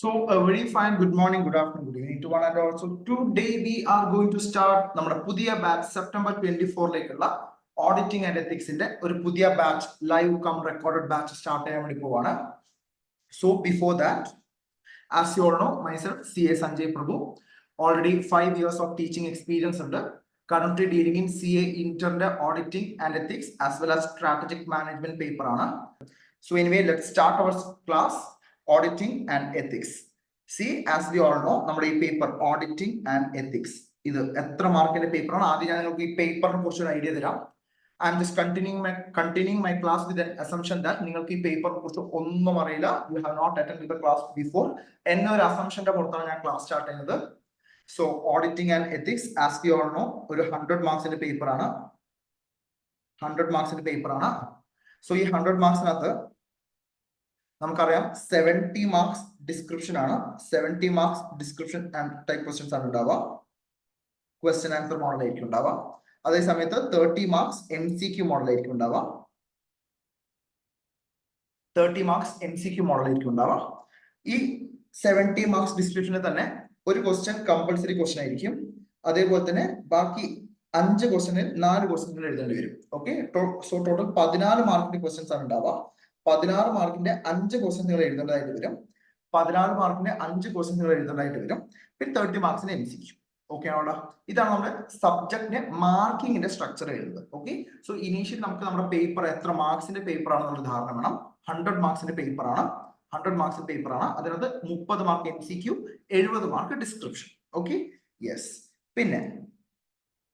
So a very fine good morning, good afternoon, good evening to one and all. So today we are going to start നമ്മുടെ പുതിയ batch September 24ലേക്കുള്ള auditing and എത്തിക്സിന്റെ ഒരു പുതിയ batch live cum recorded batch start ചെയ്യാൻ വേണ്ടി പോവാണ്. So before that, as you all know, myself CA Sanjay Prabhu, already 5 years of teaching experience under currently dealing in CA intern auditing and ethics as well as strategic management paper ആണ്. So anyway, let's start our class. Auditing and ethics. See, as we all know, നമ്മുടെ ഈ paper auditing and ethics ഇത് എത്ര മാർക്കിന്റെ പേപ്പറാണ്? ആദ്യം ഞാൻ നിങ്ങൾക്ക് ഈ പേപ്പറിനെ കുറിച്ച് ഒരു ഐഡിയ തരാം. I am just continuing my class with an assumption that നിങ്ങൾക്ക് ഈ പേപ്പറിനെ കുറിച്ച് ഒന്നും അറിയില്ല. You have not attended the class before. എന്ന ഒരു അസംഷന്റെ പുറത്താണ് ഞാൻ ക്ലാസ് സ്റ്റാർട്ട് ചെയ്യുന്നത്. So auditing and ethics as we all no ഒരു 100 മാർക്സിന്റെ പേപ്പറാണ്. 100 മാർക്സിന്റെ പേപ്പറാണ്. സോ ഈ 100 മാർക്സിനകത്ത് നമുക്കറിയാം 70 മാർക്സ് ഡിസ്ക്രിപ്ഷൻ ആണ്. 70 marks description and type questions ആണ് ഉണ്ടാവുക. ക്വസ്റ്റ്യൻ ആൻസർ മോഡൽ ആയിരിക്കും ഉണ്ടാവുക. അതേ സമയത്ത് 30 മാർക്സ് MCQ മോഡൽ ആയിരിക്കും ഉണ്ടാവുക. 30 മാർക്സ് MCQ മോഡൽ ആയിരിക്കും ഉണ്ടാവുക. ഈ 70 മാർക്സ് ഡിസ്ക്രിപ്ഷനിൽ തന്നെ ഒരു ക്വസ്റ്റ്യൻ കമ്പൾസറി ക്വസ്റ്റ്യൻ ആയിരിക്കും. അതേപോലെ തന്നെ ബാക്കി 5 ക്വസ്റ്റ്യനിൽ 4 ക്വസ്റ്റ്യനുകൾ എഴുതേണ്ടി വരും. ഓക്കെ, സോ ടോട്ടൽ 14 മാർക്കിന്റെ ക്വസ്റ്റ്യൻസ് ആണ് ഉണ്ടാവുക. 16 മാർക്കിന്റെ 5 ക്വസ്റ്റ്യനുകൾ എഴുതേണ്ടതായിട്ട് വരും. 14 മാർക്കിന്റെ 5 ക്വസ്റ്റ്യനുകൾ എഴുതേണ്ടതായിട്ട് വരും. പിന്നെ 30 മാർക്സിന് MCQ. ഓക്കെ ആണോ? ഇതാണ് നമ്മുടെ സബ്ജക്റ്റിന്റെ മാർക്കിങ്ങിന്റെ സ്ട്രക്ചർ എഴുതുന്നത്. ഓക്കെ, സോ ഇനീഷ്യലി നമുക്ക് നമ്മുടെ പേപ്പർ എത്ര മാർക്സിന്റെ പേപ്പർ ആണെന്നുള്ള ധാരണ വേണം. 100 മാർക്സിന്റെ പേപ്പർ ആണ്. 100 മാർക്സിന്റെ പേപ്പർ ആണ്. അതിനകത്ത് 30 mark MCQ, 70 mark description. Okay, yes. പിന്നെ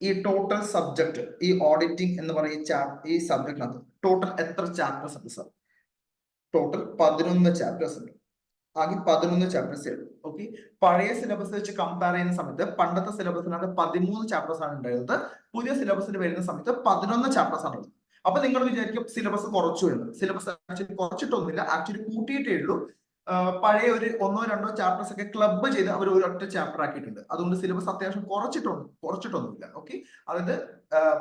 ഈ ടോട്ടൽ സബ്ജക്ട്, ഈ ഓഡിറ്റിംഗ് എന്ന് പറയുന്ന ഈ സബ്ജക്റ്റിനകത്ത് ടോട്ടൽ എത്ര ചാപ്റ്റേഴ്സ് ഉണ്ട് സർ? ടോട്ടൽ 11 ചാപ്റ്റേഴ്സ് ഉണ്ട്. ആകെ 11 ചാപ്റ്റേഴ്സ് ഉണ്ട്. ഓക്കെ, പഴയ സിലബസ് വെച്ച് കമ്പയർ ചെയ്യുന്ന സമയത്ത് പണ്ടത്തെ സിലബസിനകത്ത് 13 ചാപ്റ്റേഴ്സ് ആണ് ഉണ്ടായിരുന്നത്. പുതിയ സിലബസിൽ വരുന്ന സമയത്ത് 11 ചാപ്റ്റേഴ്സ് ആണ് ഉള്ളത്. അപ്പൊ നിങ്ങൾ വിചാരിക്കും സിലബസ് കുറച്ചു വരുന്നത്. സിലബസ് ആക്ച്വലി കുറച്ചിട്ടൊന്നുമില്ല, ആക്ച്വലി കൂട്ടിയിട്ടേ ഉള്ളൂ. പഴയ ഒരു 1-2 ചാപ്റ്റേഴ്സ് ഒക്കെ ക്ലബ്ബ് ചെയ്ത് അവർ ഒരു ഒറ്റ ചാപ്റ്റർ ആക്കിയിട്ടുണ്ട്. അതുകൊണ്ട് സിലബസ് അത്യാവശ്യം കുറച്ചിട്ടൊന്നുമില്ല. ഓക്കെ, അതായത്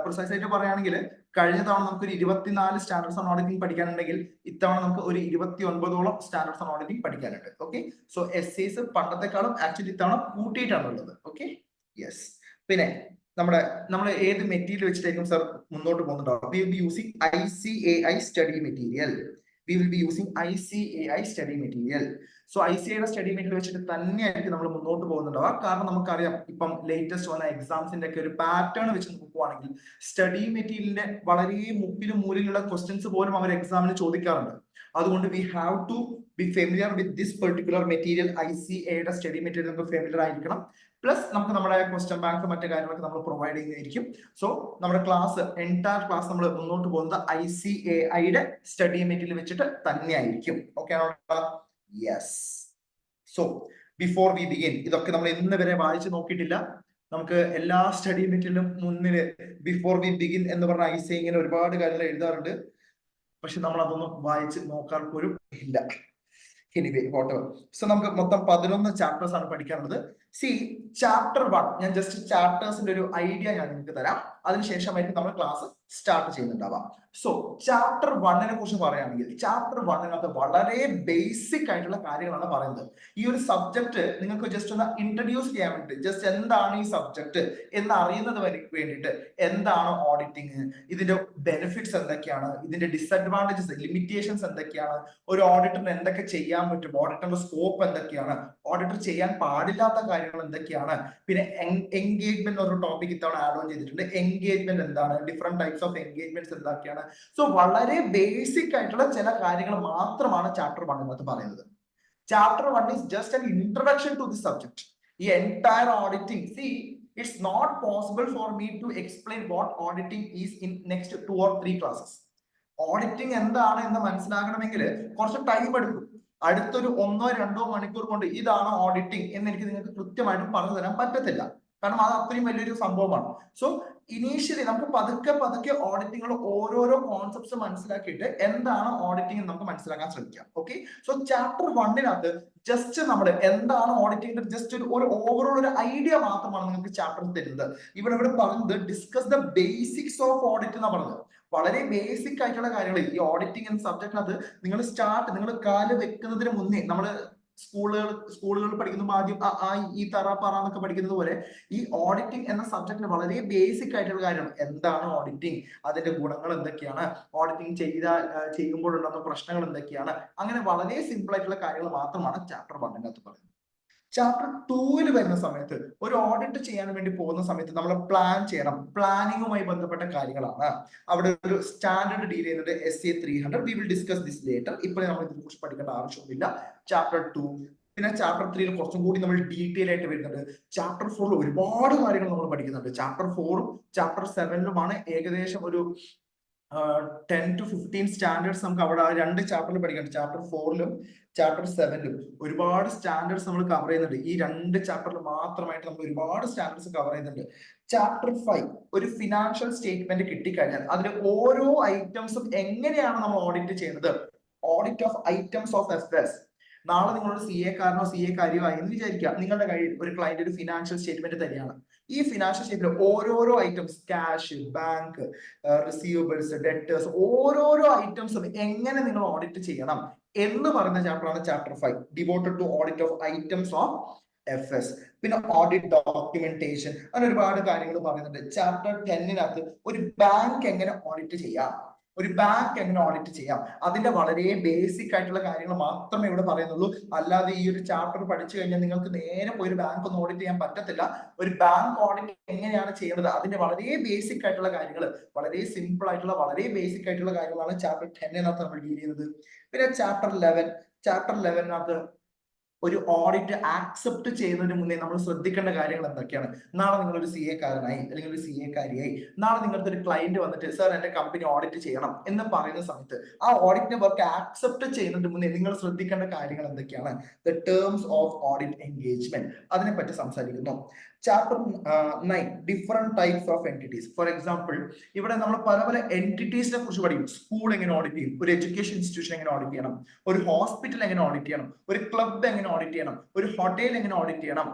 പ്രിസൈസ് ആയിട്ട് പറയുകയാണെങ്കിൽ കഴിഞ്ഞ തവണ നമുക്ക് ഒരു 24 സ്റ്റാൻഡേർഡ്സ് ഓൺ ഓഡിറ്റിംഗ് പഠിക്കാനുണ്ടെങ്കിൽ ഇത്തവണ നമുക്ക് ഒരു 29ഓളം സ്റ്റാൻഡേർഡ്സ് ഓൺ ഓഡിറ്റിംഗ് പഠിക്കാനുണ്ട്. ഓക്കെ, സോ എസ്സേസ് പണ്ടത്തെക്കാളും ആക്ച്വലി ഇത്തവണ കൂട്ടിയിട്ടാണ് ഉള്ളത്. Okay, yes. പിന്നെ നമ്മൾ ഏത് മെറ്റീരിയൽ വെച്ചിട്ടായിരിക്കും സർ മുന്നോട്ട് പോകുന്നുണ്ടാവും? We will be using ICAI study material. So ICAI study material വെച്ചിട്ട് തന്നെയായിരിക്കും നമ്മൾ മുന്നോട്ട് പോകുന്നുണ്ടാവുക. കാരണം നമുക്കറിയാം ഇപ്പം ലേറ്റസ്റ്റ് വന്ന എക്സാംസിന്റെ ഒക്കെ ഒരു പാറ്റേൺ വെച്ച് നോക്കുവാണെങ്കിൽ സ്റ്റഡി മെറ്റീരിയലിന്റെ വളരെ മുക്കിലും മൂലിലുള്ള ക്വസ്റ്റ്യൻസ് പോലും അവർ എക്സാമിന് ചോദിക്കാറുണ്ട്. അതുകൊണ്ട് we have to be familiar with this particular material. ICAI study material നമുക്ക് ഫെമിലിയർ ആയിരിക്കണം. പ്ലസ് നമുക്ക് നമ്മുടെ ക്വസ്റ്റ്യൻ ബാങ്ക് മറ്റു കാര്യങ്ങളൊക്കെ നമ്മൾ പ്രൊവൈഡ് ചെയ്യുന്നതായിരിക്കും. സോ നമ്മുടെ ക്ലാസ് എൻറ്റയർ ക്ലാസ് നമ്മൾ മുന്നോട്ട് പോകുന്നത് ICAI സ്റ്റഡി മെറ്റീരിയൽ വെച്ചിട്ട് തന്നെയായിരിക്കും. ഓക്കെ ആണോ? Yes. So before we begin, ഇതൊക്കെ നമ്മൾ ഇന്ന് വരെ വായിച്ചു നോക്കിയിട്ടില്ല. നമുക്ക് എല്ലാ സ്റ്റഡി മെറ്റീരിയലും മുന്നിൽ ബിഫോർ വി ബിഗിൻ എന്ന് പറഞ്ഞ ICAI ഇങ്ങനെ ഒരുപാട് കാര്യങ്ങൾ എഴുതാറുണ്ട്. പക്ഷെ നമ്മൾ അതൊന്നും വായിച്ച് നോക്കാൻ പോലും ഇല്ല. Anyway whatever. സോ നമുക്ക് മൊത്തം 11 ചാപ്റ്റേഴ്സ് ആണ് പഠിക്കാനുള്ളത്. സി ചാപ്റ്റർ 1, ഞാൻ ജസ്റ്റ് ചാപ്റ്റേഴ്സിന്റെ ഒരു ഐഡിയ ഞാൻ നിങ്ങൾക്ക് തരാം. അതിനുശേഷമായിരിക്കും നമ്മൾ ക്ലാസ് സ്റ്റാർട്ട് ചെയ്യുന്നുണ്ടാവാം. സോ ചാപ്റ്റർ 1നെ കുറിച്ച് പറയുകയാണെങ്കിൽ ചാപ്റ്റർ 1നകത്ത് വളരെ ബേസിക് ആയിട്ടുള്ള കാര്യങ്ങളാണ് പറയുന്നത്. ഈ ഒരു സബ്ജക്ട് നിങ്ങൾക്ക് ജസ്റ്റ് ഒന്ന് ഇൻട്രൊഡ്യൂസ് ചെയ്യാൻ വേണ്ടി, ജസ്റ്റ് എന്താണ് ഈ സബ്ജക്ട് എന്ന് അറിയുന്നത് വേണ്ടിയിട്ട്, എന്താണ് ഓഡിറ്റിംഗ്, ഇതിന്റെ ബെനിഫിറ്റ്സ് എന്തൊക്കെയാണ്, ഇതിന്റെ ഡിസഡ്വാൻറ്റേജസ് ലിമിറ്റേഷൻസ് എന്തൊക്കെയാണ്, ഒരു ഓഡിറ്ററിന് എന്തൊക്കെ ചെയ്യാൻ പറ്റും, ഓഡിറ്ററിന്റെ സ്കോപ്പ് എന്തൊക്കെയാണ്, ഓഡിറ്റർ ചെയ്യാൻ പാടില്ലാത്ത കാര്യങ്ങൾ എന്തൊക്കെയാണ്, പിന്നെ എൻഗേജ്മെന്റ് ഒരു ടോപ്പിക് ഇത്തവണ ആഡ് ഓൺ ചെയ്തിട്ടുണ്ട്. എൻഗേജ്മെന്റ് എന്താണ്, ഡിഫറെന്റ് ടൈപ്സ് ഓഫ് എൻഗേജ്മെന്റ്സ് എന്തൊക്കെയാണ്. സോ വളരെ ബേസിക് ആയിട്ടുള്ള ചില കാര്യങ്ങൾ മാത്രമാണ് ചാപ്റ്റർ 1 പറയുന്നത്. Chapter 1 is just an introduction to the subject. The entire auditing, see, it's not possible for me to explain what auditing is in next 2 or 3 classes. Auditing എന്താണ് എന്ന് മനസ്സിലാകണമെങ്കിൽ കുറച്ച് ടൈം എടുക്കും. അടുത്തൊരു 1-2 മണിക്കൂർ കൊണ്ട് ഇതാണ് ഓഡിറ്റിംഗ് എന്ന് എനിക്ക് നിങ്ങൾക്ക് കൃത്യമായിട്ട് പറഞ്ഞു തരാൻ പറ്റത്തില്ല. കാരണം അത് അത്രയും വലിയൊരു സംഭവമാണ്. സോ ഇനീഷ്യലി നമുക്ക് പതുക്കെ ഓഡിറ്റിംഗുള്ള ഓരോരോ കോൺസെപ്റ്റ്സ് മനസ്സിലാക്കിയിട്ട് എന്താണ് ഓഡിറ്റിംഗ് എന്ന് നമുക്ക് മനസ്സിലാക്കാൻ ശ്രമിക്കാം. ഓക്കെ, സോ ചാപ്റ്റർ 1നകത്ത് ജസ്റ്റ് നമ്മൾ എന്താണ് ഓഡിറ്റിംഗ് ജസ്റ്റ് ഒരു ഓവറോൾ ഒരു ഐഡിയ മാത്രമാണ് നിങ്ങൾക്ക് ചാപ്റ്റർ തരുന്നത്. ഇവിടെ പറഞ്ഞത് discuss the basics of audit എന്നാണ് പറഞ്ഞത്. വളരെ ബേസിക് ആയിട്ടുള്ള കാര്യങ്ങൾ ഈ ഓഡിറ്റിംഗ് എന്ന സബ്ജക്റ്റിനകത്ത് നിങ്ങൾ കാല് വെക്കുന്നതിന് മുന്നേ നമ്മൾ സ്കൂളുകൾ പഠിക്കുമ്പോൾ ആദ്യം ഈ തറ പറ എന്നൊക്കെ പഠിക്കുന്നത് പോലെ ഈ ഓഡിറ്റിംഗ് എന്ന സബ്ജക്റ്റിന് വളരെ ബേസിക് ആയിട്ടുള്ള കാര്യമാണ്. എന്താണ് ഓഡിറ്റിംഗ്, അതിന്റെ ഗുണങ്ങൾ എന്തൊക്കെയാണ്, ഓഡിറ്റിംഗ് ചെയ്യുമ്പോഴുണ്ടാകുന്ന പ്രശ്നങ്ങൾ എന്തൊക്കെയാണ്, അങ്ങനെ വളരെ സിമ്പിൾ ആയിട്ടുള്ള കാര്യങ്ങൾ മാത്രമാണ് ചാപ്റ്റർ 1 പറയുന്നത്. ചാപ്റ്റർ 2 വരുന്ന സമയത്ത് ഒരു ഓഡിറ്റ് ചെയ്യാൻ വേണ്ടി പോകുന്ന സമയത്ത് നമ്മൾ പ്ലാൻ ചെയ്യണം. പ്ലാനിങ്ങുമായി ബന്ധപ്പെട്ട കാര്യങ്ങളാണ് അവിടെ ഒരു സ്റ്റാൻഡേർഡ് ഡീൽ ചെയ്യുന്നത്. SA 300 V will discuss this later. ഇപ്പോൾ നമ്മൾ ഇതിനെ കുറിച്ച് പഠിക്കേണ്ട ആവശ്യമൊന്നുമില്ല. ചാപ്റ്റർ 2 പിന്നെ ചാപ്റ്റർ 3 കുറച്ചും കൂടി നമ്മൾ ഡീറ്റെയിൽ ആയിട്ട് വരുന്നുണ്ട്. ചാപ്റ്റർ 4 ഒരുപാട് കാര്യങ്ങൾ നമ്മൾ പഠിക്കുന്നുണ്ട്. ചാപ്റ്റർ 4ഉം ചാപ്റ്റർ 7ലുമാണ് ഏകദേശം ഒരു 10 to 15 സ്റ്റാൻഡേർഡ്സ് നമുക്ക് അവിടെ 2 ചാപ്റ്ററിൽ പഠിക്കുന്നുണ്ട്. ചാപ്റ്റർ 4ലും ചാപ്റ്റർ 7ലും ഒരുപാട് സ്റ്റാൻഡേർഡ്സ് നമ്മൾ കവർ ചെയ്യുന്നുണ്ട്. ഈ 2 ചാപ്റ്ററിൽ മാത്രമായിട്ട് നമ്മൾ ഒരുപാട് സ്റ്റാൻഡേർഡ്സ് കവർ ചെയ്യുന്നുണ്ട്. ചാപ്റ്റർ 5 ഒരു ഫിനാൻഷ്യൽ സ്റ്റേറ്റ്മെന്റ് കിട്ടിക്കഴിഞ്ഞാൽ അതിൽ ഓരോ ഐറ്റംസും എങ്ങനെയാണ് നമ്മൾ ഓഡിറ്റ് ചെയ്യുന്നത്. Audit of items of FS. നാളെ നിങ്ങളൊരു CA കാരനോ CA കാരിയോ ആയി എന്ന് വിചാരിക്കുക. നിങ്ങളുടെ കയ്യിൽ ഒരു ക്ലയന്റ് ഒരു ഫിനാൻഷ്യൽ സ്റ്റേറ്റ്മെന്റ് തരികയാണ്. ഈ ഫിനാൻഷ്യൽ സ്റ്റേറ്റ്മെന്റ് ഓരോരോ items, cash, bank, receivables, debtors, ഓരോരോ ഐറ്റംസും എങ്ങനെ നിങ്ങൾ ഓഡിറ്റ് ചെയ്യണം എന്ന് പറയുന്ന ചാപ്റ്ററാണ് chapter 5, devoted to audit of items of FS. പിന്നെ ഓഡിറ്റ് ഡോക്യുമെന്റേഷൻ, അങ്ങനെ ഒരുപാട് കാര്യങ്ങൾ പറയുന്നുണ്ട്. ചാപ്റ്റർ 10 ഒരു ബാങ്ക് എങ്ങനെ ഓഡിറ്റ് ചെയ്യാം, അതിന്റെ വളരെ ബേസിക് ആയിട്ടുള്ള കാര്യങ്ങൾ മാത്രമേ ഇവിടെ പറയുന്നുള്ളൂ. അല്ലാതെ ഈ ഒരു ചാപ്റ്റർ പഠിച്ചു കഴിഞ്ഞാൽ നിങ്ങൾക്ക് നേരെ പോയി ഒരു ബാങ്ക് ഒന്നും ഓഡിറ്റ് ചെയ്യാൻ പറ്റത്തില്ല. ഒരു ബാങ്ക് ഓഡിറ്റ് എങ്ങനെയാണ് ചെയ്യുന്നത് അതിന്റെ വളരെ ബേസിക് ആയിട്ടുള്ള കാര്യങ്ങൾ, വളരെ സിമ്പിൾ ആയിട്ടുള്ള വളരെ ബേസിക് ആയിട്ടുള്ള കാര്യങ്ങളാണ് ചാപ്റ്റർ 10 നമ്മൾ ഡീൽ ചെയ്യുന്നത്. പിന്നെ ചാപ്റ്റർ 11 ഒരു ഓഡിറ്റ് ആക്സെപ്റ്റ് ചെയ്യുന്നതിന് മുന്നേ നമ്മൾ ശ്രദ്ധിക്കേണ്ട കാര്യങ്ങൾ എന്തൊക്കെയാണ്. നാളെ നിങ്ങളൊരു CA കാരനായി അല്ലെങ്കിൽ ഒരു CA കാരിയായി നാളെ നിങ്ങൾക്ക് ഒരു ക്ലയന്റ് വന്നിട്ട് സർ എന്റെ കമ്പനി ഓഡിറ്റ് ചെയ്യണം എന്ന് പറയുന്ന സമയത്ത് ആ ഓഡിറ്റിന്റെ വർക്ക് ആക്സെപ്റ്റ് ചെയ്യുന്നതിന് മുന്നേ നിങ്ങൾ ശ്രദ്ധിക്കേണ്ട കാര്യങ്ങൾ എന്തൊക്കെയാണ്. The terms of audit engagement, അതിനെ പറ്റി സംസാരിക്കുന്നു. Chapter 9 different types of entities. For example ഇവിടെ നമ്മൾ പല എൻറ്റിറ്റീസിനെ കുറിച്ച് പഠിക്കും. സ്കൂൾ എങ്ങനെ ഓഡിറ്റ് ചെയ്യും, ഒരു എഡ്യൂക്കേഷൻ ഇൻസ്റ്റിറ്റ്യൂഷൻ എങ്ങനെ ഓഡിറ്റ് ചെയ്യണം, ഒരു ഹോസ്പിറ്റൽ എങ്ങനെ ഓഡിറ്റ് ചെയ്യണം, ഒരു ക്ലബ് എങ്ങനെ ഓഡിറ്റ് ചെയ്യണം, ഒരു ഹോട്ടൽ എങ്ങനെ ഓഡിറ്റ് ചെയ്യണം,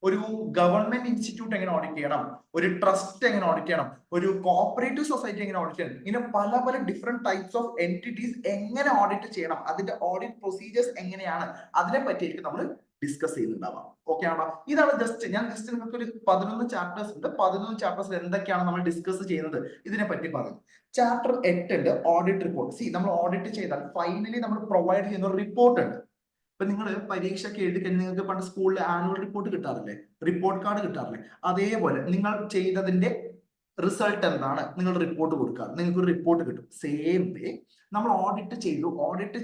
ഒരു ഗവൺമെന്റ് ഇൻസ്റ്റിറ്റ്യൂട്ട് എങ്ങനെ ഓഡിറ്റ് ചെയ്യണം, ഒരു ട്രസ്റ്റ് എങ്ങനെ ഓഡിറ്റ് ചെയ്യണം, ഒരു കോപ്പറേറ്റീവ് സൊസൈറ്റി എങ്ങനെ ഓഡിറ്റ് ചെയ്യണം. ഇങ്ങനെ പല ഡിഫറെന്റ് ടൈപ്സ് ഓഫ് എൻറ്റിറ്റീസ് എങ്ങനെ ഓഡിറ്റ് ചെയ്യണം, അതിന്റെ ഓഡിറ്റ് പ്രൊസീജിയേഴ്സ് എങ്ങനെയാണ്, അതിനെ പറ്റിയിരിക്കും നമ്മൾ ഡിസ്കസ് ചെയ്യുന്നുണ്ടാവാം. ഓക്കെ ആണോ? ഇതാണ് ഞാൻ ജസ്റ്റ് നിങ്ങൾക്ക് ഒരു 11 ചാപ്റ്റേഴ്സ് ഉണ്ട്. 11 ചാപ്റ്റേഴ്സിൽ എന്തൊക്കെയാണ് നമ്മൾ ഡിസ്കസ് ചെയ്യുന്നത് ഇതിനെ പറ്റി പറയും. Chapter 8 audit report. നമ്മൾ ഓഡിറ്റ് ചെയ്താൽ ഫൈനലി നമ്മൾ പ്രൊവൈഡ് ചെയ്യുന്ന ഒരു റിപ്പോർട്ട് ഉണ്ട്. ഇപ്പൊ നിങ്ങൾ പരീക്ഷയ്ക്ക് എഴുതി കഴിഞ്ഞാൽ നിങ്ങൾക്ക് പണ്ട് സ്കൂളിൽ ആനുവൽ റിപ്പോർട്ട് കിട്ടാറില്ലേ, റിപ്പോർട്ട് കാർഡ് കിട്ടാറില്ലേ, അതേപോലെ നിങ്ങൾ ചെയ്തതിന്റെ റിസൾട്ട് എന്താണ് നിങ്ങൾ റിപ്പോർട്ട് കൊടുക്കുക, നിങ്ങൾക്ക് ഒരു റിപ്പോർട്ട് കിട്ടും. സെയിം വേ നമ്മൾ ഓഡിറ്റ്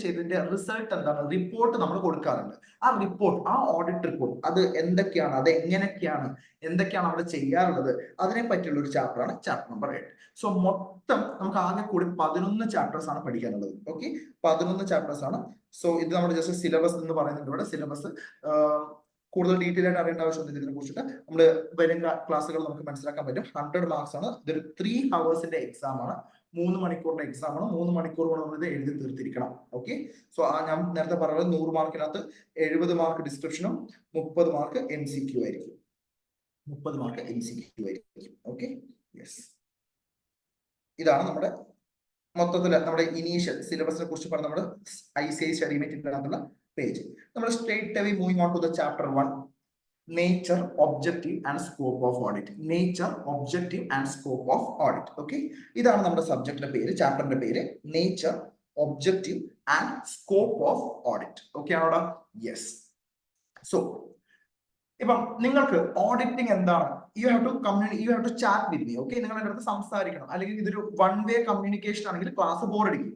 ചെയ്തതിന്റെ റിസൾട്ട് എന്താണ് റിപ്പോർട്ട് നമ്മൾ കൊടുക്കാറുണ്ട്. ആ റിപ്പോർട്ട്, ആ ഓഡിറ്റ് റിപ്പോർട്ട് അത് എന്തൊക്കെയാണ്, അത് എന്തൊക്കെയാണ് അവിടെ ചെയ്യാറുള്ളത്, അതിനെ പറ്റിയുള്ള ഒരു ചാപ്റ്ററാണ് ചാപ്റ്റർ നമ്പർ 8. സോ മൊത്തം നമുക്ക് ആകെ കൂടി 11 ചാപ്റ്റേഴ്സ് ആണ് പഠിക്കാനുള്ളത്. ഓക്കെ, 11 ചാപ്റ്റേഴ്സ് ആണ്. സോ ഇത് നമ്മുടെ ജസ്റ്റ് സിലബസ് എന്ന് പറയുന്നുണ്ട്. ഇവിടെ സിലബസ് കൂടുതൽ ഡീറ്റെയിൽ ആയിട്ട് അറിയേണ്ട ആവശ്യമൊന്നും ഇതിനെ കുറിച്ചിട്ട് നമ്മൾ വരും ക്ലാസ്സുകൾ നമുക്ക് മനസ്സിലാക്കാൻ പറ്റും. 100 മാർക്സ് ആണ്. ഇതൊരു 3 ഹവേഴ്സിന്റെ എക്സാം ആണ്, 3 മണിക്കൂറിന്റെ എക്സാം ആണ്. 3 മണിക്കൂർ കൊണ്ട് നമ്മൾ ഇത് എഴുതി തീർത്തിരിക്കണം. ഓക്കെ, സോ ഞാൻ നേരത്തെ പറഞ്ഞത് 100 മാർക്കിനകത്ത് 70 മാർക്ക് ഡിസ്ക്രിപ്ഷനും 30 മാർക്ക് MCQ ആയിരിക്കും. ഓക്കെ, യെസ്, ഇതാണ് നമ്മുടെ മൊത്തത്തിൽ നമ്മുടെ ഇനീഷ്യൽ സിലബസിനെ കുറിച്ച് പറഞ്ഞ നമ്മുടെ ICI സ്റ്റഡി മെറ്റീരിയലിനകത്തുള്ള പേജ്. നമ്മൾ straight away moving on to the chapter 1, nature, objective and scope of audit. Okay, ഇതാണ് നമ്മുടെ സബ്ജക്റ്റിന്റെ പേര്, ചാപ്റ്ററിന്റെ പേര് nature, objective and scope of audit. Okay ആണോടാ? യെസ്. സോ ഇപ്പം നിങ്ങൾക്ക് ഓഡിറ്റിംഗ് എന്താണ്, you have to chat with me. Okay, നിങ്ങൾ എൻ്റെ അടുത്ത് സംസാരിക്കണം, അല്ലെങ്കിൽ ഇതൊരു 1 വേ കമ്മ്യൂണിക്കേഷൻ ആണെങ്കിൽ ക്ലാസ് ബോറടിക്കും.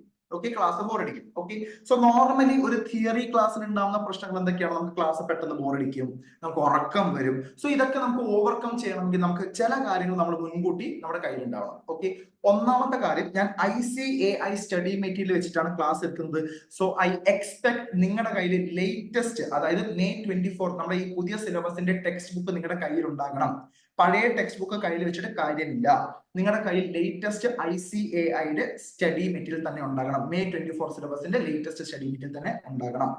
ഓക്കെ, സോ നോർമലി ഒരു തിയറി ക്ലാസ്സിൽ ഉണ്ടാകുന്ന പ്രശ്നങ്ങൾ എന്തൊക്കെയാണ്? നമുക്ക് ക്ലാസ് പെട്ടെന്ന് ബോറടിക്കും, നമുക്ക് ഉറക്കം വരും. സോ ഇതൊക്കെ നമുക്ക് ഓവർകം ചെയ്യണമെങ്കിൽ നമുക്ക് ചില കാര്യങ്ങൾ നമ്മൾ മുൻകൂട്ടി നമ്മുടെ കയ്യിൽ ഉണ്ടാവണം. ഓക്കെ, ഒന്നാമത്തെ കാര്യം, ഞാൻ ICAI സ്റ്റഡി മെറ്റീരിയൽ വെച്ചിട്ടാണ് ക്ലാസ് എടുക്കുന്നത്. സോ ഐ എക്സ്പെക്ട് നിങ്ങളുടെ കയ്യിൽ ലേറ്റസ്റ്റ്, അതായത് May 24 നമ്മുടെ ഈ പുതിയ സിലബസിന്റെ ടെക്സ്റ്റ് ബുക്ക് നിങ്ങളുടെ കയ്യിൽ ഉണ്ടാകണം. പഴയ ടെക്സ്റ്റ് ബുക്ക് കയ്യിൽ വെച്ചിട്ട് കാര്യമില്ല. നിങ്ങളുടെ കയ്യിൽ ലേറ്റസ്റ്റ് ICAIയുടെ സ്റ്റഡി മെറ്റീരിയൽ തന്നെ ഉണ്ടാകണം. May 24 സിലബസിന്റെ ലേറ്റസ്റ്റ് സ്റ്റഡി മെറ്റീരിയൽ തന്നെ ഉണ്ടാകണം.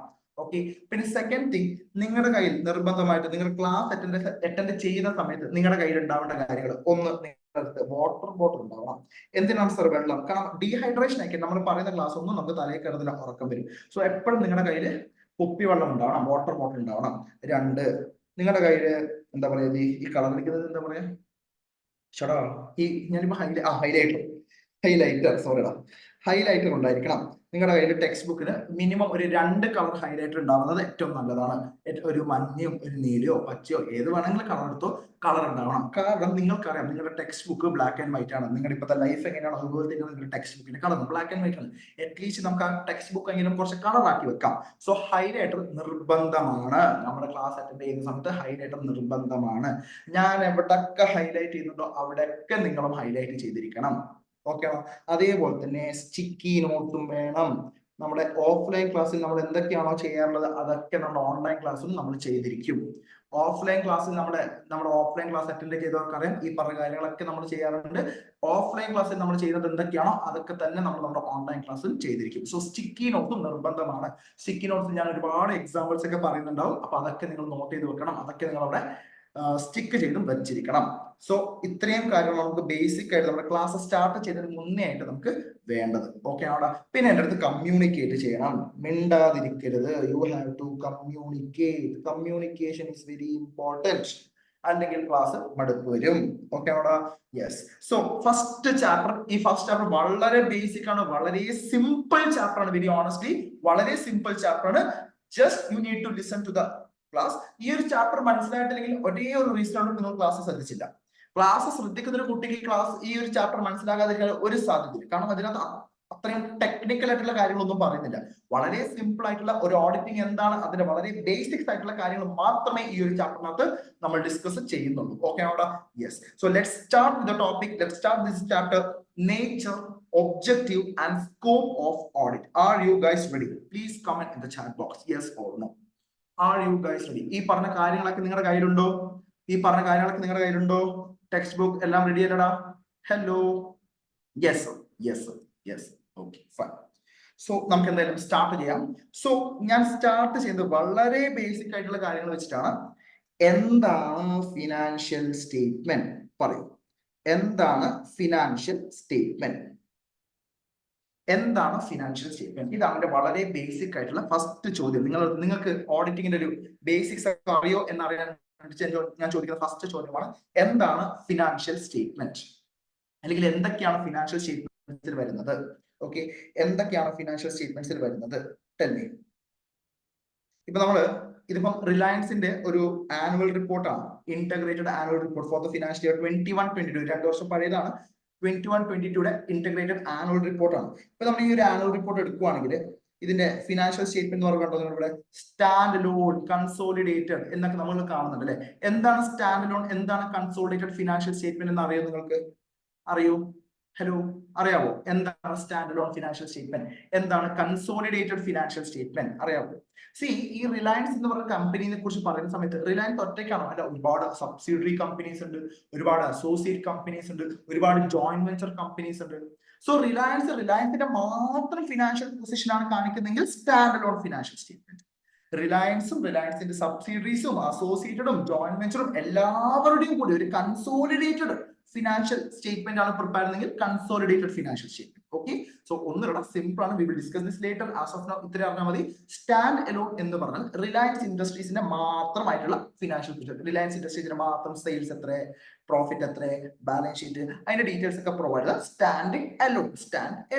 ഓക്കെ, പിന്നെ സെക്കൻഡ് തിങ്, നിങ്ങളുടെ കയ്യിൽ നിർബന്ധമായിട്ട് നിങ്ങൾ ക്ലാസ് അറ്റൻഡ് ചെയ്യുന്ന സമയത്ത് നിങ്ങളുടെ കയ്യിൽ ഉണ്ടാവേണ്ട കാര്യങ്ങൾ, ഒന്ന്, വാട്ടർ ബോട്ടിൽ ഉണ്ടാവണം. എന്തിനാണ് സർ വെള്ളം? കാരണം ഡീഹൈഡ്രേഷൻ ആക്കി നമ്മൾ പറയുന്ന ക്ലാസ് ഒന്നും നമുക്ക് തലയിൽ കയറുന്നില്ല, ഉറക്കം വരും. സോ എപ്പോഴും നിങ്ങളുടെ കയ്യിൽ കുപ്പിവെള്ളം ഉണ്ടാവണം, വാട്ടർ ബോട്ടിൽ ഉണ്ടാവണം. 2, നിങ്ങളുടെ കയ്യില് എന്താ പറയാ, ഈ കളർ അടിക്കുന്നത് എന്താ പറയാ, ചേടാ ഈ ഞാനിപ്പോ ഹൈലൈറ്റർ സോറിടാ, ഹൈലൈറ്റർ ഉണ്ടായിരിക്കണം. നിങ്ങളുടെ കയ്യിൽ ടെക്സ്റ്റ് ബുക്കിന് മിനിമം ഒരു 2 കളർ ഹൈലൈറ്റർ ഉണ്ടാവുന്നത് ഏറ്റവും നല്ലതാണ്. ഒരു മഞ്ഞയോ ഒരു നീലയോ പച്ചയോ ഏത് വേണമെങ്കിലും കളർ എടുത്തോ, കളർ ഉണ്ടാവണം. കാരണം നിങ്ങൾക്കറിയാം നിങ്ങളുടെ text book black and white ആണ്. നിങ്ങളുടെ ഇപ്പോഴത്തെ ലൈഫ് എങ്ങനെയാണ് അതുപോലെ തന്നെ നിങ്ങളുടെ ടെക്സ്റ്റ് ബുക്കിന്റെ കളർ ബ്ലാക്ക് ആൻഡ് വൈറ്റ് ആണ്. അറ്റ്ലീസ്റ്റ് നമുക്ക് ആ ടെക്സ്റ്റ് ബുക്ക് എങ്കിലും കുറച്ച് കളർ ആക്കി വെക്കാം. സോ ഹൈലൈറ്റർ നിർബന്ധമാണ്. നമ്മുടെ ക്ലാസ് അറ്റൻഡ് ചെയ്യുന്ന സമയത്ത് ഹൈലൈറ്റർ നിർബന്ധമാണ്. ഞാൻ എവിടൊക്കെ ഹൈലൈറ്റ് ചെയ്യുന്നുണ്ടോ അവിടെയൊക്കെ നിങ്ങളും ഹൈലൈറ്റ് ചെയ്തിരിക്കണം. ഓക്കെ ആണോ? അതേപോലെ തന്നെ സ്റ്റിക്കി നോട്ടും വേണം. നമ്മുടെ ഓഫ്ലൈൻ ക്ലാസ്സിൽ നമ്മൾ എന്തൊക്കെയാണോ ചെയ്യാറുള്ളത് അതൊക്കെ നമ്മുടെ ഓൺലൈൻ ക്ലാസ്സിൽ നമ്മൾ ചെയ്തിരിക്കും. ഓഫ്ലൈൻ ക്ലാസ്സിൽ നമ്മുടെ ഓഫ്ലൈൻ ക്ലാസ് അറ്റൻഡ് ചെയ്തവർക്കറിയാം ഈ പറഞ്ഞ കാര്യങ്ങളൊക്കെ നമ്മൾ ചെയ്യാറുണ്ട്. ഓഫ്ലൈൻ ക്ലാസ്സിൽ നമ്മൾ ചെയ്യുന്നത് എന്തൊക്കെയാണോ അതൊക്കെ തന്നെ നമ്മൾ നമ്മുടെ ഓൺലൈൻ ക്ലാസ്സിൽ ചെയ്തിരിക്കും. സോ സ്റ്റിക്കി നോട്ടും നിർബന്ധമാണ്. സ്റ്റിക്കി നോട്ട്സ് ഞാൻ ഒരുപാട് എക്സാമ്പിൾസ് ഒക്കെ പറയുന്നുണ്ടാവും. അപ്പൊ അതൊക്കെ നിങ്ങൾ നോട്ട് ചെയ്ത് വെക്കണം. അതൊക്കെ നിങ്ങൾ അവിടെ സ്റ്റിക്ക് ചെയ്തും വെച്ചിരിക്കണം. സോ ഇത്രയും കാര്യങ്ങൾ നമുക്ക് ബേസിക് ആയിട്ട് നമ്മുടെ ക്ലാസ് സ്റ്റാർട്ട് ചെയ്തതിന് മുന്നേ ആയിട്ട് നമുക്ക് വേണ്ടത്. ഓക്കെ ആണോ? പിന്നെ എൻ്റെ അടുത്ത് കമ്മ്യൂണിക്കേറ്റ് ചെയ്യണം, മിണ്ടാതിരിക്കരുത്. You have to communicate. Communication is very important. അല്ലെങ്കിൽ ക്ലാസ് മടുപ്പ് വരും. ഓക്കെ ആണോ? യെസ്. സോ ഫസ്റ്റ് ചാപ്റ്റർ, ഈ ഫസ്റ്റ് ചാപ്റ്റർ വളരെ ബേസിക് ആണ്, വളരെ സിമ്പിൾ ചാപ്റ്റർ ആണ്. വെരി ഓണസ്റ്റ്ലി വളരെ സിമ്പിൾ ചാപ്റ്റർ ആണ്. Just you need to listen to the class. ഈ ഒരു ചാപ്റ്റർ മനസ്സിലായിട്ടില്ലെങ്കിൽ ഒരേ ഒരു റീസൺ ആണ്, നിങ്ങൾ ക്ലാസ് ശ്രദ്ധിച്ചില്ല. ക്ലാസ് ശ്രദ്ധിക്കുന്ന ഒരു കുട്ടിക്ക് ക്ലാസ് ഈ ഒരു ചാപ്റ്റർ മനസ്സിലാകാതിരിക്കാൻ ഒരു സാധ്യതയില്ല. കാരണം അതിനകത്ത് അത്രയും ടെക്നിക്കൽ ആയിട്ടുള്ള കാര്യങ്ങളൊന്നും പറയുന്നില്ല. വളരെ സിമ്പിൾ ആയിട്ടുള്ള ഒരു ഓഡിറ്റിംഗ് എന്താണ്, അതിന്റെ വളരെ ബേസിക്സ് ആയിട്ടുള്ള കാര്യങ്ങൾ മാത്രമേ ഈ ഒരു ചാപ്റ്ററിനകത്ത് നമ്മൾ ഡിസ്കസ് ചെയ്യുന്നുള്ളൂ. ഓക്കെ ആണോ? Yes. So let's start with the topic. Let's start this chapter, nature, objective and scope of audit. Are you guys ready? Please comment in the chat box, yes or no. Are you guys ready? ഈ പറഞ്ഞ കാര്യങ്ങളൊക്കെ നിങ്ങളുടെ കയ്യിലുണ്ടോ? Text book എല്ലാം ready അല്ലടാ? Hello, yes yes yes. Okay fine. So നമുക്ക് എന്തായാലും start ചെയ്യാം. So ഞാൻ സ്റ്റാർട്ട് ചെയ്യുന്നത് വളരെ ബേസിക് ആയിട്ടുള്ള കാര്യങ്ങൾ വെച്ചിട്ടാണ്. എന്താണ് ഫിനാൻഷ്യൽ സ്റ്റേറ്റ്മെന്റ്? പറയൂ, എന്താണ് ഫിനാൻഷ്യൽ സ്റ്റേറ്റ്മെന്റ്? എന്താണ് ഫിനാൻഷ്യൽ സ്റ്റേറ്റ്മെന്റ്? ഇതാണ് വളരെ ബേസിക് ആയിട്ടുള്ള ഫസ്റ്റ് ചോദ്യം. നിങ്ങൾക്ക് ഓഡിറ്റിംഗിന്റെ ഒരു ബേസിക്സ് ഒക്കെ അറിയോ എന്നറിയാൻ ഞാൻ ചോദിക്കുന്ന ഫസ്റ്റ് ചോദ്യമാണ്, എന്താണ് ഫിനാൻഷ്യൽ സ്റ്റേറ്റ്മെന്റ്? അല്ലെങ്കിൽ എന്തൊക്കെയാണ് ഫിനാൻഷ്യൽ സ്റ്റേറ്റ്മെന്റ്സിൽ വരുന്നത്? ഓക്കെ, എന്തൊക്കെയാണ് ഫിനാൻഷ്യൽ സ്റ്റേറ്റ്മെന്റ്സിൽ വരുന്നത്? Tell me. ഇതിപ്പം റിലയൻസിന്റെ ഒരു ആനുവൽ റിപ്പോർട്ടാണ്, integrated annual report for the financial year 21-22. 2 വർഷം പഴയതാണ്. 21-22 ഇന്റഗ്രേറ്റഡ് ആനുവൽ റിപ്പോർട്ടാണ്. ഇപ്പൊ നമ്മൾ ഈ ഒരു ആനുവൽ റിപ്പോർട്ട് എടുക്കുകയാണെങ്കിൽ ഇതിന്റെ ഫിനാൻഷ്യൽ സ്റ്റേറ്റ്മെന്റ് എന്ന് പറയുന്നത് ഇവിടെ സ്റ്റാൻഡ് ലോൺ, കൺസോളിഡേറ്റഡ് എന്നൊക്കെ നമ്മൾ കാണുന്നുണ്ട് അല്ലെ. എന്താണ് സ്റ്റാൻഡ് ലോൺ, എന്താണ് കൺസോളിഡേറ്റഡ് ഫിനാൻഷ്യൽ സ്റ്റേറ്റ്മെന്റ് എന്ന് അറിയോ നിങ്ങൾക്ക്? അറിയോ? ഹലോ, അറിയാവോ? എന്താണ് സ്റ്റാൻഡ് ലോൺ ഫിനാൻഷ്യൽ സ്റ്റേറ്റ്മെന്റ്, എന്താണ് കൺസോളിഡേറ്റഡ് ഫിനാൻഷ്യൽ സ്റ്റേറ്റ്മെന്റ്? അറിയാവോ? ഈ റിലയൻസ് എന്ന് പറയുന്ന കമ്പനിയെ കുറിച്ച് പറയുന്ന സമയത്ത് റിലയൻസ് ഒറ്റയ്ക്കാണോ? അല്ല, ഒരുപാട് സബ്സിഡിയറി കമ്പനീസ് ഉണ്ട്, ഒരുപാട് അസോസിയേറ്റ് കമ്പനീസ് ഉണ്ട്, ഒരുപാട് ജോയിന്റ് വെഞ്ചർ കമ്പനീസ് ഉണ്ട്. സോ റിലയൻസിന്റെ മാത്രം ഫിനാൻഷ്യൽ പൊസിഷൻ ആണ് കാണിക്കുന്നതെങ്കിൽ സ്റ്റാൻഡ് ലോൺ ഫിനാൻഷ്യൽ സ്റ്റേറ്റ്മെന്റ്. റിലയൻസിന്റെ സബ്സിഡിയറീസും അസോസിയേറ്റഡും ജോയിന്റ് വെഞ്ചറും എല്ലാവരുടെയും കൂടി ഒരു കൺസോളിഡേറ്റഡ് ഫിനാൻഷ്യൽ സ്റ്റേറ്റ്മെന്റ് ആണ് പ്രിപ്പയർ ചെയ്യുന്നതെങ്കിൽ consolidated financial statement. Okay, so ഒന്നുകൂടെ സിമ്പിൾ ആണ്. We will discuss this later. As of now ഇത്ര അറിഞ്ഞാൽ മതി. സ്റ്റാൻഡ് അലോൺ എന്ന് പറഞ്ഞാൽ റിലയൻസ് ഇൻഡസ്ട്രീസിന്റെ മാത്രമായിട്ടുള്ള ഫിനാൻഷ്യൽ ഫിഗർ. റിലയൻസ് ഇൻഡസ്ട്രീസിന്റെ മാത്രം സെയിൽസ് എത്ര, പ്രോഫിറ്റ് എത്ര, ബാലൻസ് ഷീറ്റ്, അതിന്റെ ഡീറ്റെയിൽസ് ഒക്കെ പ്രൊവൈഡ് ചെയ്ത സ്റ്റാൻഡ്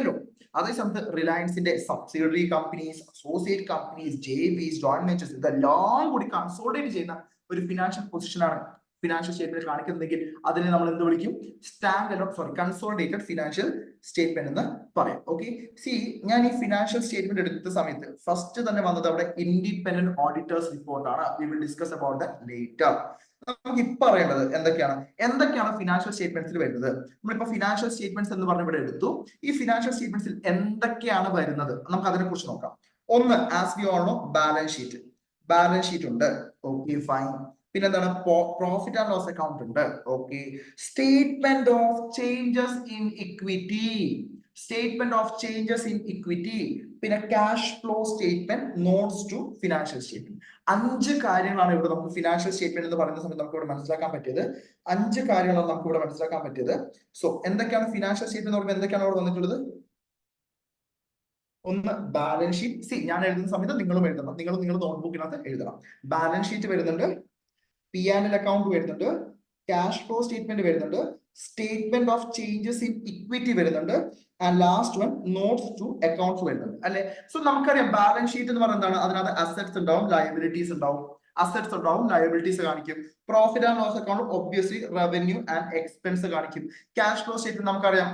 അലോൺ. അതേസമയത്ത് റിലയൻസിന്റെ subsidiary companies, associate companies, JVs, joint ventures ഇതെല്ലാം കൂടി കൺസോളിഡേറ്റ് ചെയ്യുന്ന ഒരു ഫിനാൻഷ്യൽ പൊസിഷനാണ് ഫിനാൻഷ്യൽ സ്റ്റേറ്റ്മെന്റ് കാണിക്കുന്നെങ്കിൽ അതിനെ നമ്മൾ എന്ത് വിളിക്കും? കൺസോളിഡേറ്റഡ് ഫിനാൻഷ്യൽ സ്റ്റേറ്റ്മെന്റ് എന്ന് പറയും. ഓക്കെ, ഞാൻ ഈ ഫിനാൻഷ്യൽ സ്റ്റേറ്റ്മെന്റ് എടുത്ത സമയത്ത് ഫസ്റ്റ് തന്നെ വന്നത് അവിടെ ഇൻഡിപെൻഡന്റ് ഓഡിറ്റേഴ്സ് റിപ്പോർട്ടാണ്. V will discuss about that later. നമുക്ക് ഇപ്പൊ അറിയേണ്ടത് എന്തൊക്കെയാണ് ഫിനാൻഷ്യൽ സ്റ്റേറ്റ്മെന്റ്സിൽ വരുന്നത്. നമ്മളിപ്പോ ഫിനാൻഷ്യൽ സ്റ്റേറ്റ്മെന്റ്സ് എന്ന് പറഞ്ഞ് ഇവിടെ എടുത്തു. ഈ ഫിനാൻഷ്യൽ സ്റ്റേറ്റ്മെന്റ്സിൽ എന്തൊക്കെയാണ് വരുന്നത് നമുക്ക് അതിനെ കുറിച്ച് നോക്കാം. ഒന്ന്, as we all know, balance sheet ഉണ്ട്. Okay fine. പിന്നെ എന്താണ്? പ്രോഫിറ്റ് ആൻഡ് ലോസ് അക്കൗണ്ട് ഉണ്ട്. Okay, statement of changes in equity, പിന്നെ cash flow statement, notes to financial statement. 5 കാര്യങ്ങളാണ് ഇവിടെ നമുക്ക് ഫിനാൻഷ്യൽ സ്റ്റേറ്റ്മെന്റ് എന്ന് പറയുന്ന സമയത്ത് നമുക്ക് ഇവിടെ മനസ്സിലാക്കാൻ പറ്റിയത്. 5 കാര്യങ്ങളാണ് നമുക്ക് ഇവിടെ മനസ്സിലാക്കാൻ പറ്റിയത്. സോ എന്തൊക്കെയാണ് ഫിനാൻഷ്യൽ സ്റ്റേറ്റ്മെന്റ് എന്ന് പറയുമ്പോൾ എന്തൊക്കെയാണ് അവിടെ വന്നിട്ടുള്ളത്? ഒന്ന് ബാലൻസ് ഷീറ്റ്. ഞാൻ എഴുതുന്ന സമയത്ത് നിങ്ങളും എഴുതണം, നിങ്ങൾ നോട്ട്ബുക്കിനകത്ത് എഴുതണം. ബാലൻസ് ഷീറ്റ് വരുന്നുണ്ട്, പി ആൻഡ് എൽ അക്കൗണ്ട് വരുന്നുണ്ട്, ക്യാഷ് ഫ്ലോ സ്റ്റേറ്റ്മെന്റ് വരുന്നുണ്ട്, statement of changes in equity വരുന്നുണ്ട്, and last one notes to accounts വരുന്നുണ്ട് അല്ലെ. സോ നമുക്കറിയാം ബാലൻസ് ഷീറ്റ് എന്ന് പറയുന്നത് എന്താണ്, അതിനകത്ത് അസറ്റ്സ് ഉണ്ടാവും, ലയബിലിറ്റീസ് ഉണ്ടാവും. അസറ്റ്സ് ഉണ്ടാവും, ലയബിലിറ്റീസ് കാണിക്കും. Profit and loss account obviously revenue and expense കാണിക്കും. ക്യാഷ് ഫ്ലോ സ്റ്റേറ്റ്മെന്റ് നമുക്കറിയാം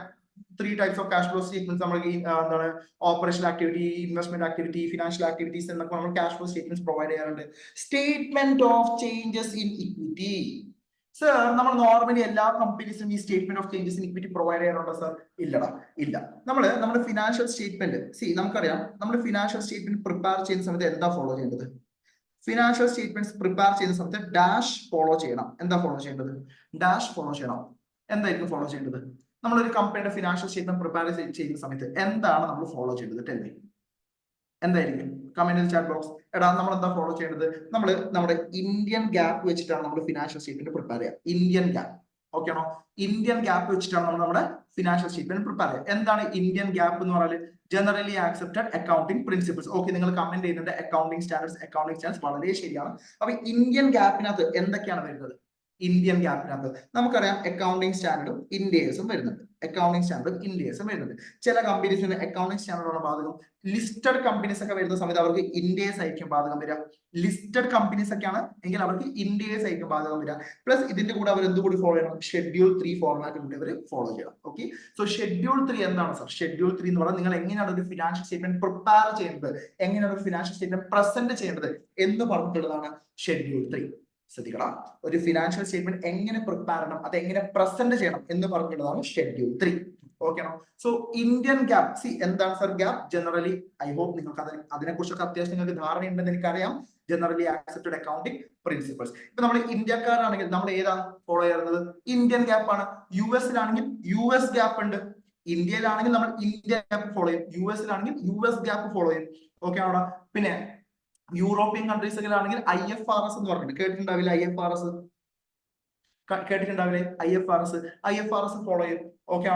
3 types of cash flow statements നമുക്ക് എന്താണ്, operational activity, investment activity, financial activities എന്നൊക്കെ നമ്മൾ ക്യാഷ് ഫ്ലോ സ്റ്റേറ്റ്മെന്റ്സ് പ്രൊവൈഡ് ചെയ്യാറുണ്ട്. Statement of changes in equity, sir നമ്മൾ normally എല്ലാ കമ്പനീസും ഈ statement of changes in equity provide ചെയ്യാറുണ്ടോ സർ? ഇല്ലടാ, ഇല്ല. നമ്മുടെ ഫിനാൻഷ്യൽ സ്റ്റേറ്റ്മെന്റ് നമുക്കറിയാം, നമ്മൾ ഫിനാൻഷ്യൽ സ്റ്റേറ്റ്മെന്റ് പ്രിപ്പയർ ചെയ്യുന്ന സമയത്ത് എന്താ ഫോളോ ചെയ്യേണ്ടത്? ഫിനാൻഷ്യൽ സ്റ്റേറ്റ്മെന്റ്സ് പ്രിപ്പയർ ചെയ്യുന്ന സമയത്ത് ഡാഷ് ഫോളോ ചെയ്യണം. എന്താ ഫോളോ ചെയ്യേണ്ടത്? ഡാഷ് ഫോളോ ചെയ്യണം. എന്തായിരിക്കും ഫോളോ ചെയ്യേണ്ടത്? നമ്മളൊരു കമ്പനിയുടെ ഫിനാൻഷ്യൽ സ്റ്റേറ്റ്മെന്റ് പ്രിപ്പയർ ചെയ്യുന്ന സമയത്ത് എന്താണ് നമ്മൾ ഫോളോ ചെയ്യേണ്ടത്? ടെൽ മീ, എന്തായിരിക്കും? Comment in chat box. എടാ നമ്മൾ എന്താ ഫോളോ ചെയ്യേണ്ടത്? നമ്മൾ നമ്മുടെ ഇന്ത്യൻ ഗ്യാപ്പ് വെച്ചിട്ടാണ് നമ്മൾ ഫിനാൻഷ്യൽ സ്റ്റേറ്റ്മെന്റ് പ്രിപ്പയർ ചെയ്യുക. ഇന്ത്യൻ ഗ്യാപ്പ്, ഓക്കെ ആണോ? ഇന്ത്യൻ ഗ്യാപ്പ് വെച്ചിട്ടാണ് നമ്മൾ നമ്മുടെ ഫിനാൻഷ്യൽ സ്റ്റേറ്റ്മെന്റ് പ്രിപ്പയർ ചെയ്യുക. എന്താണ് ഇന്ത്യൻ ഗ്യാപ്പ് എന്ന് പറഞ്ഞാൽ? Generally accepted accounting principles. Okay, നിങ്ങൾ കമന്റ് ചെയ്യുന്നുണ്ട് അക്കൗണ്ടിംഗ് സ്റ്റാൻഡേർഡ്സ് വളരെ ശരിയാണ്. അപ്പൊ ഇന്ത്യൻ ഗ്യാപ്പിനകത്ത് എന്തൊക്കെയാണ് വരുന്നത്? ഇന്ത്യൻ ഗ്യാപ്പിനകത്ത് നമുക്കറിയാം അക്കൗണ്ടിംഗ് സ്റ്റാൻഡേർഡും ഇന്ത്യസും വരുന്നുണ്ട്. അക്കൗണ്ടിംഗ് സ്റ്റാൻഡേർഡും ഇന്ത്യസും വരുന്നുണ്ട്. ചില കമ്പനീസിന് അക്കൗണ്ടിംഗ് സ്റ്റാൻഡേർഡാണ് ബാധകം. ലിസ്റ്റഡ് കമ്പനീസ് ഒക്കെ വരുന്ന സമയത്ത് അവർക്ക് ഇന്ത്യസ് ആയിരിക്കും ബാധകം വരിക. ലിസ്റ്റഡ് കമ്പനീസ് ഒക്കെയാണ് എങ്കിൽ അവർക്ക് ഇന്ത്യസ് ആയിരിക്കും ബാധകം വരിക. പ്ലസ് ഇതിന്റെ കൂടെ അവർ എന്തുകൂടി ഫോളോ ചെയ്യണം? ഷെഡ്യൂൾ 3 ഫോർമാറ്റ് കൂടി അവർ ഫോളോ ചെയ്യണം. ഓക്കെ, സോ ഷെഡ്യൂൾ 3 എന്താണ് സർ? ഷെഡ്യൂൾ 3 എന്ന് പറഞ്ഞാൽ നിങ്ങൾ എങ്ങനെയാണ് ഒരു ഫിനാൻഷ്യൽ സ്റ്റേറ്റ്മെന്റ് പ്രിപ്പയർ ചെയ്യുന്നത്, എങ്ങനെയാണ് ഒരു ഫിനാൻഷ്യൽ സ്റ്റേറ്റ്മെന്റ് പ്രസന്റ് ചെയ്യേണ്ടത് എന്ന് പറഞ്ഞിട്ടുള്ളതാണ് ഷെഡ്യൂൾ 3. ശ്രദ്ധിക്കണം, ഒരു ഫിനാൻഷ്യൽ സ്റ്റേറ്റ്മെന്റ് എങ്ങനെ പ്രിപ്പയർ ചെയ്യണം, അത് എങ്ങനെ പ്രസന്റ് ചെയ്യണം എന്ന് പറഞ്ഞിട്ടുള്ളതാണ് ഷെഡ്യൂൾ 3. ഓക്കെ ആണോ? സോ ഇന്ത്യൻ ഗ്യാപ്പ്, എന്താണ് sir GAAP? Generally I hope നിങ്ങൾക്ക് അതിനെ കുറിച്ചൊക്കെ അത്യാവശ്യം നിങ്ങൾക്ക് ധാരണയുണ്ടെന്ന് എനിക്കറിയാം. Generally accepted accounting principles. ഇപ്പൊ നമ്മൾ ഇന്ത്യക്കാരാണെങ്കിൽ നമ്മൾ ഏതാ ഫോളോ ചെയ്യുന്നത്? ഇന്ത്യൻ ഗ്യാപ്പ് ആണ്. യു എസിലാണെങ്കിൽ US ഗ്യാപ്പ് ഉണ്ട്. ഇന്ത്യയിലാണെങ്കിൽ നമ്മൾ ഇന്ത്യ ഗ്യാപ്പ് ഫോളോ ചെയ്യും, US US ഗ്യാപ്പ് ഫോളോ ചെയ്യും. ഓക്കെ ആണോ? പിന്നെ യൂറോപ്യൻ കൺട്രീസിലാണെങ്കിൽ IFRS എന്ന് പറഞ്ഞിട്ട് കേട്ടിട്ടുണ്ടാവില്ല? കേട്ടിട്ടുണ്ടാവില്ലേ? IFRS ഫോളോ ചെയ്യും. ഓക്കെ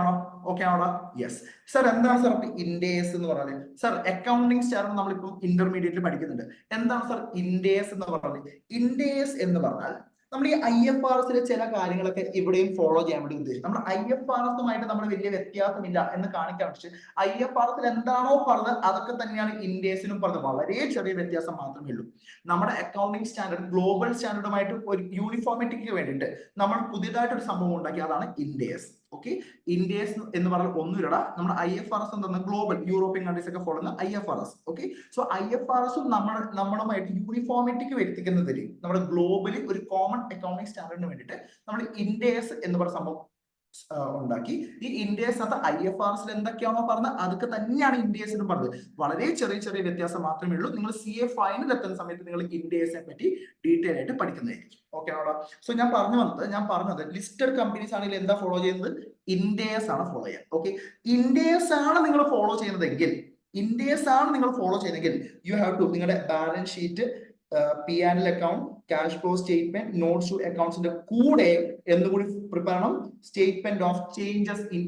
ആണോ? Yes sir. എന്താണ് സർ ഇൻഡേസ് എന്ന് പറഞ്ഞാൽ? സർ അക്കൗണ്ടിംഗ് സ്റ്റാൻഡേർഡ് നമ്മളിപ്പോൾ ഇന്റർമീഡിയറ്റിൽ പഠിക്കുന്നുണ്ട്. എന്താണ് സർ ഇൻഡേസ് എന്ന് പറഞ്ഞാൽ? ഇൻഡേസ് എന്ന് പറഞ്ഞാൽ നമ്മൾ ഈ IFRSലെ ചില കാര്യങ്ങളൊക്കെ ഇവിടെയും ഫോളോ ചെയ്യാൻ വേണ്ടി ഉദ്ദേശിച്ചു. നമ്മൾ IFRSുമായിട്ട് നമ്മൾ വലിയ വ്യത്യാസമില്ല എന്ന് കാണിക്കാൻ പക്ഷേ IFRSൽ എന്താണോ പറഞ്ഞത് അതൊക്കെ തന്നെയാണ് ഇൻഡേസിനും പറഞ്ഞത്. വളരെ ചെറിയ വ്യത്യാസം മാത്രമേ ഉള്ളൂ. നമ്മുടെ അക്കൗണ്ടിംഗ് സ്റ്റാൻഡേർഡ് ഗ്ലോബൽ സ്റ്റാൻഡേർഡുമായിട്ട് ഒരു യൂണിഫോമിറ്റിക്ക് വേണ്ടിയിട്ട് നമ്മൾ പുതിയതായിട്ട് ഒരു സംഭവം ഉണ്ടാക്കി, അതാണ് ഇൻഡേസ്. ഓക്കെ, ഇൻഡേസ് എന്ന് പറഞ്ഞാൽ ഒന്നുമില്ല, നമ്മുടെ IFRS എന്ന് പറഞ്ഞാൽ ഗ്ലോബൽ യൂറോപ്യൻ കൺട്രീസ് ഒക്കെ ഫോളോ ചെയ്യുന്ന IFRS. ഓക്കെ, സോ IFRSും നമ്മളുമായിട്ട് യൂണിഫോമിറ്റിക്ക് വരുത്തിക്കുന്നതിൽ നമ്മുടെ ഗ്ലോബലി ഒരു കോമൺ അക്കൗണ്ടിംഗ് സ്റ്റാൻഡേർഡിന് വേണ്ടിയിട്ട് നമ്മൾ ഇൻഡേസ് എന്ന് പറയുന്ന സംഭവം ഉണ്ടാക്കി. ഈ ഇൻഡേസിനകത്ത് IFRSൽ എന്തൊക്കെയാണോ പറഞ്ഞത് അതൊക്കെ തന്നെയാണ് ഇൻഡേസിലും പറഞ്ഞത്. വളരെ ചെറിയ ചെറിയ വ്യത്യാസം മാത്രമേ ഉള്ളൂ. നിങ്ങൾ CA ഫൈനൽ എത്തുന്ന സമയത്ത് നിങ്ങൾ ഇൻഡേസിനെ പറ്റി ഡീറ്റെയിൽ ആയിട്ട് പഠിക്കുന്നതായിരിക്കും. ഓക്കെ ആണോ? സോ ഞാൻ പറഞ്ഞത് ലിസ്റ്റഡ് കമ്പനീസ് ആണെങ്കിൽ എന്താ ഫോളോ ചെയ്യുന്നത്? ഇൻഡേസ് ആണ് ഫോളോ ചെയ്യുക. ഓക്കെ, ഇൻഡേസ് ആണ് നിങ്ങൾ ഫോളോ ചെയ്യുന്നതെങ്കിൽ യു ഹാവ് ടു നിങ്ങളുടെ balance sheet, P&L account, cash flow statement, notes to അക്കൗണ്ട്സിന്റെ കൂടെ എന്തുകൂടി പ്രിപ്പയർ ചെയ്യണം? Statement of changes in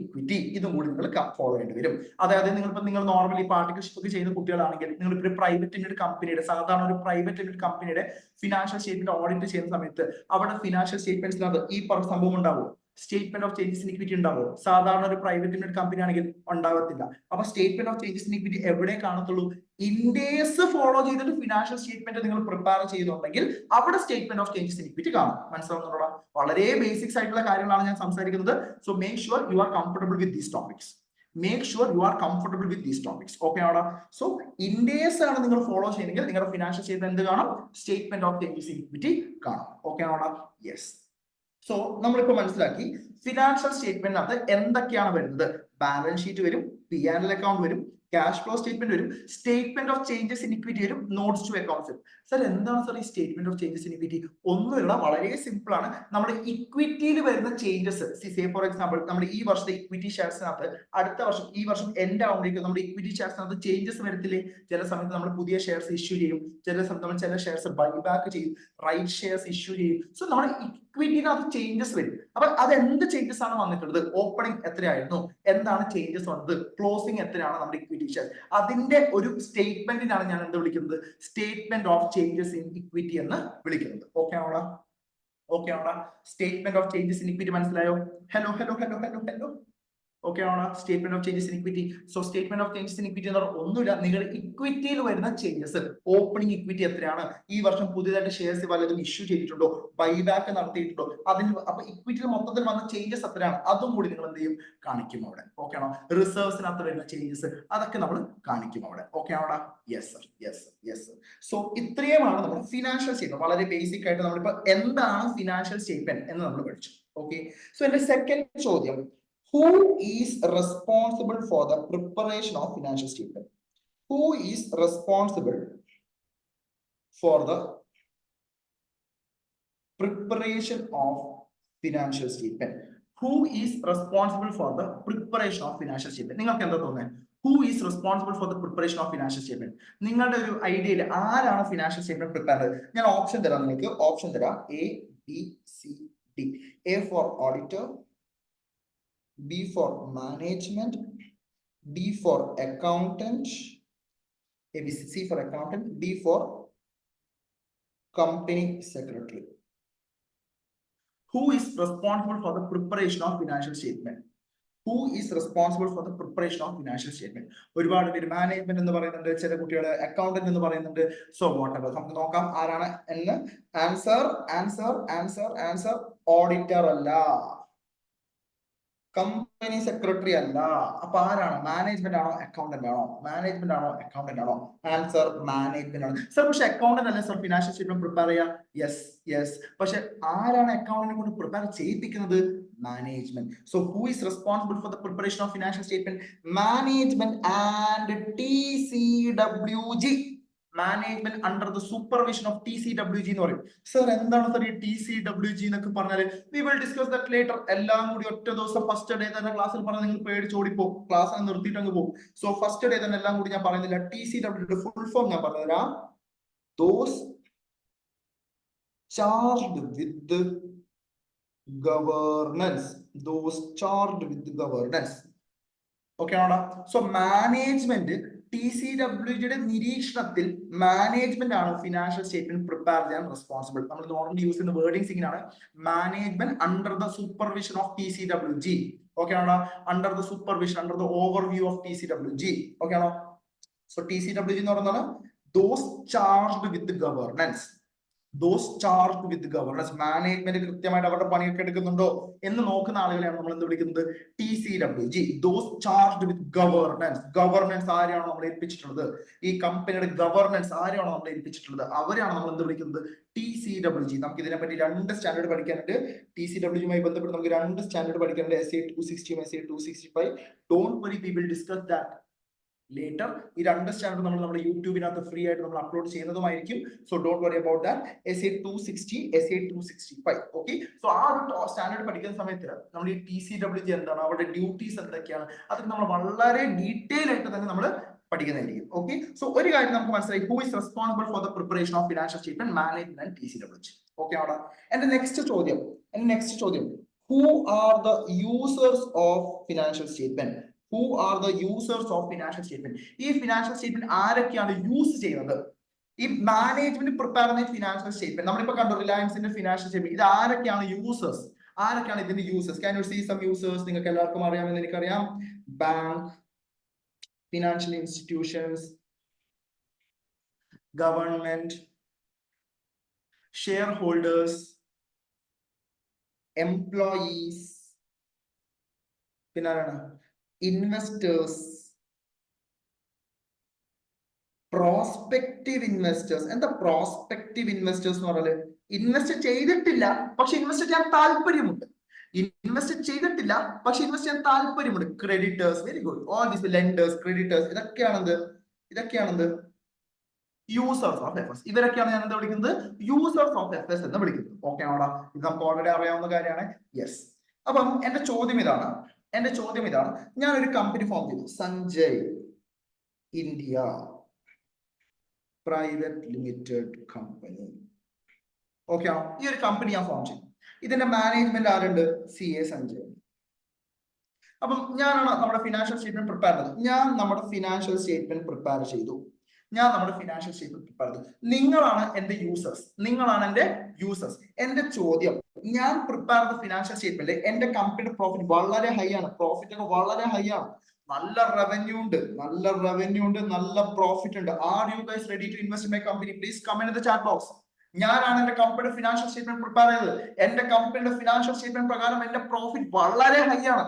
equity. ഇതും കൂടി നിങ്ങൾ ഫോളോ ചെയ്യേണ്ടി വരും. അതായത് നിങ്ങൾ നോർമലി പാർട്ടിക്കൽഷിപ്പ് ഒക്കെ ചെയ്യുന്ന കുട്ടികളാണെങ്കിൽ നിങ്ങൾ ഒരു പ്രൈവറ്റ് ലിമിറ്റഡ് കമ്പനിയുടെ, സാധാരണ ഒരു പ്രൈവറ്റ് ലിമിറ്റഡ് കമ്പനിയുടെ ഫിനാൻഷ്യൽ സ്റ്റേറ്റ്മെന്റ് ഓഡിറ്റ് ചെയ്യുന്ന സമയത്ത് അവിടെ ഫിനാൻഷ്യൽ സ്റ്റേറ്റ്മെന്റ്സിനകത്ത് ഈ പറഞ്ഞ സംഭവം ഉണ്ടാവും. Statement of changes in equity ഉണ്ടാവും. സാധാരണ ഒരു പ്രൈവറ്റ് ലിമിറ്റഡ് കമ്പനി ആണെങ്കിൽ ഉണ്ടാകത്തില്ല. അപ്പൊ statement of changes in equity എവിടെ കാണത്തുള്ളൂ? ഇൻഡേസ് ഫോളോ ചെയ്തിട്ട് ഫിനാൻഷ്യൽ സ്റ്റേറ്റ്മെന്റ് നിങ്ങൾ പ്രിപ്പയർ ചെയ്യുന്നുണ്ടെങ്കിൽ അവിടെ statement of changes in equity കാണും. മനസ്സിലാവുന്നുണ്ടോ? വളരെ ബേസിക്സ് ആയിട്ടുള്ള കാര്യങ്ങളാണ് ഞാൻ സംസാരിക്കുന്നത്. So make sure you are comfortable with these topics. Okay ആണോ? സോ ഇൻഡേസ് ആണ് നിങ്ങൾ ഫോളോ ചെയ്യുന്നെങ്കിൽ നിങ്ങളുടെ ഫിനാൻഷ്യൽ സ്റ്റേറ്റ്മെന്റ് എന്ത് കാണും? Statement of changes in equity കാണും. ഓക്കെ ആണോ? യെസ്. സോ നമ്മളിപ്പോ മനസ്സിലാക്കി ഫിനാൻഷ്യൽ സ്റ്റേറ്റ്മെന്റിനകത്ത് എന്തൊക്കെയാണ് വരുന്നത്. ബാലൻസ് ഷീറ്റ് വരും, P&L അക്കൗണ്ട് വരും, ക്യാഷ് ഫ്ലോ സ്റ്റേറ്റ്മെന്റ് വരും, statement of changes in equity വരും, നോട്ട്സ് ടു അക്കൗണ്ട്സ് വരും. സർ എന്താണ് സർ ഈ statement of changes in equity? ഒന്നുമില്ല, വളരെ സിമ്പിൾ ആണ്. നമ്മുടെ ഇക്വിറ്റിയിൽ വരുന്ന ചേഞ്ചസ്, സേ ഫോർ എക്സാമ്പിൾ നമ്മുടെ ഈ വർഷത്തെ ഇക്വിറ്റി ഷെയർസിനകത്ത് അടുത്ത വർഷം ഈ വർഷം എൻഡ് ആവുമ്പോഴേക്കും നമ്മുടെ ഇക്വിറ്റി ഷെയർസിനകത്ത് ചേഞ്ചസ് വരത്തില്ലേ? ചില സമയത്ത് നമ്മൾ പുതിയ ഷെയർസ് ഇഷ്യൂ ചെയ്യും, ചില സമയത്ത് നമ്മൾ ചില ഷെയർസ് ബൈബാക്ക് ചെയ്യും, റൈറ്റ് ഷെയർസ് ഇഷ്യൂ ചെയ്യും. സോ നമ്മുടെ ഇക്വിറ്റിനകത്ത് ചേഞ്ചസ് വരും. അപ്പൊ അത് എന്ത് ചേഞ്ചസ് ആണ് വന്നിട്ടുള്ളത്? ഓപ്പണിംഗ് എത്രയായിരുന്നു, എന്താണ് ചേഞ്ചസ് വന്നത്, ക്ലോസിംഗ് എത്രയാണ് നമ്മുടെ ഇക്വിറ്റി ഷെയർ, അതിന്റെ ഒരു സ്റ്റേറ്റ്മെന്റിനാണ് ഞാൻ എന്ത് വിളിക്കുന്നത്? Statement of changes in equity എന്ന് വിളിക്കുന്നത്. ഓക്കെ ആണോടാ? ഓക്കെ ആണോടാ? Statement of changes in equity മനസ്സിലായോ? Hello hello hello hello hello. Okay ആണോ? Statement of changes in equity. So statement of changes in equity എന്ന് പറഞ്ഞാൽ ഒന്നുമില്ല, നിങ്ങൾ ഇക്വിറ്റിയിൽ വരുന്ന ചേഞ്ചസ്. ഓപ്പണിംഗ് ഇക്വിറ്റി എത്രയാണ്, ഈ വർഷം പുതിയതായിട്ട് ഷെയർസ് വല്ലതും ഇഷ്യൂ ചെയ്തിട്ടുണ്ടോ, ബൈബാക്ക് നടത്തിയിട്ടുണ്ടോ, അതിന് അപ്പൊ ഇക്വിറ്റിയിൽ മൊത്തത്തിൽ വന്ന ചേഞ്ചസ് എത്രയാണ്, അതും കൂടി നിങ്ങൾ എന്ത് ചെയ്യും? കാണിക്കും അവിടെ. ഓക്കെ ആണോ? റിസർവ്സിനകത്ത് വരുന്ന ചേഞ്ചസ് അതൊക്കെ നമ്മൾ കാണിക്കും അവിടെ. ഓക്കെ ആണോടാ? Yes sir, yes sir, yes sir. So ഇത്രയുമാണ് നമ്മുടെ ഫിനാൻഷ്യൽ സ്റ്റേറ്റ്മെന്റ്. വളരെ ബേസിക് ആയിട്ട് നമ്മളിപ്പോ എന്താണ് ഫിനാൻഷ്യൽ സ്റ്റേറ്റ്മെന്റ് എന്ന് നമ്മൾ പഠിച്ചു. ഓക്കെ. സോ എന്റെ സെക്കൻഡ് ചോദ്യം, who is responsible for the preparation of financial statement? Who is responsible for the preparation of financial statement? Who is responsible for the preparation of financial statement? നിങ്ങൾക്ക് എന്താ തോന്നുന്നത്? Who is responsible for the preparation of financial statement? നിങ്ങളുടെ ഒരു ഐഡിയയിൽ ആരാണ് financial statement prepare ചെയ്തത്? ഞാൻ option തരാം, നിങ്ങൾക്ക് ഓപ്ഷൻ തരാം. A, B, C, D. A for auditor, B for management, D for accountant, C for accountant, D for company secretary. Who is responsible for the preparation of financial statement? Who is responsible for the preparation of financial statement? ഒരുപാട് പേര് management എന്ന് പറയുന്നുണ്ട്, ചില കുട്ടികൾ accountant എന്ന് പറയുന്നുണ്ട്. So what ever, നമുക്ക് നോക്കാം ആരാണ് എന്ന്. Answer answer answer answer auditor അല്ല, കമ്പനി സെക്രട്ടറി അല്ല. അപ്പൊ ആരാണ്? മാനേജ്മെന്റ് ആണോ അക്കൗണ്ടന്റ് ആണോ? മാനേജ്മെന്റ് ആണോ അക്കൗണ്ടന്റ് ആണോ? ആൻസർ മാനേജ്മെന്റ് ആണ് സർ. പക്ഷെ അക്കൗണ്ടന്റ് അല്ലേ സർ ഫിനാൻഷ്യൽ സ്റ്റേറ്റ്മെന്റ് പ്രിപ്പയർ ചെയ്യാം? Yes yes. പക്ഷെ ആരാണ് അക്കൗണ്ടന്റിനെ കൊണ്ട് പ്രിപ്പയർ ചെയ്യിപ്പിക്കുന്നത്? Management. So who is responsible for the preparation of financial statement? Management and TCWG. Management under the supervision of TCWG എന്ന് പറയും. സർ എന്താണ് സർ ഈ TCWG എന്നൊക്കെ പറഞ്ഞാല്? V will discuss that later. എല്ലാം കൂടി ഒറ്റ ദിവസം ഫസ്റ്റ് ഡേ തന്നെ ക്ലാസ്സിൽ പറഞ്ഞാൽ നിങ്ങൾ പേടിച്ചോടിപ്പോ, ക്ലാസ് നിർത്തിയിട്ട് അങ്ങ് പോകും. സോ ഫസ്റ്റ് ഡേ തന്നെ എല്ലാം കൂടി ഞാൻ പറയുന്നില്ല. TCWG ഫുൾ ഫോം ഞാൻ പറഞ്ഞുതരാം. Those charged with governance. Those charged with governance. Okay ആണോ? സോ മാനേജ്മെന്റ് TCWGയുടെ നിരീക്ഷണത്തിൽ മാനേജ്മെന്റ് ആണ് ഫിനാൻഷ്യൽ സ്റ്റേറ്റ്മെന്റ് പ്രിപ്പയർ ചെയ്യാൻ റെസ്പോൺസിബിൾ. നമ്മൾ നോർമലി യൂസ് ചെയ്യുന്ന വേർഡിങ്സ് ഇങ്ങനെയാണ്: management under the supervision of TCWG. Okay ആണോ? Under the supervision, under the overview of TCWG. Okay ആണോ? സോ TCWG എന്ന് പറയുന്നത് those charged with governance. Those charged with governance. Management കൃത്യമായിട്ട് അവരുടെ പണിയൊക്കെ എടുക്കുന്നുണ്ടോ എന്ന് നോക്കുന്ന ആളുകളെയാണ് നമ്മൾ എന്ത് വിളിക്കുന്നത്? TCWG. Those charged with governance. Governance ആരെയാണോ നമ്മൾ ഏൽപ്പിച്ചിട്ടുള്ളത്, ഈ കമ്പനിയുടെ ഗവർണൻസ് ആരെയാണോ നമ്മൾ ഏൽപ്പിച്ചിട്ടുള്ളത്, അവരെയാണ് നമ്മൾ എന്ത് വിളിക്കുന്നത്? TCWG. നമുക്ക് ഇതിനെപ്പറ്റി 2 സ്റ്റാൻഡേർഡ് പഠിക്കാനുണ്ട്. TCWGയുമായി ബന്ധപ്പെട്ട് നമുക്ക് 2 സ്റ്റാൻഡേർഡ് പഠിക്കാനുണ്ട്, SA 260, SA 265. Don't worry, we will discuss that later. ഈ 2 സ്റ്റാൻഡേർഡ് നമ്മൾ നമ്മുടെ യൂട്യൂബിനകത്ത് ഫ്രീ ആയിട്ട് നമ്മൾ അപ്ലോഡ് ചെയ്യുന്നതുമായിരിക്കും. So don't worry about that. SA 260, SA 265. Okay. So ആ ഒരു സ്റ്റാൻഡേർഡ് പഠിക്കുന്ന സമയത്ത് നമ്മൾ ഈ TCWG എന്താണ്, അവരുടെ ഡ്യൂട്ടീസ് എന്തൊക്കെയാണ്, അതൊക്കെ നമ്മൾ വളരെ ഡീറ്റെയിൽ ആയിട്ട് തന്നെ നമ്മൾ പഠിക്കുന്നതായിരിക്കും. ഓക്കെ. സോ ഒരു കാര്യം നമുക്ക് മനസ്സിലായി, who is responsible for the preparation of financial statement? Management and TCWG. Okay ആണോ? എന്റെ നെക്സ്റ്റ് ചോദ്യം, who are the users of financial statement? Who are the users of financial statement? ഈ ഫിനാൻഷ്യൽ സ്റ്റേറ്റ്മെന്റ് ആരൊക്കെയാണ് use ചെയ്യുന്നത്? ഈ management prepare ചെയ്യുന്ന financial statement നമ്മളിപ്പോ കണ്ടു, റിലയൻസിന്റെ ഫിനാൻഷ്യൽ സ്റ്റേറ്റ്മെന്റ്. ഇത് ആരൊക്കെയാണ് യൂസേഴ്സ്? ആരൊക്കെയാണ് ഇതിന്റെ users? Can you see some users? നിങ്ങൾക്ക് എല്ലാവർക്കും അറിയാമെന്ന് എനിക്കറിയാം. Bank, financial institutions, government, shareholders, employees, പിന്നെ ആരാണ്? Investors, prospective investors. എന്താ പ്രോസ്പെക്റ്റീവ് ഇൻവെസ്റ്റേഴ്സ് എന്ന് പറഞ്ഞാല്? ഇൻവെസ്റ്റ് ചെയ്തിട്ടില്ല പക്ഷെ ഇൻവെസ്റ്റ് ചെയ്യാൻ താല്പര്യമുണ്ട്. ഇൻവെസ്റ്റ് ചെയ്തിട്ടില്ല പക്ഷെ ഇൻവെസ്റ്റ് ചെയ്യാൻ താല്പര്യമുണ്ട്. Creditors, very good. All these lenders, creditors, ഇതൊക്കെയാണെന്ത്? Users of FS. ഇവരൊക്കെയാണ് ഞാൻ എന്താ വിളിക്കുന്നത്? യൂസേഴ്സ് ഓഫ് FS എന്ന് വിളിക്കുന്നത്. ഓക്കെ ആണോടാ? ഇത് നമുക്ക് ഓൾറെഡി അറിയാവുന്ന കാര്യമാണ്. യെസ്. അപ്പം എന്റെ ചോദ്യം ഇതാണ്, ഞാനൊരു കമ്പനി ഫോം ചെയ്തു, Sanjay India private limited company. Okay ആണോ? ഈ ഒരു കമ്പനി ഞാൻ ഫോം ചെയ്തു. ഇതിന്റെ മാനേജ്മെന്റ് ആരുണ്ട്? CA സഞ്ജയ്. അപ്പം ഞാനാണ് നമ്മുടെ ഫിനാൻഷ്യൽ സ്റ്റേറ്റ്മെന്റ് പ്രിപ്പയർ ചെയ്തത്. ഞാൻ നമ്മുടെ ഫിനാൻഷ്യൽ സ്റ്റേറ്റ്മെന്റ് പ്രിപ്പയർ ചെയ്തു. നിങ്ങളാണ് എന്റെ യൂസേഴ്സ്. എന്റെ ചോദ്യം, ഞാൻ പ്രിപ്പയർ ചെയ്ത ഫിനാൻഷ്യൽ സ്റ്റേറ്റ്മെന്റ് എന്റെ കമ്പനിയുടെ പ്രോഫിറ്റ് വളരെ ഹൈ ആണ്. നല്ല റവന്യൂ ഉണ്ട്, നല്ല പ്രോഫിറ്റ് ഉണ്ട്. Are you guys ready to invest in my company? Please comment in the chat box. ഞാനാണ് എന്റെ കമ്പനിയുടെ ഫിനാൻഷ്യൽ സ്റ്റേറ്റ്മെന്റ് പ്രിപ്പയർ ചെയ്തത്. എന്റെ കമ്പനിയുടെ ഫിനാൻഷ്യൽ സ്റ്റേറ്റ്മെന്റ് പ്രകാരം എന്റെ പ്രോഫിറ്റ് വളരെ ഹൈ ആണ്.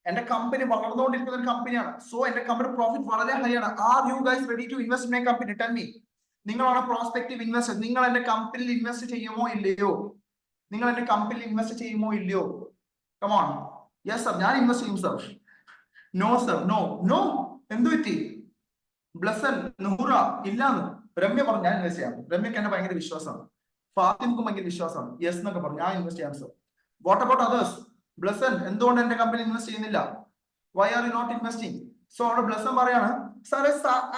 എന്റെ കമ്പനി വളർന്നുകൊണ്ടിരിക്കുന്ന ഒരു കമ്പനിയാണ്. സോ എന്റെ കമ്പനി പ്രോഫിറ്റ് വളരെ ഹൈ ആണ്. Are you guys ready to invest in my company? Tell me. നിങ്ങളാണ് പ്രോസ്പെക്റ്റീവ് ഇൻവെസ്റ്റർ. നിങ്ങൾ എന്റെ കമ്പനിയിൽ ഇൻവെസ്റ്റ് ചെയ്യുമോ ഇല്ലയോ? Come on. യെസ് സർ, ഞാൻ ഇൻവെസ്റ്റ് ചെയ്യും സർ. No sir, no. എന്തു പറ്റി? ബ്ലസൻ, നൂറ ഇല്ലാന്ന് രമ്യ പറഞ്ഞു. ഞാൻ ഇൻവെസ്റ്റ് ചെയ്യാം. രമ്യക്ക് എന്നെ ഭയങ്കര വിശ്വാസമാണ്. ഫാത്തിമക്കും ഭയങ്കര വിശ്വാസമാണ്. യെസ് എന്നൊക്കെ പറഞ്ഞു. ഞാൻ ഇൻവെസ്റ്റ് ചെയ്യാം sir. What about others? Blessan, എന്തുകൊണ്ട് എന്റെ കമ്പനി ഇൻവെസ്റ്റ് ചെയ്യുന്നില്ല? Why are you not investing? So അവിടെ ബ്ലസൻ പറയാണ്, സാറേ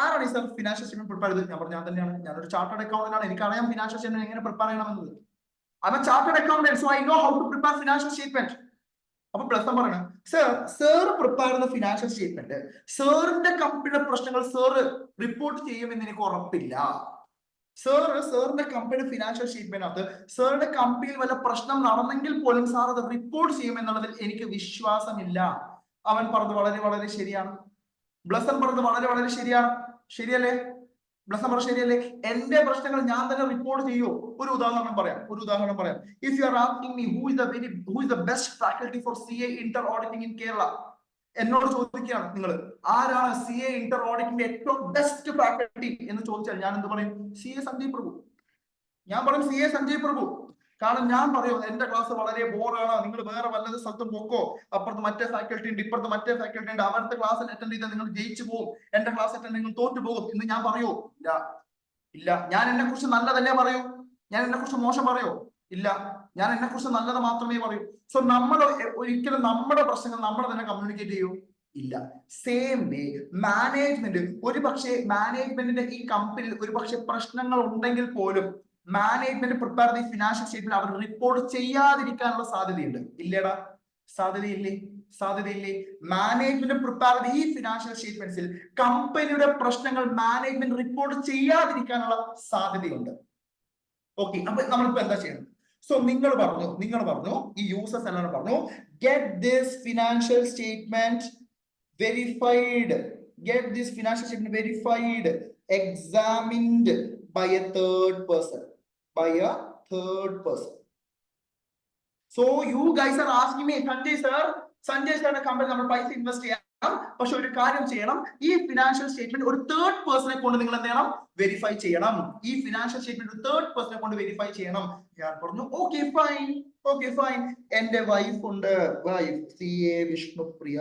ആരാണ് ഈ സാർ ഫിനാൻഷ്യൽ സ്റ്റേറ്റ്മെന്റ് പ്രിപ്പയർ ചെയ്തത്? ഞാൻ പറഞ്ഞു, ഞാൻ തന്നെയാണ്. ഞാനൊരു ചാർട്ടേഡ് അക്കൗണ്ടന്റ് ആണ്. എനിക്കറിയാം ഫിനാൻഷ്യൽ സ്റ്റേറ്റ്മെന്റ് എങ്ങനെ പ്രിപ്പയർ ചെയ്യണമെന്നത്. I am a chartered accountant, so I know how to prepare financial statement. അപ്പൊ ബ്ലസൻ പറയണം, സാർ പ്രിപ്പയർ ചെയ്യുന്ന ഫിനാൻഷ്യൽ സ്റ്റേറ്റ്മെന്റ് സാറിന്റെ കമ്പനിയുടെ പ്രശ്നങ്ങൾ സാർ റിപ്പോർട്ട് ചെയ്യുമെന്ന് എനിക്ക് ഉറപ്പില്ല. സാറിന്റെ കമ്പനിയുടെ ഫിനാൻഷ്യൽ സ്റ്റേറ്റ്മെന്റ് സാറിന്റെ കമ്പനിയിൽ വല്ല പ്രശ്നം നടന്നെങ്കിൽ പോലും സാർ അത് റിപ്പോർട്ട് ചെയ്യുമെന്നുള്ളതിൽ എനിക്ക് വിശ്വാസമില്ല. അവൻ പറഞ്ഞത് വളരെ വളരെ ശരിയാണ്. ബ്ലസൻ പറഞ്ഞത് വളരെ വളരെ ശരിയാണ്. ശരിയല്ലേ? ബ്ലസൻ പറഞ്ഞത് ശരിയല്ലേ? എന്റെ പ്രശ്നങ്ങൾ ഞാൻ തന്നെ റിപ്പോർട്ട് ചെയ്യൂ. ഒരു ഉദാഹരണം പറയാം. If you are asking me who is the best faculty for CA inter auditing in Kerala, എന്നോട് ചോദിക്കുകയാണ് നിങ്ങൾ, ആരാണ് CA ഇന്റർ ഓഡിറ്റിംഗിന്റെ ഏറ്റവും ബെസ്റ്റ് ഫാക്കൽറ്റി എന്ന് ചോദിച്ചാൽ ഞാൻ എന്ത് പറയും? CA സഞ്ജയ് പ്രഭു. ഞാൻ പറയും CA സഞ്ജയ് പ്രഭു. കാരണം ഞാൻ പറയും എന്റെ ക്ലാസ് വളരെ ബോറാണ്, നിങ്ങൾ വേറെ വല്ലത് സ്ഥലത്തും പോക്കോ, അപ്പുറത്ത് മറ്റേ ഫാക്കൽറ്റി ഉണ്ട്, ഇപ്പുറത്ത് മറ്റേ ഫാക്കൽറ്റി ഉണ്ട്, അവരുടെ ക്ലാസ് അറ്റൻഡ് ചെയ്താൽ നിങ്ങൾ ജയിച്ചു പോകും, എന്റെ ക്ലാസ് അറ്റൻഡ് നിങ്ങൾ തോറ്റു പോകും എന്ന് ഞാൻ പറയൂ? ഇല്ല. ഞാൻ എന്നെ കുറിച്ച് നല്ലതല്ലേ പറയൂ? ഞാൻ എന്നെ കുറിച്ച് മോശം പറയോ? ഇല്ല. ഞാൻ എന്നെ കുറിച്ച് നല്ലത് മാത്രമേ പറയൂ. സോ നമ്മൾ ഒരിക്കലും നമ്മുടെ പ്രശ്നങ്ങൾ നമ്മൾ തന്നെ കമ്മ്യൂണിക്കേറ്റ് ചെയ്യൂ? ഇല്ല. സെയിം വേ മാനേജ്മെന്റ്, ഒരു പക്ഷേ മാനേജ്മെന്റിന്റെ ഈ കമ്പനിയിൽ ഒരു പക്ഷെ പ്രശ്നങ്ങൾ ഉണ്ടെങ്കിൽ പോലും മാനേജ്മെന്റ് പ്രിപ്പയർ ചെയ്ത ഫിനാൻഷ്യൽ സ്റ്റേറ്റ്മെന്റ് അവർ റിപ്പോർട്ട് ചെയ്യാതിരിക്കാനുള്ള സാധ്യതയുണ്ട്. ഇല്ലേടാ? സാധ്യതയില്ലേ? മാനേജ്മെന്റ് പ്രിപ്പയർ ചെയ്ത ഈ ഫിനാൻഷ്യൽ സ്റ്റേറ്റ്മെന്റ്സിൽ കമ്പനിയുടെ പ്രശ്നങ്ങൾ മാനേജ്മെന്റ് റിപ്പോർട്ട് ചെയ്യാതിരിക്കാനുള്ള സാധ്യതയുണ്ട്. ഓക്കെ, അപ്പൊ നമ്മളിപ്പോ എന്താ ചെയ്യണം? സോ നിങ്ങൾ പറഞ്ഞു ഈ യൂസേഴ്സ് എല്ലാവരും പറഞ്ഞു, get this financial statement verified, examined by a third person. So you guys are asking me, Sanjay sir company നമ്മൾ പൈസ ഇൻവെസ്റ്റ് ചെയ്യാം, പക്ഷെ ഒരു കാര്യം ചെയ്യണം, ഈ ഫിനാൻഷ്യൽ സ്റ്റേറ്റ്മെന്റ് ഒരു തേർഡ് പേഴ്സണെ കൊണ്ട് നിങ്ങൾ എന്ത് ചെയ്യണം? വെരിഫൈ ചെയ്യണം. ഈ ഫിനാൻഷ്യൽ സ്റ്റേറ്റ്മെന്റ് ഒരു തേർഡ് പേഴ്സണെ കൊണ്ട് വെരിഫൈ ചെയ്യണം. ഞാൻ പറഞ്ഞു ഓക്കെ ഫൈൻ. എന്റെ വൈഫ് ഉണ്ട്, CA Vishnupriya.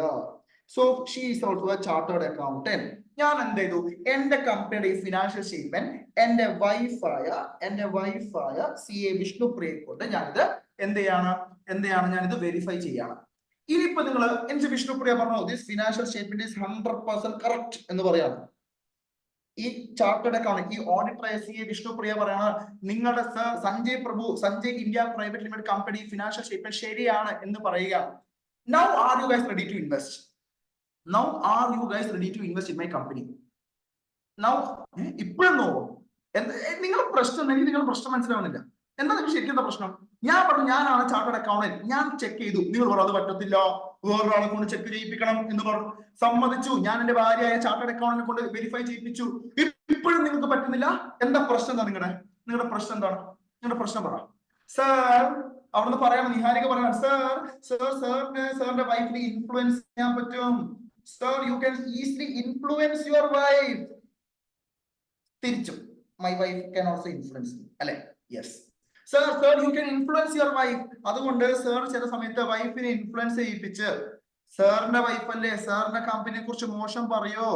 So she is also A chartered accountant. ഞാൻ എന്ത് ചെയ്തു? എന്റെ കമ്പനിയുടെ ഈ ഫിനാൻഷ്യൽ സ്റ്റേറ്റ്മെന്റ് എന്റെ വൈഫായ CA വിഷ്ണുപ്രിയയെ കൊണ്ട് ഞാനിത് എന്തെയാണ് ഞാനിത് വെരിഫൈ ചെയ്യാണ്. ഇനിയിപ്പോ നിങ്ങൾ എനിക്ക് വിഷ്ണുപ്രിയ പറഞ്ഞു this financial statement is 100% correct എന്ന് പറയാണ്. ഈ ചാർട്ടേഡ് അക്കൗണ്ട്, ഈ ഓഡിറ്റർ CA വിഷ്ണുപ്രിയ പറയാണ് നിങ്ങളുടെ Sanjay India private limited company financial statement ശരിയാണ് എന്ന് പറയുകയാണ്. Now are you guys ready to invest? In my company? Now ഇപ്പോഴെന്നോ നിങ്ങളുടെ പ്രശ്നം മനസ്സിലാവുന്നില്ല. എന്താ നിങ്ങൾ ശരിക്കും പ്രശ്നം? ഞാൻ പറഞ്ഞു ഞാനാണ് ചാർട്ടേഡ് അക്കൗണ്ടന്റ്, ഞാൻ ചെക്ക് ചെയ്തു. നിങ്ങൾ പറഞ്ഞു അത് പറ്റത്തില്ല, വേറൊരാളെ കൊണ്ട് ചെക്ക് ചെയ്യിപ്പിക്കണം എന്ന് പറഞ്ഞു. സമ്മതിച്ചു. ഞാൻ എന്റെ ഭാര്യയായ ചാർട്ടേഡ് അക്കൗണ്ടന്റിനെ കൊണ്ട് വെരിഫൈ ചെയ്യിപ്പിച്ചു. ഇപ്പോഴും നിങ്ങൾക്ക് പറ്റുന്നില്ല. എന്താ പ്രശ്നം? എന്താ നിങ്ങളുടെ പ്രശ്നം എന്താണ്? നിങ്ങളുടെ പ്രശ്നം പറ സർ. അവിടുന്ന് പറയാം, നിഹാരിക പറയാം, സാറിന്റെ വൈഫിനെ ഇൻഫ്ലുവൻസ് ചെയ്യാൻ പറ്റും. Sir you can easily influence your wife. തിരിച്ചു, my wife can also influence me, അല്ലെ? Yes sir, you can influence your wife. അതുകൊണ്ട് സർ ചില സമയത്ത് വൈഫിനെ ഇൻഫ്ലുവൻസ് ചെയ്യിപ്പിച്ച്, സാറിന്റെ വൈഫ് അല്ലേ, സാറിന്റെ കമ്പനിയെ കുറിച്ച് മോശം പറയോ?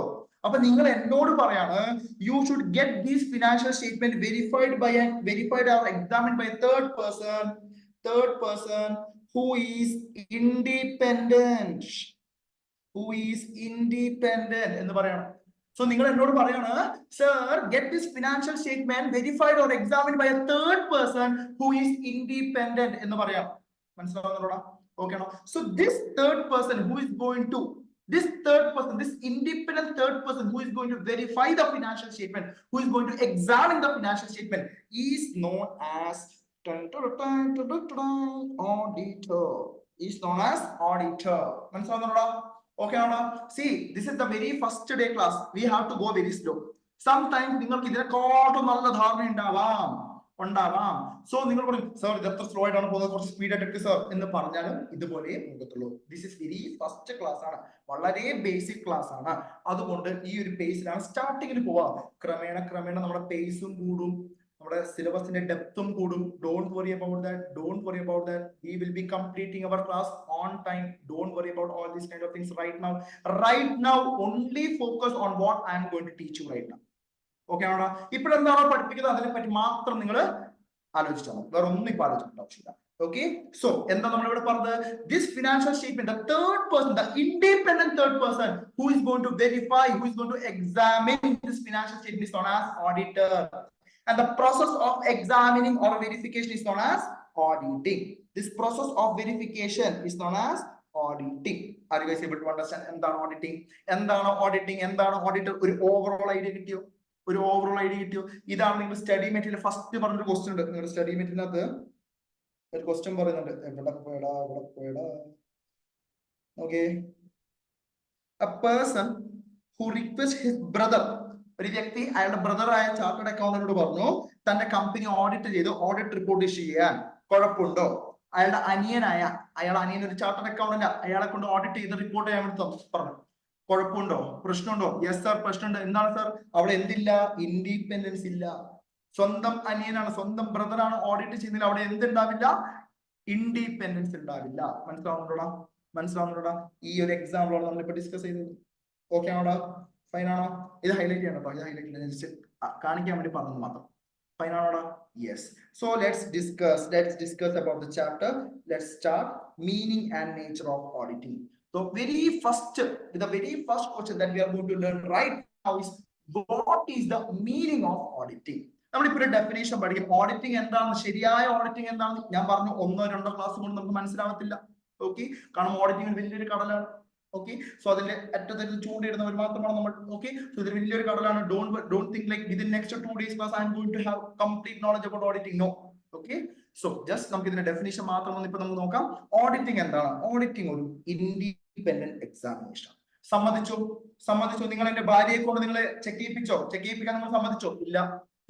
അപ്പൊ നിങ്ങൾ എന്നോട് പറയാണ് you should get these financial statement verified or examined by a third person who is independent എന്ന് പറയണം. സോ നിങ്ങൾ എന്നോട് പറയാണ്, sir get this financial statement verified or examined by a third person who is independent എന്ന് പറയാം. മനസ്സിലാവുന്നുണ്ടോടാ? Okay ആണോ? So this third person who is going to this third person, this independent third person who is going to verify the financial statement, who is going to examine the financial statement, is known as auditor. Is known as auditor. മനസ്സിലാവുന്നുണ്ടോ? Okay ആണോ? See, this is the very first day class. We have to go very slow. Sometimes നിങ്ങൾക്ക് ഇതിനെക്കാട്ടും നല്ല ധാരണ ഉണ്ടാവാം. So നിങ്ങൾ പറയും, sir ഇത് എത്ര സ്ലോ ആയിട്ടാണ് പോകുന്നത്, കുറച്ച് സ്പീഡ് ആയിട്ട് എടുക്കുക സർ എന്ന് പറഞ്ഞാലും ഇതുപോലെ പോകത്തുള്ളൂ. This is very first class ആണ്, വളരെ ബേസിക് ക്ലാസ് ആണ്. അതുകൊണ്ട് ഈ ഒരു പേസിലാണ് സ്റ്റാർട്ടിങ്ങിൽ പോവാം. ക്രമേണ നമ്മുടെ പേസും കൂടും, നമ്മുടെ സിലബസിന്റെ ഡെപ്തും കൂടും. Don't worry about that. We will be completing our class on time. Don't worry about all these kind of things right now. Only focus on what I am going to teach you right now. Okay ആണോ? ഇപ്പോഴെന്താണോ പഠിപ്പിക്കുന്നത് അതിനെ പറ്റി മാത്രം നിങ്ങൾ ആലോചിച്ചാൽ മതി, വേറെ ഒന്നും ഇപ്പൊ ആലോചിക്കേണ്ട ആവശ്യമില്ല. ഓക്കെ, സോ എന്താ നമ്മൾ ഇവിടെ പറഞ്ഞത്? This financial statement, the third person, the independent third person who is going to verify, who is going to examine this financial statement is known as auditor, and the process of examining or verification is known as auditing. This process of verification is known as auditing. Are you guys able to understand എന്താണ് auditing? എന്താണ് auditor? ഒരു overall idea കിട്ടിയോ? ഇതാണ് നിങ്ങൾ study material first പറഞ്ഞൊരു question ഉണ്ട്. നിങ്ങളുടെ study മെറ്റീരിയലിനകത്ത് ഒരു ക്വസ്റ്റ്യൻ പറയുന്നുണ്ട്. എവിടെ പോയടാ? Okay, a person who requests his brother, ഒരു വ്യക്തി അയാളുടെ ബ്രദറായ ചാർട്ടേഡ് അക്കൗണ്ടന്റിനോട് പറഞ്ഞു തന്റെ കമ്പനി ഓഡിറ്റ് ചെയ്ത് ഓഡിറ്റ് റിപ്പോർട്ട് ഇഷ്യൂ ചെയ്യാൻ. കുഴപ്പമുണ്ടോ? അയാളുടെ അനിയൻ ഒരു ചാർട്ടേഡ് അക്കൗണ്ടന്റ്, അയാളെ കൊണ്ട് ഓഡിറ്റ് ചെയ്ത് റിപ്പോർട്ട് ചെയ്യാൻ വേണ്ടി പറഞ്ഞു. കുഴപ്പമുണ്ടോ? പ്രശ്നമുണ്ടോ? യെസ് സാർ, പ്രശ്നമുണ്ട്. എന്താണ് സാർ? അവിടെ എന്തില്ല? ഇൻഡിപെൻഡൻസ് ഇല്ല. സ്വന്തം അനിയനാണ്, സ്വന്തം ബ്രദറാണ് ഓഡിറ്റ് ചെയ്യുന്നതിൽ അവിടെ എന്തുണ്ടാവില്ല? ഇൻഡിപെൻഡൻസ് ഉണ്ടാവില്ല. മനസ്സിലാവുന്നുണ്ടോടാ? ഈ ഒരു എക്സാമ്പിളാണ് നമ്മളിപ്പോ ഡിസ്കസ് ചെയ്തത്. ഓക്കെ ആണോടാ? ഫൈൻ ആണോ? ഇത് ഹൈലൈറ്റ് ചെയ്യണം കേട്ടോ. ഇത് ഹൈലൈറ്റ് ചെയ്യണം, ജസ്റ്റ് കാണിക്കാൻ വേണ്ടി പറഞ്ഞത് മാത്രം. ഫൈൻ ആണോടാ? Yes. So let's discuss about the chapter. Let's start meaning and nature of auditing. So the very first question that we are going to learn right now is what is the meaning of auditing? നമ്മളിപ്പോ ഒരു definition പഠിക്കും. Auditing എന്താണ്, ശരിയായ auditing എന്താണ്? ഞാൻ പറഞ്ഞു 1-2 class കൊണ്ട് നമുക്ക് മനസ്സിലാവത്തില്ല. ഓക്കെ, കാരണം ഓഡിറ്റിംഗ് വലിയൊരു കടലാണ്. ഓക്കെ, സോ അതിന്റെ അറ്റത്തിൽ ചൂണ്ടിടുന്നവർ മാത്രമാണ് നമ്മൾ. ഓക്കെ, സോ ഇത് വലിയൊരു കടലാണ്. Don't think like within next 2 days class I am going to have complete knowledge about auditing. No. Okay, so just നമുക്ക് ഇതിന്റെ ഡെഫിനേഷൻ മാത്രം ഇപ്പൊ നമുക്ക് നോക്കാം. ഓഡിറ്റിംഗ് എന്താണ്? ഓഡിറ്റിംഗ് ഒരു ഇൻഡിപെൻഡന്റ് എക്സാമിനേഷൻ. സമ്മതിച്ചോ? നിങ്ങൾ എന്റെ ഭാര്യയെ കൊണ്ട് നിങ്ങളെ ചെക്ക് നിങ്ങൾ സമ്മതിച്ചോ? ഇല്ല.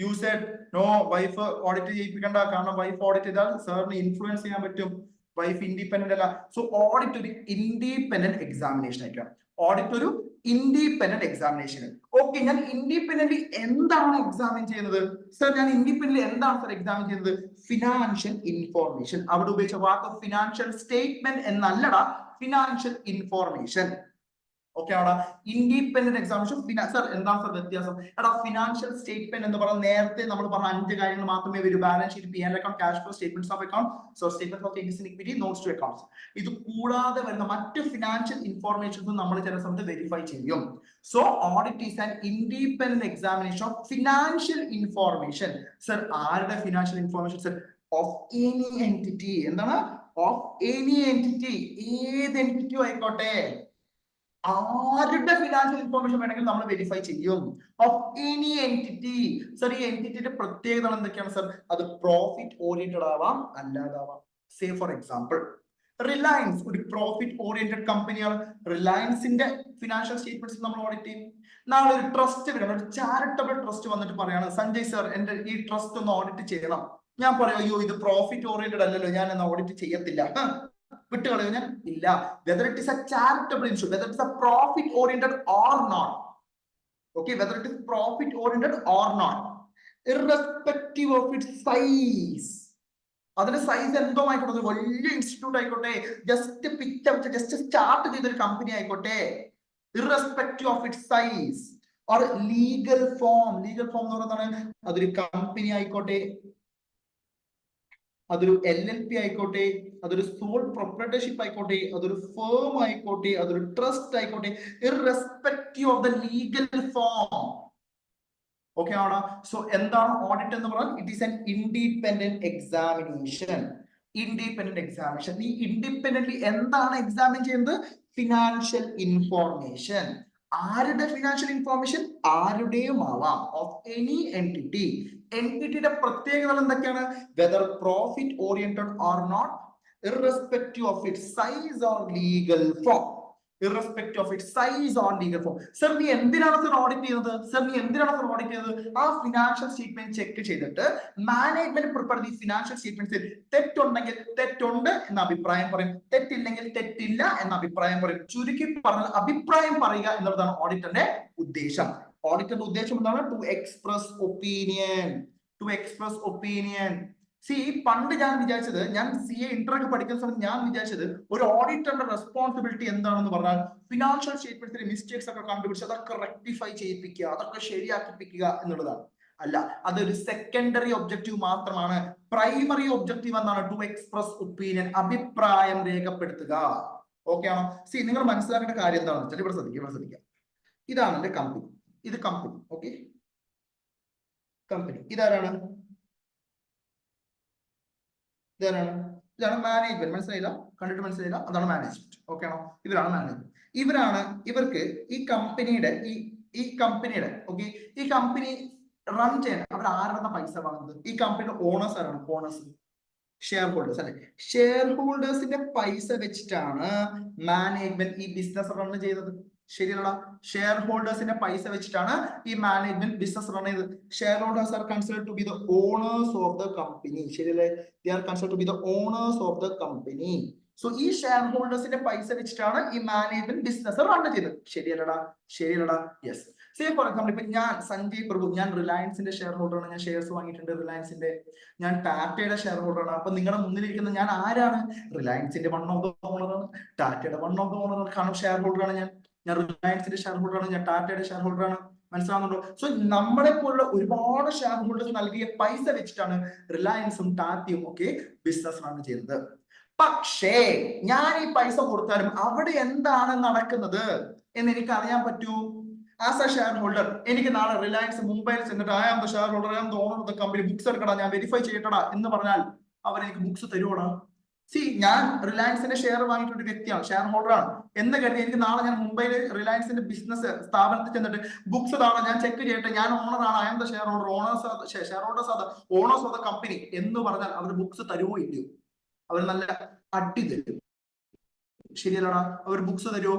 You said no, wife audit ചെയ്യിപ്പിക്കണ്ട, കാരണം വൈഫ് ഓഡിറ്റ് ചെയ്താൽ സാറിന് ഇൻഫ്ലുവൻസ് ചെയ്യാൻ പറ്റും, വൈഫ് ഇൻഡിപെൻഡന്റ് അല്ല. സോ ഓഡിറ്റ് ഒരു ഇൻഡിപെൻഡന്റ് എക്സാമിനേഷൻ ആയിരിക്കണം. ഓക്കെ, ഞാൻ ഇൻഡിപെൻഡന്റ്ലി എന്താണ് എക്സാമിൻ ചെയ്യുന്നത്? സർ ഞാൻ ഇൻഡിപെൻഡന്റ്ലി എന്താണ് സർ എക്സാമിൻ ചെയ്യുന്നത്? Financial information. അവിടെ ഉപയോഗിച്ച വാക്ക് ഫിനാൻഷ്യൽ സ്റ്റേറ്റ്മെന്റ് എന്നല്ലടാ, ഫിനാൻഷ്യൽ ഇൻഫോർമേഷൻ. ഓക്കെ ആണോ? Independent examination. സർ എന്താണ് സർ വ്യത്യാസം? എടാ, ഫിനാൻഷ്യൽ സ്റ്റേറ്റ്മെന്റ് എന്ന് പറഞ്ഞാൽ നേരത്തെ നമ്മൾ പറഞ്ഞ 5 കാര്യങ്ങൾ മാത്രമേ വരൂ. Balance sheet, P&L account, cash flow, statements of account, so statement of changes in equity, notes to accounts. ഇത് കൂടാതെ വരുന്ന മറ്റ് ഫിനാൻഷ്യൽ ഇൻഫോർമേഷൻസും നമ്മൾ ചില സമയത്ത് വെരിഫൈ ചെയ്യും. So audit is an independent examination of financial information. Sir ആരുടെ financial information? Sir of any entity. എന്താണ്? Of any entity. ഏത് എൻറ്റിറ്റിയോ ആയിക്കോട്ടെ, ആരുടെ ഫിനാൻഷ്യൽ ഇൻഫോർമേഷൻ വേണമെങ്കിൽ നമ്മൾ വെരിഫൈ ചെയ്യും. Of any entity. സർ ഈ എൻറ്റിറ്റിയുടെ പ്രത്യേകത എന്തൊക്കെയാണ് സർ? അത് പ്രോഫിറ്റ് ഓറിയന്റഡ് ആവാം, അല്ലാതാവാം. സേ ഫോർ എക്സാമ്പിൾ റിലയൻസ് ഒരു പ്രോഫിറ്റ് ഓറിയന്റഡ് കമ്പനിയാണ്. റിലയൻസിന്റെ ഫിനാൻഷ്യൽ സ്റ്റേറ്റ്മെന്റ്സ് നമ്മൾ ഓഡിറ്റ് ചെയ്യും. നാളെ ഒരു ട്രസ്റ്റ് വരണം, ഒരു ചാരിറ്റബിൾ ട്രസ്റ്റ് വന്നിട്ട് പറയാണ്, സഞ്ജയ് സർ എന്റെ ഈ ട്രസ്റ്റ് ഒന്ന് ഓഡിറ്റ് ചെയ്യണം. ഞാൻ പറയും, അയ്യോ ഇത് പ്രോഫിറ്റ് ഓറിയന്റഡ് അല്ലല്ലോ, ഞാൻ ഒന്ന് ഓഡിറ്റ് ചെയ്യത്തില്ല. വിട്ടുകളയോ? ഞാൻ ഇല്ല. Whether it is a charitable institute, whether it is a profit oriented or not. Okay, whether it is profit oriented or not, irrespective of its size. അതിന്റെ സൈസ് എന്തോ ആയിക്കോട്ടെ, വലിയ ഇൻസ്റ്റിറ്റ്യൂട്ട് ആയിക്കോട്ടെ, ജസ്റ്റ് സ്റ്റാർട്ട് ചെയ്തൊരു കമ്പനി ആയിക്കോട്ടെ, irrespective of its size. Or legal form എന്ന് പറയുന്നത് അതൊരു കമ്പനി ആയിക്കോട്ടെ, അതൊരു LLP ആയിക്കോട്ടെ, അതൊരു സോൾ പ്രൊപ്രൈറ്റർഷിപ്പ് ആയിക്കോട്ടെ, അതൊരു ഫേം ആയിക്കോട്ടെ, അതൊരു ട്രസ്റ്റ് ആയിക്കോട്ടെ, irrespective of the legal form. Okay ആണോ? സോ എന്താണ് ഓഡിറ്റ് എന്ന് പറഞ്ഞാൽ? It is an independent examination. Independent examination. നീ ഇൻഡിപെൻഡന്റ്ലി എന്താണ് എക്സാമിൻ ചെയ്യുന്നത്? Financial information. ആരുടെ ഫിനാൻഷ്യൽ ഇൻഫോർമേഷൻ? ആരുടെയും ആവാം, ഓഫ് എനി എൻറ്റിറ്റി. എൻറ്റിറ്റിയുടെ പ്രത്യേകതകൾ എന്തൊക്കെയാണ്? Whether profit oriented or not, irrespective of it size or legal form. Irrespective of its size or legal form. Sir, നീ എന്തിനാണ് സർ ഓഡിറ്റ് ചെയ്യുന്നത്? സർ, നീ എന്തിനാണ് സർ ഓഡിറ്റ് ചെയ്യുന്നത്? ആ ഫിനാൻഷ്യൽ സ്റ്റേറ്റ്മെന്റ് ചെക്ക് ചെയ്തിട്ട് മാനേജ്മെന്റ് പ്രിപ്പയർ ചെയ്ത ഫിനാൻഷ്യൽ സ്റ്റേറ്റ്മെന്റ്സിൽ തെറ്റുണ്ടെങ്കിൽ തെറ്റുണ്ട് എന്ന അഭിപ്രായം പറയും, തെറ്റില്ലെങ്കിൽ തെറ്റില്ല എന്ന അഭിപ്രായം പറയും. ചുരുക്കി പറഞ്ഞാൽ അഭിപ്രായം പറയുക എന്നുള്ളതാണ് ഓഡിറ്ററിന്റെ ഉദ്ദേശം. ഓഡിറ്ററിന്റെ ഉദ്ദേശം എന്താണ്? To express opinion. To express opinion. പണ്ട് ഞാൻ വിചാരിച്ചത്, ഞാൻ CA ഇന്റർ ഒക്കെ പഠിക്കുന്ന സമയത്ത് ഞാൻ വിചാരിച്ചത് ഒരു ഓഡിറ്ററിന്റെ റെസ്പോൺസിബിലിറ്റി എന്താണെന്ന് പറഞ്ഞാൽ ഫിനാൻഷ്യൽ സ്റ്റേറ്റ്മെന്റ്സിലെ മിസ്റ്റേക്സ് ഒക്കെ കണ്ടുപിടിച്ച് അതൊക്കെ റെക്ടിഫൈ ചെയ്യിപ്പിക്കുക, അതൊക്കെ ശരിയാക്കിപ്പിക്കുക എന്നുള്ളതാണ്. അല്ല, അതൊരു സെക്കൻഡറി ഒബ്ജക്റ്റീവ് മാത്രമാണ്. പ്രൈമറി ഒബ്ജക്റ്റീവ് എന്നാണ് ടു എക്സ്പ്രസ് ഒപ്പീനിയൻ, അഭിപ്രായം രേഖപ്പെടുത്തുക. ഓക്കെ ആണോ? നിങ്ങൾ മനസ്സിലാക്കേണ്ട കാര്യം എന്താണെന്ന് വെച്ചാൽ ഇവിടെ ശ്രദ്ധിക്കുക. ഇതാണ് എന്റെ കമ്പനി, ഇത് കമ്പനി. ഓക്കെ, കമ്പനി ഇതാരാണ്? ഇതാണ് മാനേജ്മെന്റ്. മനസ്സിലായില്ല? കണ്ടിട്ട് മനസ്സിലായില്ല? അതാണ് മാനേജ്മെന്റ്. ഓക്കെ ആണോ? ഇവരാണ് മാനേജ്മെന്റ്. ഇവർക്ക് ഈ കമ്പനിയുടെ ഓക്കെ, ഈ കമ്പനി റൺ ചെയ്യാൻ അവർ ആരുടെ പൈസ വാങ്ങുന്നത്? ഈ കമ്പനിയുടെ ഓണേഴ്സ് ആരാണ്? ഓണേഴ്സ്, ഷെയർ ഹോൾഡേഴ്സ് അല്ലെ? ഷെയർ ഹോൾഡേഴ്സിന്റെ പൈസ വെച്ചിട്ടാണ് മാനേജ്മെന്റ് ഈ ബിസിനസ് റൺ ചെയ്തത്. ശരിയല്ല? ഷെയർ ഹോൾഡേഴ്സിന്റെ പൈസ വെച്ചിട്ടാണ് ഈ മാനേജ്മെന്റ് ബിസിനസ് റൺ ചെയ്തത്. Shareholders are considered to be the owners of the company. ശരിയല്ലേ? They are considered to be the owners of the company. So ഈ ഷെയർ ഹോൾഡേഴ്സിന്റെ പൈസ വെച്ചിട്ടാണ് ഈ മാനേജ്മെന്റ് ബിസിനസ് റൺ ചെയ്തത്. ശരിയല്ലടാ? യെസ്. ഫോർ എക്സാമ്പിൾ, ഇപ്പൊ ഞാൻ സഞ്ജയ് പ്രഭു, ഞാൻ റിലയൻസിന്റെ ഷെയർ ഹോൾഡറാണ്. ഞാൻ ഷെയർസ് വാങ്ങിയിട്ടുണ്ട് റിലയൻസിന്റെ. ഞാൻ ടാറ്റയുടെ ഷെയർ ഹോൾഡറാണ്. അപ്പൊ നിങ്ങളുടെ മുന്നിലിരിക്കുന്ന ഞാൻ ആരാണ്? റിലയൻസിന്റെ വൺ ഓഫ് ദ ഓണറാണ്, ടാറ്റയുടെ വൺ ഓഫ് ദ ഓണറാണ്. കാരണം ഷെയർ ഹോൾഡറാണ് ഞാൻ റിലയൻസിന്റെ ഷെയർ ഹോൾഡറാണ്, ഞാൻ ടാറ്റയുടെ ഷെയർ ഹോൾഡറാണ്. മനസ്സിലാവുന്നുണ്ടോ? സോ നമ്മളെ പോലുള്ള ഒരുപാട് ഷെയർ ഹോൾഡേഴ്സ് നൽകിയ പൈസ വെച്ചിട്ടാണ് റിലയൻസും ടാറ്റയും ഒക്കെ ബിസിനസ് റൺ ചെയ്യുന്നത്. പക്ഷേ ഞാൻ ഈ പൈസ കൊടുത്താലും അവിടെ എന്താണ് നടക്കുന്നത് എന്ന് എനിക്ക് അറിയാൻ പറ്റൂ. ആസ് എ ഷെയർ ഹോൾഡർ എനിക്ക് നാളെ റിലയൻസ് മുംബൈയിൽ ചെന്നിട്ട് I am the shareholder, I am the owner of the company, books എടുക്കടാ, ഞാൻ വെരിഫൈ ചെയ്യട്ടടാ എന്ന് പറഞ്ഞാൽ അവരെനിക്ക് ബുക്സ് തരുവോടാ? ഞാൻ റിലയൻസിന്റെ ഷെയർ വാങ്ങിയിട്ടൊരു വ്യക്തിയാണ്, ഷെയർ ഹോൾഡറാണ് എന്ന് കരുതി എനിക്ക് നാളെ ഞാൻ മുംബൈയിൽ റിലയൻസിന്റെ ബിസിനസ് സ്ഥാപനത്തിൽ ചെന്നിട്ട് ബുക്സ് താഴെ ഞാൻ ചെക്ക് ചെയ്യട്ടെ, ഞാൻ ഓണറാണ്, I am the shareholder, shareholders are the owners of the company എന്ന് പറഞ്ഞാൽ അവർ ബുക്സ് തരുവോ ഇല്ലയോ? അവർ നല്ല അടി തരും. ശരിയല്ലടാ? അവർ ബുക്സ് തരുമോ?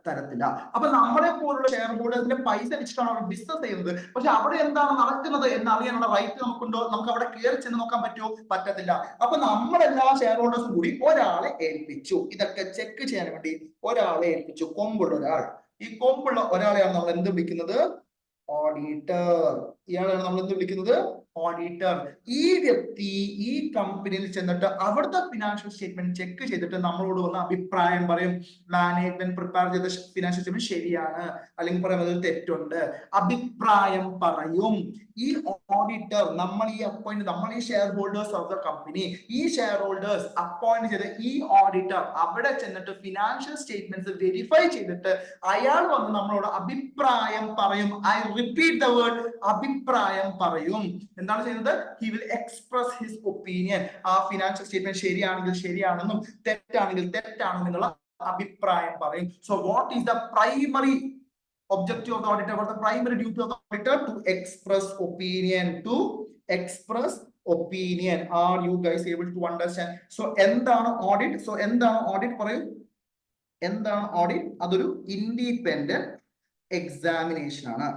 തരത്തില്ല. അപ്പൊ നമ്മളെ പോലുള്ള ഷെയർ ഹോൾഡേഴ്സിന്റെ പൈസ വെച്ചിട്ടാണ് അവർ ബിസിനസ് ചെയ്യുന്നത്. പക്ഷെ അവിടെ എന്താണ് നടക്കുന്നത് എന്ന് അറിയാനുള്ള റൈറ്റ് നമുക്കുണ്ടോ? നമുക്ക് അവിടെ കയറി ചെന്ന് നോക്കാൻ പറ്റുമോ? പറ്റത്തില്ല. അപ്പൊ നമ്മളെല്ലാ ഷെയർ ഹോൾഡേഴ്സും കൂടി ഒരാളെ ഏൽപ്പിച്ചു, ഇതൊക്കെ ചെക്ക് ചെയ്യാൻ വേണ്ടി ഒരാളെ ഏൽപ്പിച്ചു, കൊമ്പുള്ള ഒരാൾ. ഈ കൊമ്പുള്ള ഒരാളെയാണ് നമ്മൾ എന്ത് വിളിക്കുന്നത്? ഓഡിറ്റർ. ഇയാളെയാണ് നമ്മൾ എന്ത് വിളിക്കുന്നത്? ഓഡിറ്റർ. ഈ വ്യക്തി ഈ കമ്പനിയിൽ ചെന്നിട്ട് അവിടുത്തെ ഫിനാൻഷ്യൽ സ്റ്റേറ്റ്മെന്റ് ചെക്ക് ചെയ്തിട്ട് നമ്മളോട് വന്ന അഭിപ്രായം പറയും. മാനേജ്മെന്റ് പ്രിപ്പയർ ചെയ്ത ഫിനാൻഷ്യൽ സ്റ്റേറ്റ്മെന്റ് ശരിയാണ്, അല്ലെങ്കിൽ പറയുന്നത് തെറ്റുണ്ട്, അഭിപ്രായം പറയും. ഈ ഓഡിറ്റർ നമ്മൾ ഈ share holders of the company, ഈ ഷെയർ ഹോൾഡേഴ്സ് അപ്പോയിന്റ് ചെയ്ത ഈ ഓഡിറ്റർ അവിടെ ചെന്നിട്ട് ഫിനാൻഷ്യൽ സ്റ്റേറ്റ്മെന്റ്സ് വെരിഫൈ ചെയ്തിട്ട് അയാൾ വന്ന് നമ്മളോട് അഭിപ്രായം പറയും. ഐ റിപ്പീറ്റ് ദ വേർഡ്, അഭിപ്രായം പറയും. എന്താണ് ചെയ്യുന്നത്? He will express his opinion. ആ ഫിനാൻഷ്യൽ സ്റ്റേറ്റ്മെന്റ് ശരിയാണെങ്കിൽ ശരിയാണെന്നും തെറ്റാണെങ്കിൽ തെറ്റാണെന്നുള്ള അഭിപ്രായം പറയും. So what is the primary objective of the auditor? What the primary duty of the auditor? To express opinion. Are you guys able to understand? So എന്താണ് audit? പറയൂ, എന്താണ് audit? അതൊരു ഇൻഡിപെൻഡന്റ് എക്സാമിനേഷൻ ആണ്.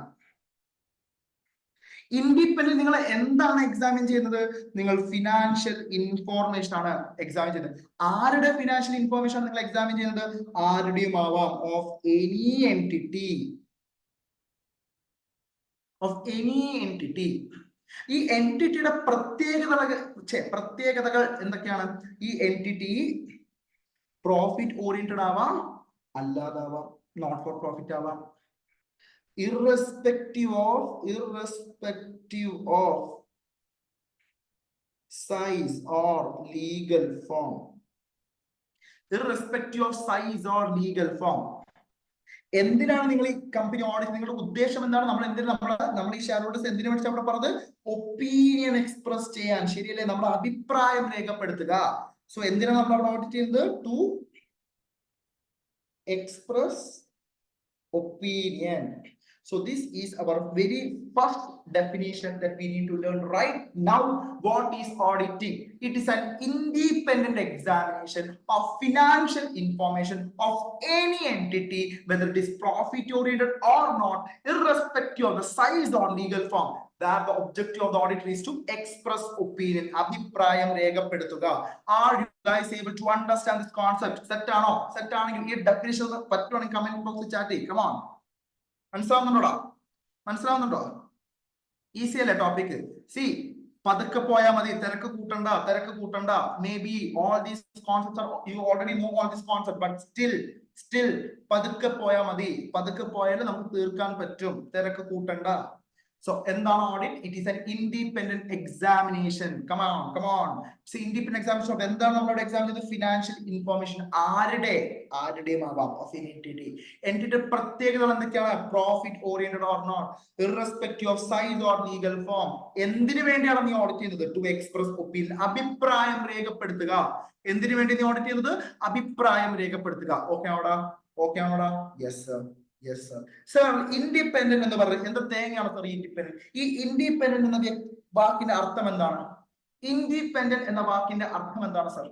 ഇൻഡിപെൻഡന്റ് നിങ്ങൾ എന്താണ് examine ചെയ്യുന്നത്? നിങ്ങൾ financial information ആണ് എക്സാമിൻ ചെയ്യുന്നത്. ആരുടെ ഫിനാൻഷ്യൽ ഇൻഫോർമേഷൻ ആണ് നിങ്ങൾ എക്സാമിൻ ചെയ്യുന്നത്? ആരുടെയും ആവാം, ഓഫ് എനി എൻറ്റിറ്റി. ഈ എൻറ്റിറ്റിയുടെ പ്രത്യേകതകൾ എന്തൊക്കെയാണ്? ഈ എൻറ്റിറ്റി പ്രോഫിറ്റ് ഓറിയന്റഡ് ആവാം, അല്ലാതാവാം, നോട്ട് ഫോർ പ്രോഫിറ്റ് ആവാം. irrespective of size or legal form. Irrespective of size or legal form. എന്തിനാണ് നിങ്ങൾ ഈ കമ്പനി ഓഡിറ്റ്, നിങ്ങളുടെ ഉദ്ദേശം എന്താണ്? നമ്മൾ ഈ ഷെയർ ഹോൾഡേഴ്സ് എന്തിനു വേണ്ടി അവിടെ പറഞ്ഞത്? ഒപ്പീനിയൻ എക്സ്പ്രസ് ചെയ്യാൻ, ശരിയല്ലേ? നമ്മുടെ അഭിപ്രായം രേഖപ്പെടുത്തുക. സോ എന്തിനാണ് നമ്മൾ അവിടെ ഓഡിറ്റ് ചെയ്യുന്നത്? To express opinion. So this is our very first definition that we need to learn right now. What is auditing? It is an independent examination of financial information of any entity, whether it is profit oriented or not, irrespective of the size or legal form. That the objective of the auditor is to express opinion. അഭിപ്രായം രേഖപ്പെടുത്തുക. Are you guys able to understand this concept? Set ആണോ? Set ആണെങ്കിൽ ഈ definition പറ്റുവാണെങ്കിൽ comment ബോക്സിൽ chat ചെയ്യ്. Come on. മനസ്സിലാവുന്നുണ്ടോ? Easy അല്ലേ ടോപ്പിക്? സി, പതുക്കെ പോയാൽ മതി, തിരക്ക് കൂട്ടണ്ട. Maybe all these concepts are, you already know all these concepts, but still പതുക്കെ പോയാൽ മതി. പതുക്കെ പോയാൽ നമുക്ക് തീർക്കാൻ പറ്റും, തിരക്ക് കൂട്ടണ്ട. So എന്താണ് audit? It is an independent examination. Come on. See, independent examination എന്താണ് നമ്മളോട് എക്സാം ചെയ്തത്? Financial information. ആരുടെയും ആവാം, ഓഫ് എൻറ്റിറ്റി. എൻറ്റിറ്റി പ്രത്യേകതകൾ എന്തൊക്കെയാണ്? Profit oriented or not, irrespective of size or legal form. എന്തിനു വേണ്ടിയാണ് നീ ഓഡിറ്റ് ചെയ്യുന്നത്? ടു എക്സ്പ്രസ് ഒപ്പീനിയൻ, അഭിപ്രായം രേഖപ്പെടുത്തുക. എന്തിനു വേണ്ടി നീ ഓഡിറ്റ് ചെയ്യുന്നത്? അഭിപ്രായം രേഖപ്പെടുത്തുക. ഓക്കെ ആണോടാ? Yes sir. ഇൻഡിപെൻഡന്റ് എന്ന് പറയുന്നത് എന്താ തേങ്ങയാണ് സർ? ഇൻഡിപെൻഡന്റ്, ഈ ഇൻഡിപെൻഡന്റ് എന്ന വാക്കിന്റെ അർത്ഥം എന്താണ്? ഇൻഡിപെൻഡന്റ് എന്ന വാക്കിന്റെ അർത്ഥം എന്താണ് സർ?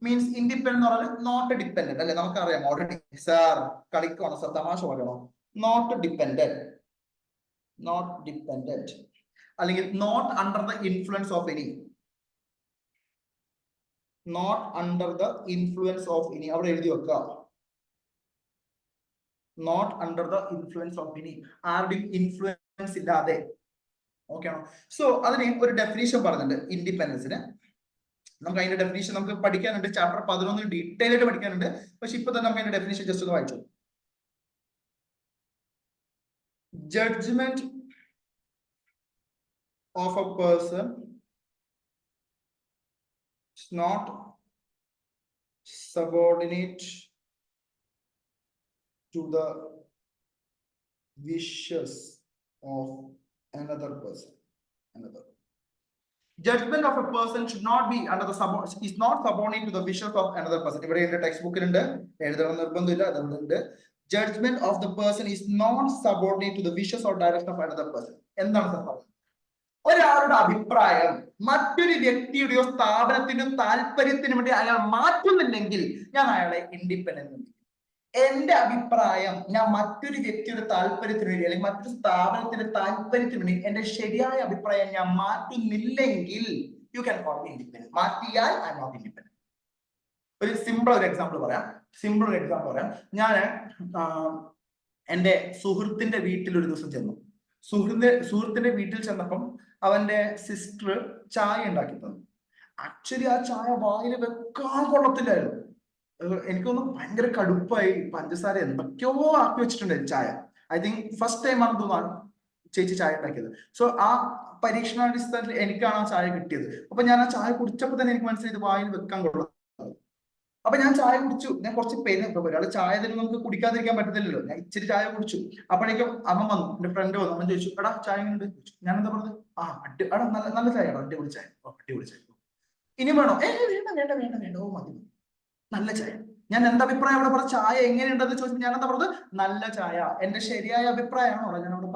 മീൻസ് ഇൻഡിപെൻഡന്റ് എന്ന് പറഞ്ഞാൽ നോട്ട് ഡിപെൻഡന്റ് അല്ലെ? നമുക്കറിയാം ഓൾറെഡി. Sir കളിക്കുവാണോ sir? തമാശ പറയണോ? നോട്ട് ഡിപെൻഡന്റ് അല്ലെങ്കിൽ not under the influence of any. അവിടെ എഴുതി വെക്കുക. Not under the influence of any, ആരുടെയും ഇൻഫ്ലുവൻസ് ഇല്ലാതെ. ഓക്കെ ആണോ? സോ അതിന് ഒരു ഡെഫിനേഷൻ പറഞ്ഞിട്ടുണ്ട് ഇൻഡിപെൻഡൻസിന്. നമുക്ക് അതിന്റെ ഡെഫിനേഷൻ നമുക്ക് പഠിക്കാനുണ്ട്, ചാപ്റ്റർ 11 ഡീറ്റെയിൽ ആയിട്ട് പഠിക്കാനുണ്ട്. പക്ഷെ ഇപ്പൊ തന്നെ നമുക്ക് അതിന്റെ ഡെഫിനേഷൻ ജസ്റ്റ് ഒന്ന് വായിച്ചു. Judgement of a person is not subordinate to the wishes of another person. Judgment of a person should not be under the is not subordinate to the wishes of another person. ഇവിടെ എന്റെ text ബുക്കിൽ ഉണ്ട്, എഴുതണം നിർബന്ധമില്ല, അതുകൊണ്ട് judgment of the person is not subordinate to the wishes or direction of another person. എന്താണ് സംഭവം? ഒരാളുടെ അഭിപ്രായം മറ്റൊരു വ്യക്തിയുടെയോ സ്ഥാപനത്തിനും താല്പര്യത്തിനും വേണ്ടി അയാൾ മാറ്റുന്നില്ലെങ്കിൽ ഞാൻ അയാളെ ഇൻഡിപെൻഡന്റ്. എന്റെ അഭിപ്രായം ഞാൻ മറ്റൊരു വ്യക്തിയുടെ താല്പര്യത്തിന് വേണ്ടി അല്ലെങ്കിൽ മറ്റൊരു സ്ഥാപനത്തിന്റെ താല്പര്യത്തിന് വേണ്ടി എന്റെ ശരിയായ അഭിപ്രായം ഞാൻ മാറ്റുന്നില്ലെങ്കിൽ you can call me independent. മാറ്റിയാൽ ഐ ആം നോട്ട് ഇൻഡിപെൻഡന്റ്. ഒരു സിമ്പിൾ ഒരു എക്സാമ്പിൾ പറയാം. ഞാൻ എന്റെ സുഹൃത്തിന്റെ വീട്ടിൽ ഒരു ദിവസം ചെന്നു. സുഹൃത്തിന്റെ വീട്ടിൽ ചെന്നപ്പം അവന്റെ സിസ്റ്റർ ചായ ഉണ്ടാക്കി തന്നു. ആക്ച്വലി ആ ചായ വായിൽ വെക്കാൻ കൊള്ളത്തില്ലായിരുന്നു. എനിക്കൊന്നും ഭയങ്കര കടുപ്പായി, പഞ്ചസാര എന്തൊക്കെയോ ആക്കി വെച്ചിട്ടുണ്ട് ചായ. ഐ തിങ്ക് ഫസ്റ്റ് ടൈം ആണ് തോന്നാൻ ചേച്ചി ചായ ഉണ്ടാക്കിയത്. സോ ആ പരീക്ഷണാടിസ്ഥാനത്തിൽ എനിക്കാണ് ആ ചായ കിട്ടിയത്. അപ്പൊ ഞാൻ ആ ചായ കുടിച്ചപ്പോൾ തന്നെ എനിക്ക് മനസ്സിലായി ഇത് വായിൽ വെക്കാൻ കൊള്ളും. അപ്പൊ ഞാൻ ചായ കുടിച്ചു. ഞാൻ കുറച്ച് പേര് ഒരാൾ ചായ തന്നെ നമുക്ക് കുടിക്കാതിരിക്കാൻ പറ്റത്തില്ലല്ലോ. ഞാൻ ഇച്ചിരി ചായ കുടിച്ചു. അപ്പോഴേക്കും അമ്മ വന്നു, എന്റെ ഫ്രണ്ട് വന്നു. അമ്മ ചോദിച്ചു, എടാ ചായ എങ്ങനെ ഉണ്ട്? ഞാൻ എന്താ പറഞ്ഞത്? എടാ നല്ല ചായ, അടിപൊളി ചായ. ഇനി വേണോ? വേണ്ട. ഓ മതി, നല്ല ചായ. ഞാൻ എന്താ അഭിപ്രായം അവിടെ പറഞ്ഞ? ചായ എങ്ങനെയുണ്ടെന്ന് ചോദിച്ചപ്പോൾ ഞാൻ എന്താ പറഞ്ഞത്? നല്ല ചായ. എന്റെ ശരിയായ അഭിപ്രായമാണോ ഞാൻ അവിടെ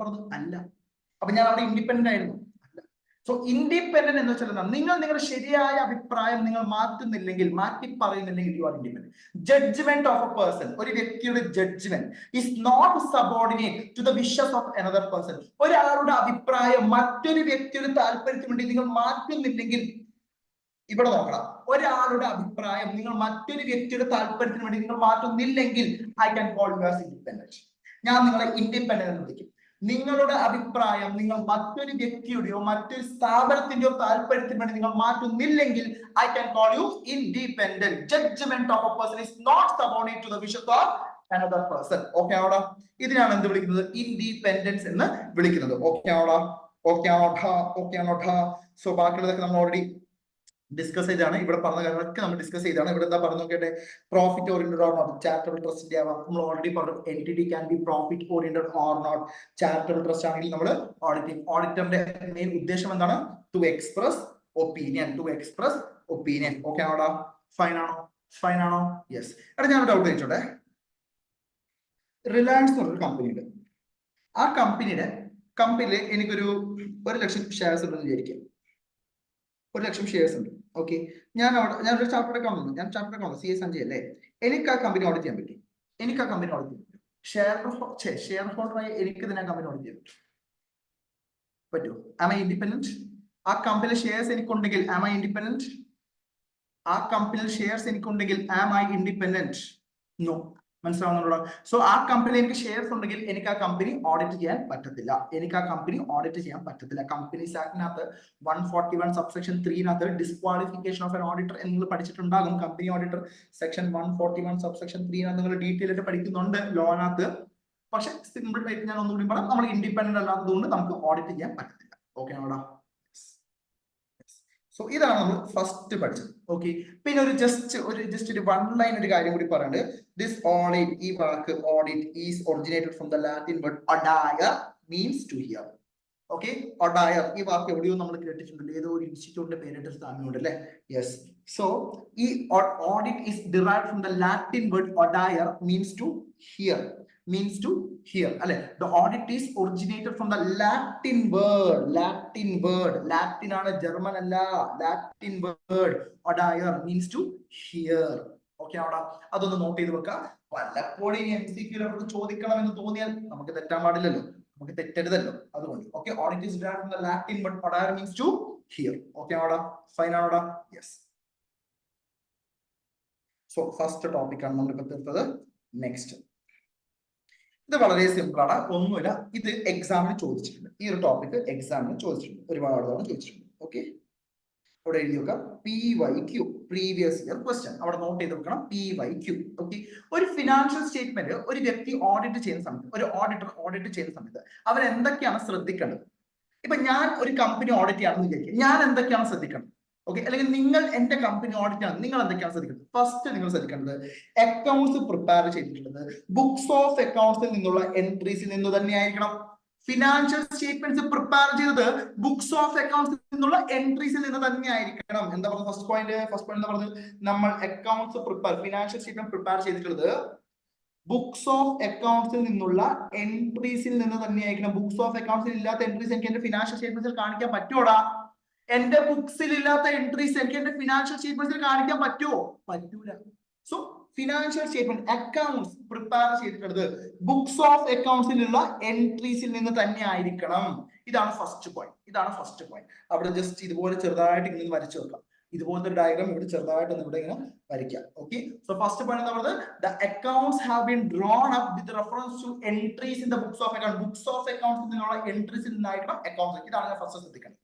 പറഞ്ഞത്? അല്ല. അപ്പൊ ഞാൻ അവിടെ ഇൻഡിപെൻഡന്റ് ആയിരുന്നു? അല്ല. സോ ഇൻഡിപെൻഡന്റ് എന്ന് വെച്ചാൽ നിങ്ങൾ നിങ്ങളുടെ ശരിയായ അഭിപ്രായം നിങ്ങൾ മാറ്റുന്നില്ലെങ്കിൽ, മാറ്റി പറയുന്നില്ലെങ്കിൽ you are independent. Judgement of a person, ഒരു വ്യക്തിയുടെ judgement is not subordinate to the wishes of another person. ഒരാളുടെ അഭിപ്രായം മറ്റൊരു വ്യക്തിയുടെ താല്പര്യത്തിന് വേണ്ടി നിങ്ങൾ മാറ്റുന്നില്ലെങ്കിൽ, ഇവിടെ നോക്കണം, ഒരാളുടെ അഭിപ്രായം നിങ്ങൾ മറ്റൊരു വ്യക്തിയുടെ താല്പര്യത്തിന് വേണ്ടി നിങ്ങൾ മാറ്റുന്നില്ലെങ്കിൽ I can call you as independent. ഞാൻ നിങ്ങളെ ഇൻഡിപെൻഡന്റ് എന്ന് വിളിക്കും. നിങ്ങളുടെ അഭിപ്രായം നിങ്ങൾ മറ്റൊരു വ്യക്തിയുടെയോ മറ്റൊരു സ്ഥാപനത്തിന്റെയോ താല്പര്യത്തിന് വേണ്ടി നിങ്ങൾ മാറ്റുന്നില്ലെങ്കിൽ I can call you independent. Judgement of a person is not subordinate to the wishes of another person. Okay ആണോടാ? ഇതിനാണ് എന്ത് വിളിക്കുന്നത്? ഇൻഡിപെൻഡൻസ് എന്ന് വിളിക്കുന്നത്. ഓക്കെ ആണോടാ? ഓക്കെ ആണോട്ടാ? ഓക്കെ ആണോട്ടാ? സോ ബാക്കിയുള്ളതൊക്കെ നമ്മൾ ഓൾറെഡി ഡിസ്കസ് ചെയ്താണ്. ഇവിടെ പറഞ്ഞ കാര്യങ്ങളൊക്കെ നമ്മൾ ഡിസ്കസ് ചെയ്താണ്. ഇവിടെ എന്താ പറഞ്ഞു നോക്കട്ടെ? Profit oriented or not, charitable ട്രസ്റ്റിന്റെ ആവാം. നമ്മൾ ഓൾറെഡി പറഞ്ഞു entity can be profit oriented or not. Charitable trust ആണെങ്കിൽ നമ്മൾ ഓഡിറ്റിംഗ്. ഓഡിറ്ററിന്റെ മെയിൻ ഉദ്ദേശം എന്താണ്? To express opinion. To express opinion. Okay ആണോടാ? ഫൈൻ ആണോ? ഫൈൻ ആണോ? യെസ്. എടാ ഞാൻ ഡൗട്ട് ചോദിച്ചോട്ടെ. റിലയൻസ് എന്ന് പറഞ്ഞൊരു കമ്പനി ഉണ്ട്. ആ കമ്പനിയിൽ എനിക്കൊരു 1,00,000 ഷെയർസ് ഉണ്ടെന്ന് വിചാരിക്കാം. 1,00,000 ഷെയർസ് ഉണ്ട്. ഓക്കെ, ഞാനൊരു ചാർട്ടേഡ് അക്കൗണ്ട്, ഞാൻ ചാർട്ടേഡ് അക്കൗണ്ട് CA സഞ്ജയ് അല്ലേ? എനിക്ക് ആ കമ്പനി ഓഡിറ്റ് ചെയ്യാൻ പറ്റും. എനിക്ക് ആ കമ്പനി ഓഡിറ്റ് ചെയ്യാൻ പറ്റും. ഷെയർ ഹോൾഡറായി എനിക്ക് തന്നെ ആ കമ്പനി ഓഡിറ്റ് ചെയ്യാൻ പറ്റുമോ? Am I independent? ആ കമ്പനിയിലെ ഷെയർസ് എനിക്കുണ്ടെങ്കിൽ ആം ഐ ഇൻഡിപെൻഡന്റ്? ആ കമ്പനിയിൽ ഷെയർസ് എനിക്കുണ്ടെങ്കിൽ ആം ഐ ഇൻഡിപെൻഡന്റ്? നോ. മനസ്സിലാവുന്നുണ്ടോ? സോ ആ കമ്പനി എനിക്ക് ഷെയർസ് ഉണ്ടെങ്കിൽ എനിക്ക് ആ കമ്പനി ഓഡിറ്റ് ചെയ്യാൻ പറ്റത്തില്ല. എനിക്ക് ആ കമ്പനി ഓഡിറ്റ് ചെയ്യാൻ പറ്റത്തില്ല. കമ്പനീസ് ആക്ടിനകത്ത് 141 subsection 3 disqualification of an auditor എന്ന് നിങ്ങൾ പഠിച്ചിട്ടുണ്ടാകും. കമ്പനി ഓഡിറ്റർ സെക്ഷൻ 141 സബ്സെക്ഷൻ 3 നിങ്ങൾ ഡീറ്റെയിൽ ആയിട്ട് പഠിക്കുന്നുണ്ട് ലോനകത്ത്. പക്ഷെ സിമ്പിൾ ടൈപ്പ് ഞാൻ ഒന്നുകൂടി പറയാം, നമ്മൾ ഇൻഡിപെൻഡന്റ് അല്ലാത്തതുകൊണ്ട് നമുക്ക് ഓഡിറ്റ് ചെയ്യാൻ പറ്റത്തില്ല. ഓക്കെ ആണോടാ? സോ ഇതാണ് നമ്മൾ ഫസ്റ്റ് പഠിച്ചത്. ഓക്കെ, പിന്നെ ഒരു ജസ്റ്റ് ഒരു വൺ ലൈൻ ഒരു കാര്യം കൂടി പറയുന്നുണ്ട്. ദിസ് ഓഡിറ്റ്, ഈ വാക്ക് audit is originated from the Latin word audire, means to hear. Okay, audire ഈ വാക്ക് എവിടെയോ നമ്മൾ കേട്ടിട്ടുണ്ടല്ലോ, ഏതോ ഒരു ഇൻസ്റ്റിറ്റ്യൂട്ടിന്റെ പേരിട്ട് സ്ഥാനമുണ്ട് അല്ലെ? യെസ്. സോ ഈ audit is derived from the Latin word audire, means to hear. means to hear alle. The audit is originated from the Latin word. Latin ആണ്, German അല്ല. Latin word odire means to hear. Okay ആണോ? അതൊന്ന് not ചെയ്ത് വെക്കുക. വല്ലപ്പോഴും MCQ നമുക്ക് ചോദിക്കണം എന്ന് തോന്നിയാൽ നമുക്ക് തെറ്റാൻ പാടില്ലല്ലോ, നമുക്ക് തെറ്റരുതല്ലോ, അതുകൊണ്ട്. Okay, audit is derived from the Latin word odire means to hear. Okay ആണോ? ഫൈൻ ആണോ? യെസ്. സോ ഫസ്റ്റ് ടോപ്പിക് ആണ് നമ്മളിപ്പോ തീർത്തത്. നെക്സ്റ്റ്, ഇത് വളരെ സിമ്പിൾ ആണ്, ഒന്നുമില്ല. ഇത് എക്സാമിന് ചോദിച്ചിട്ടുണ്ട്. ഈ ഒരു ടോപ്പിക് എക്സാമിന് ചോദിച്ചിട്ടുണ്ട്, ഒരുപാട് തവണ ചോദിച്ചിട്ടുണ്ട്. ഓക്കെ, അവിടെ എഴുതി വെക്കാം PYQ, പ്രീവിയസ് ഇയർ ക്വസ്റ്റ്യൻ. അവിടെ നോട്ട് ചെയ്ത് വെക്കണം PYQ. ഓക്കെ, ഒരു ഫിനാൻഷ്യൽ സ്റ്റേറ്റ്മെന്റ് ഒരു വ്യക്തി ഓഡിറ്റ് ചെയ്യുന്ന സമയത്ത്, ഒരു ഓഡിറ്റർ ഓഡിറ്റ് ചെയ്യുന്ന സമയത്ത് അവർ എന്തൊക്കെയാണ് ശ്രദ്ധിക്കേണ്ടത്? ഇപ്പൊ ഞാൻ ഒരു കമ്പനി ഓഡിറ്റ് ചെയ്യാണെന്ന് വിചാരിക്കും, ഞാൻ എന്തൊക്കെയാണ് ശ്രദ്ധിക്കേണ്ടത്? ഓക്കെ, അല്ലെങ്കിൽ നിങ്ങൾ എന്റെ കമ്പനി ഓഡിറ്റ് ആണ്, നിങ്ങൾ എന്തൊക്കെയാണ് ശ്രദ്ധിക്കുന്നത്? ഫസ്റ്റ് നിങ്ങൾ ശ്രദ്ധിക്കേണ്ടത്, അക്കൗണ്ട്സ് പ്രിപ്പയർ ചെയ്തിട്ടുള്ളത് ബുക്സ് ഓഫ് അക്കൗണ്ട്സിൽ നിന്നുള്ള എൻട്രീസിൽ നിന്ന് തന്നെയായിരിക്കണം. ഫിനാൻഷ്യൽ സ്റ്റേറ്റ്മെന്റ്സ് പ്രിപ്പയർ ചെയ്തത് ബുക്സ് ഓഫ് അക്കൗണ്ട്സിൽ നിന്നുള്ള എൻട്രീസിൽ നിന്ന് തന്നെ ആയിരിക്കണം. എന്താ പറയുക? ഫസ്റ്റ് പോയിന്റ് എന്താ പറഞ്ഞത്? നമ്മൾ accounts prepare, financial statement prepare ചെയ്തിട്ടുള്ളത് ബുക്സ് ഓഫ് അക്കൗണ്ട്സിൽ നിന്നുള്ള എൻട്രീസിൽ നിന്ന് തന്നെയായിരിക്കണം. ബുക്സ് ഓഫ് അക്കൗണ്ട്സിൽ ഇല്ലാത്ത എൻട്രീസ് എനിക്ക് എന്റെ ഫിനാൻഷ്യൽ സ്റ്റേറ്റ്മെന്റ്സിൽ കാണിക്കാൻ പറ്റുമോടാ? എന്റെ ബുക്സിൽ ഇല്ലാത്ത എൻട്രീസ് എനിക്ക് എന്റെ ഫിനാൻഷ്യൽ സ്റ്റേറ്റ്മെന്റ്സിൽ കാണിക്കാൻ പറ്റുമോ? പറ്റൂല. So financial statement accounts prepare ചെയ്തിട്ടുള്ളത് ബുക്സ് ഓഫ് അക്കൗണ്ട്സിലുള്ള എൻട്രീസിൽ നിന്ന് തന്നെ ആയിരിക്കണം. ഇതാണ് ഫസ്റ്റ് പോയിന്റ്. അവിടെ ജസ്റ്റ് ഇതുപോലെ ചെറുതായിട്ട് ഇങ്ങനെ വരച്ചു വെക്കാം. ഇതുപോലത്തെ ഒരു ഡയഗ്രാം ഇവിടെ ചെറുതായിട്ട് ഇവിടെ ഇങ്ങനെ വരയ്ക്കാം. ഓക്കെ, സോ ഫസ്റ്റ് പോയിന്റ് എന്താ പറയുന്നത്? The accounts have been drawn up with reference to entries in the books of account. Books of അക്കൗണ്ട്സിൽ നിന്നുള്ള എൻട്രീസിൽ നിന്നായിരിക്കണം അക്കൗണ്ട്സ്. ഇതാണ് ഞാൻ ഫസ്റ്റ് ശ്രദ്ധിക്കുന്നത്.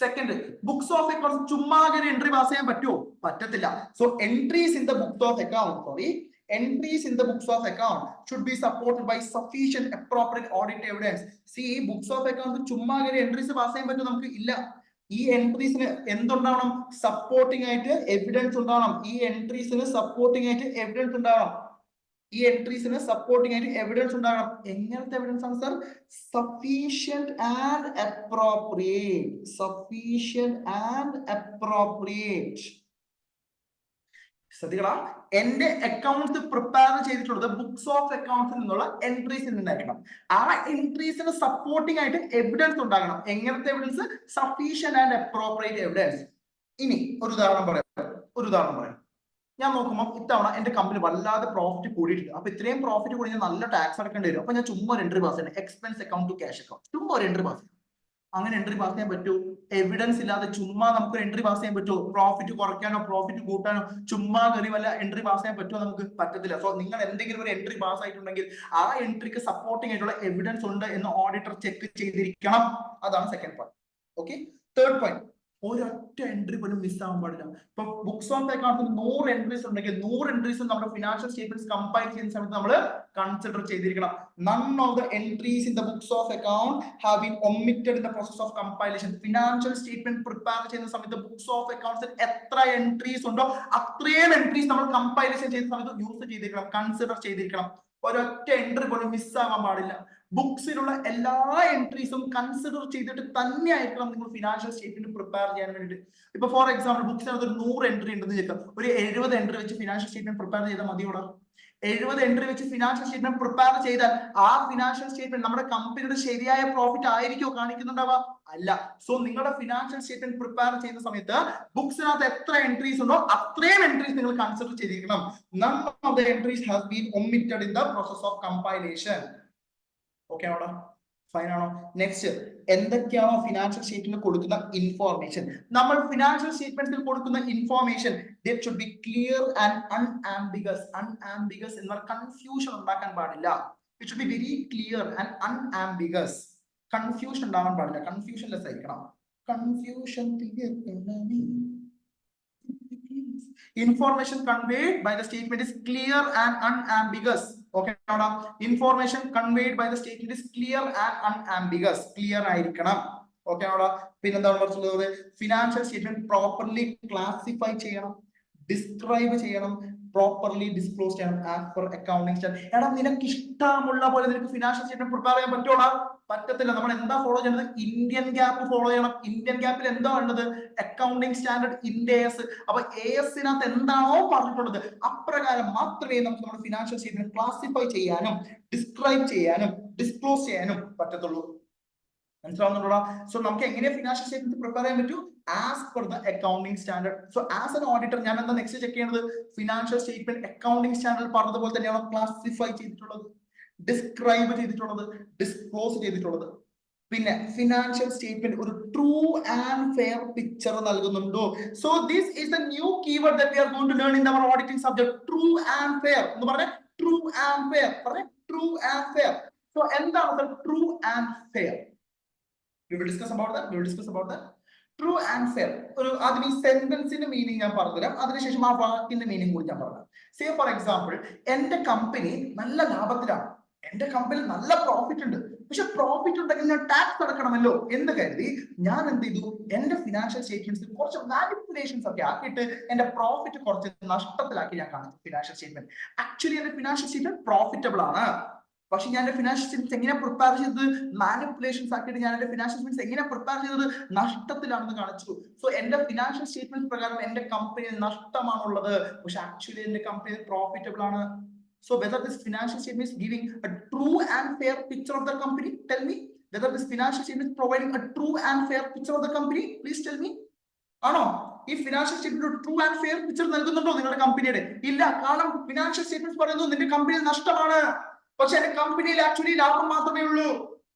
സെക്കൻഡ്, ബുക്സ് ഓഫ് അക്കൗണ്ട്സ് ചുമ്മാ എൻട്രി പാസ് ചെയ്യാൻ പറ്റുമോ? പറ്റത്തില്ല. So entries in the books of account, entries in the books of account should be supported by sufficient appropriate audit evidence. See, books of account ചുമ്മാ entries pass ചെയ്യാൻ പറ്റും? നമുക്ക് ഇല്ല. ഈ എൻട്രീസിന് എന്തുണ്ടാവണം? സപ്പോർട്ടിംഗ് ആയിട്ട് എവിഡൻസ് ഉണ്ടാവണം. ഈ എൻട്രീസിന് സപ്പോർട്ടിംഗ് ആയിട്ട് എവിഡൻസ് ഉണ്ടാവണം. എങ്ങനത്തെ എവിഡൻസ് ആണ് സർ? Sufficient and appropriate. ശ്രദ്ധിക്കടാ, എന്റെ അക്കൗണ്ട്സ് പ്രിപ്പയർ ചെയ്തിട്ടുള്ളത് ബുക്സ് ഓഫ് അക്കൗണ്ട്സിൽ നിന്നുള്ള എൻട്രീസിൽ നിന്നായിരിക്കണം. ആ എൻട്രീസിന് സപ്പോർട്ടിംഗ് ആയിട്ട് എവിഡൻസ് ഉണ്ടാകണം. എങ്ങനത്തെ evidence? Sufficient and appropriate evidence. ഇനി ഒരു ഉദാഹരണം പറയാം. ഞാൻ നോക്കുമ്പോൾ ഇത്തവണ എന്റെ കമ്പനി വല്ലാതെ പ്രോഫിറ്റ് കൂടിയിട്ടുണ്ട്. അപ്പൊ ഇത്രയും പ്രോഫിറ്റ് കൂടി ഞാൻ നല്ല ടാക്സ് അടക്കേണ്ടി വരും. അപ്പൊ ഞാൻ ചുമ്മാ ഒരു എൻട്രി പാസ് ചെയ്യണം, expense account to cash account. ചുമ്മാ ഒരു എൻട്രി പാസ് ചെയ്യണം. അങ്ങനെ എൻട്രി പാസ് ചെയ്യാൻ പറ്റൂ? എവിഡൻസ് ഇല്ലാതെ ചുമ്മാ നമുക്ക് എൻട്രി പാസ് ചെയ്യാൻ പറ്റുമോ? പ്രോഫിറ്റ് കുറയ്ക്കാനോ പ്രോഫിറ്റ് കൂട്ടാനോ ചുമ്മാ കയറി വല്ല എൻട്രി പാസ് ചെയ്യാൻ പറ്റുമോ? നമുക്ക് പറ്റത്തില്ല. സോ നിങ്ങൾ എന്തെങ്കിലും ഒരു എൻട്രി പാസ് ആയിട്ടുണ്ടെങ്കിൽ ആ എൻട്രിക്ക് സപ്പോർട്ടിംഗ് ആയിട്ടുള്ള എവിഡൻസ് ഉണ്ട് എന്ന് ഓഡിറ്റർ ചെക്ക് ചെയ്തിരിക്കണം. അതാണ് second point. Okay, third point, ഒരൊറ്റ എൻട്രി പോലും മിസ് ആവാൻ പാടില്ല. ഇപ്പൊ ബുക്സ് ഓഫ് അക്കൗണ്ട്സിൽ 100 എൻട്രീസ് ഉണ്ടെങ്കിൽ 100 എൻട്രീസും നമ്മുടെ ഫിനാൻഷ്യൽ സ്റ്റേറ്റ്മെന്റ്സ് കമ്പയർ ചെയ്യുന്ന സമയത്ത് നമ്മൾ കൺസിഡർ ചെയ്തിരിക്കണം. None of the entries in the books of account have been omitted in the process of compilation. Financial statement prepare ചെയ്യുന്ന സമയത്ത് ബുക്സ് ഓഫ് അക്കൗണ്ട്സിൽ എത്ര എൻട്രീസ് ഉണ്ടോ അത്രയും എൻട്രീസ് നമ്മൾ കമ്പൈലേഷൻ ചെയ്യുന്ന സമയത്ത് യൂസ് ചെയ്തിരിക്കണം, കൺസിഡർ ചെയ്തിരിക്കണം. ഒരൊറ്റ എൻട്രി പോലും മിസ്സാവാൻ പാടില്ല. ബുക്സിലുള്ള എല്ലാ എൻട്രീസും കൺസിഡർ ചെയ്തിട്ട് തന്നെ ആയിരിക്കണം നിങ്ങൾ ഫിനാൻഷ്യൽ സ്റ്റേറ്റ്മെന്റ് പ്രിപ്പയർ ചെയ്യാൻ വേണ്ടിയിട്ട്. ഇപ്പൊ ഫോർ എക്സാമ്പിൾ ബുക്സിനകത്ത് ഒരു 100 എൻട്രി ഉണ്ടെന്ന് ചോദിക്കാം, ഒരു 70 എൻട്രി വെച്ച് ഫിനാൻഷ്യൽ സ്റ്റേറ്റ്മെന്റ് പ്രിപ്പയർ ചെയ്താൽ മതിയോടാ? 70 എൻട്രി വെച്ച് ഫിനാൻഷ്യൽ സ്റ്റേറ്റ്മെന്റ് പ്രിപ്പയർ ചെയ്താൽ ആ ഫിനാൻഷ്യൽ സ്റ്റേറ്റ്മെന്റ് നമ്മുടെ കമ്പനിയുടെ ശരിയായ പ്രോഫിറ്റ് ആയിരിക്കുമോ കാണിക്കുന്നുണ്ടാവുക? അല്ല. സോ നിങ്ങളുടെ ഫിനാൻഷ്യൽ സ്റ്റേറ്റ്മെന്റ് പ്രിപ്പയർ ചെയ്യുന്ന സമയത്ത് ബുക്സിനകത്ത് എത്ര എൻട്രീസ് ഉണ്ടോ അത്രയും എൻട്രീസ് നിങ്ങൾ കൺസിഡർ ചെയ്തിരിക്കണം. None of the entries has been omitted in the process of compilation. Okay ആണോ? ഫൈൻ ആണോ? നെക്സ്റ്റ്, എന്തൊക്കെയാണോ ഫിനാൻഷ്യൽ സ്റ്റേറ്റ്മെന്റ് കൊടുക്കുന്ന ഇൻഫോർമേഷൻ, നമ്മൾ ഫിനാൻഷ്യൽ സ്റ്റേറ്റ്മെന്റ്സിൽ കൊടുക്കുന്ന information that should be clear and unambiguous. Unambiguous എന്നാൽ കൺഫ്യൂഷൻ ഉണ്ടാക്കാൻ പാടില്ല. It should be very clear and unambiguous. Confusion ഉണ്ടാവാൻ പാടില്ല, കൺഫ്യൂഷൻലെസ് ആയിരിക്കണം. Confusion information conveyed by the statement is clear and unambiguous. Okay, information conveyed by the statement is clear and unambiguous. Clear ആയിരിക്കണം. Okay ആണോ? പിന്നെന്താണ് പറഞ്ഞത്? Financial statement properly classify ചെയ്യണം, describe ചെയ്യണം, properly disclose ചെയ്യണം ആസ് പെർ അക്കൗണ്ടിംഗ് സ്റ്റാൻഡേർഡ്. എടാ നിനക്ക് ഇഷ്ടമുള്ള പോലെ നിനക്ക് ഫിനാൻഷ്യൽ സ്റ്റേറ്റ്മെന്റ് പ്രിപ്പയർ ചെയ്യാൻ പറ്റുമോടാ? പറ്റത്തില്ല. നമ്മൾ എന്താ ഫോളോ ചെയ്യുന്നത്? ഇന്ത്യൻ ഗ്യാപ്പ് ഫോളോ ചെയ്യണം. ഇന്ത്യൻ ഗ്യാപ്പിൽ എന്താ ഉള്ളത്? Accounting standard India AS. അപ്പൊ ASനകത്ത് എന്താണോ പറഞ്ഞിട്ടുള്ളത് അപ്രകാരം മാത്രമേ നമുക്ക് നമ്മുടെ ഫിനാൻഷ്യൽ സ്റ്റേറ്റ്മെന്റ് ക്ലാസിഫൈ ചെയ്യാനും ഡിസ്ക്രൈബ് ചെയ്യാനും ഡിസ്ക്ലോസ് ചെയ്യാനും പറ്റത്തുള്ളൂ. മനസ്സിലാവുന്നുണ്ടോ? സോ നമുക്ക് എങ്ങനെ ഫിനാൻഷ്യൽ സ്റ്റേറ്റ്മെന്റ് പ്രിപ്പയർ ചെയ്യാൻ പറ്റൂ? As per the accounting standard. So as an auditor ഞാൻ എന്താ നെക്സ്റ്റ് ചെക്ക് ചെയ്യേണ്ടത്? ഫിനാൻഷ്യൽ സ്റ്റേറ്റ്മെന്റ് അക്കൗണ്ടിംഗ് സ്റ്റാൻഡേർഡ് പറഞ്ഞതുപോലെ തന്നെയാണോ ക്ലാസിഫൈ ചെയ്തിട്ടുള്ളത്, ഡിസ്ക്രൈബ് ചെയ്തിട്ടുള്ളത്, ഡിസ്ക്ലോസ് ചെയ്തിട്ടുള്ളത്? പിന്നെ ഫിനാൻഷ്യൽ സ്റ്റേറ്റ്മെന്റ് ഒരു ട്രൂ ആൻഡ് ഫെയർ പിക്ചർ നൽകുന്നുണ്ടോ? So this is the new keyword that we are going to learn in our auditing subject. True and fair എന്ന് പറഞ്ഞേ. ട്രൂ ആൻഡ് ഫെയർ പറഞ്ഞേ. True and fair. So എന്താണ് true and fair? We will discuss about that. True and fair. ഒരു ആദ്യം ഈ സെന്റൻസിന്റെ meaning ഞാൻ പറഞ്ഞുതരാം, അതിനുശേഷം ആ വാക്കിന്റെ മീനിങ് കൂടി ഞാൻ പറയാം. സേ ഫോർ എക്സാമ്പിൾ, എന്റെ കമ്പനി നല്ല ലാഭത്തിലാണ്, എന്റെ കമ്പനി നല്ല പ്രോഫിറ്റ് ഉണ്ട്, പക്ഷെ പ്രോഫിറ്റ് ഉണ്ടെങ്കിൽ ഞാൻ ടാക്സ് അടക്കണമല്ലോ എന്ന് കരുതി ഞാൻ എന്ത് ചെയ്തു? എന്റെ ഫിനാൻഷ്യൽ സ്റ്റേറ്റ്മെന്റ്സിൽ കുറച്ച് മാനിപ്പുലേഷൻസ് ഒക്കെ ആക്കിയിട്ട് എന്റെ പ്രോഫിറ്റ് കുറച്ച് നഷ്ടത്തിലാക്കി ഞാൻ കാണിച്ചു ഫിനാൻഷ്യൽ സ്റ്റേറ്റ്മെന്റ്. ആക്ച്വലി എന്റെ ഫിനാൻഷ്യൽ സ്റ്റേറ്റ്മെന്റ് പ്രോഫിറ്റബിൾ ആണ്, പക്ഷെ ഞാൻ എന്റെ ഫിനാൻഷ്യൽ സ്റ്റേറ്റ്മെന്റ്സ് എങ്ങനെ പ്രിപ്പയർ ചെയ്തത്? മാനിപ്പുലേഷൻസ് ആക്കിയിട്ട് ഞാൻ എന്റെ ഫിനാൻഷ്യൽ സ്റ്റേറ്റ്മെന്റ്സ് എങ്ങനെ പ്രിപ്പയർ ചെയ്തത്? നഷ്ടത്തിലാണെന്ന് കാണിച്ചു. സോ എന്റെ ഫിനാൻഷ്യൽ സ്റ്റേറ്റ്മെന്റ് പ്രകാരം എന്റെ കമ്പനിയിൽ നഷ്ടമാണുള്ളത്, പക്ഷെ ആക്ച്വലി എന്റെ കമ്പനി പ്രോഫിറ്റബിൾ ആണ്. So whether this financial statement is giving a true and fair picture of the company? Tell me whether this financial statement is providing a true and fair picture of the company. Please tell me. ആണോ? ഈ financial statement true and fair picture നൽകുന്നുണ്ടോ നിങ്ങളുടെ കമ്പനിയുടെ? ഇല്ല. കാരണം financial statement പറയുന്നത് നിന്റെ കമ്പനിയിൽ നഷ്ടമാണ്, പക്ഷെ എന്റെ കമ്പനിയിൽ ആക്ച്വലി ലാഭം മാത്രമേ ഉള്ളൂ.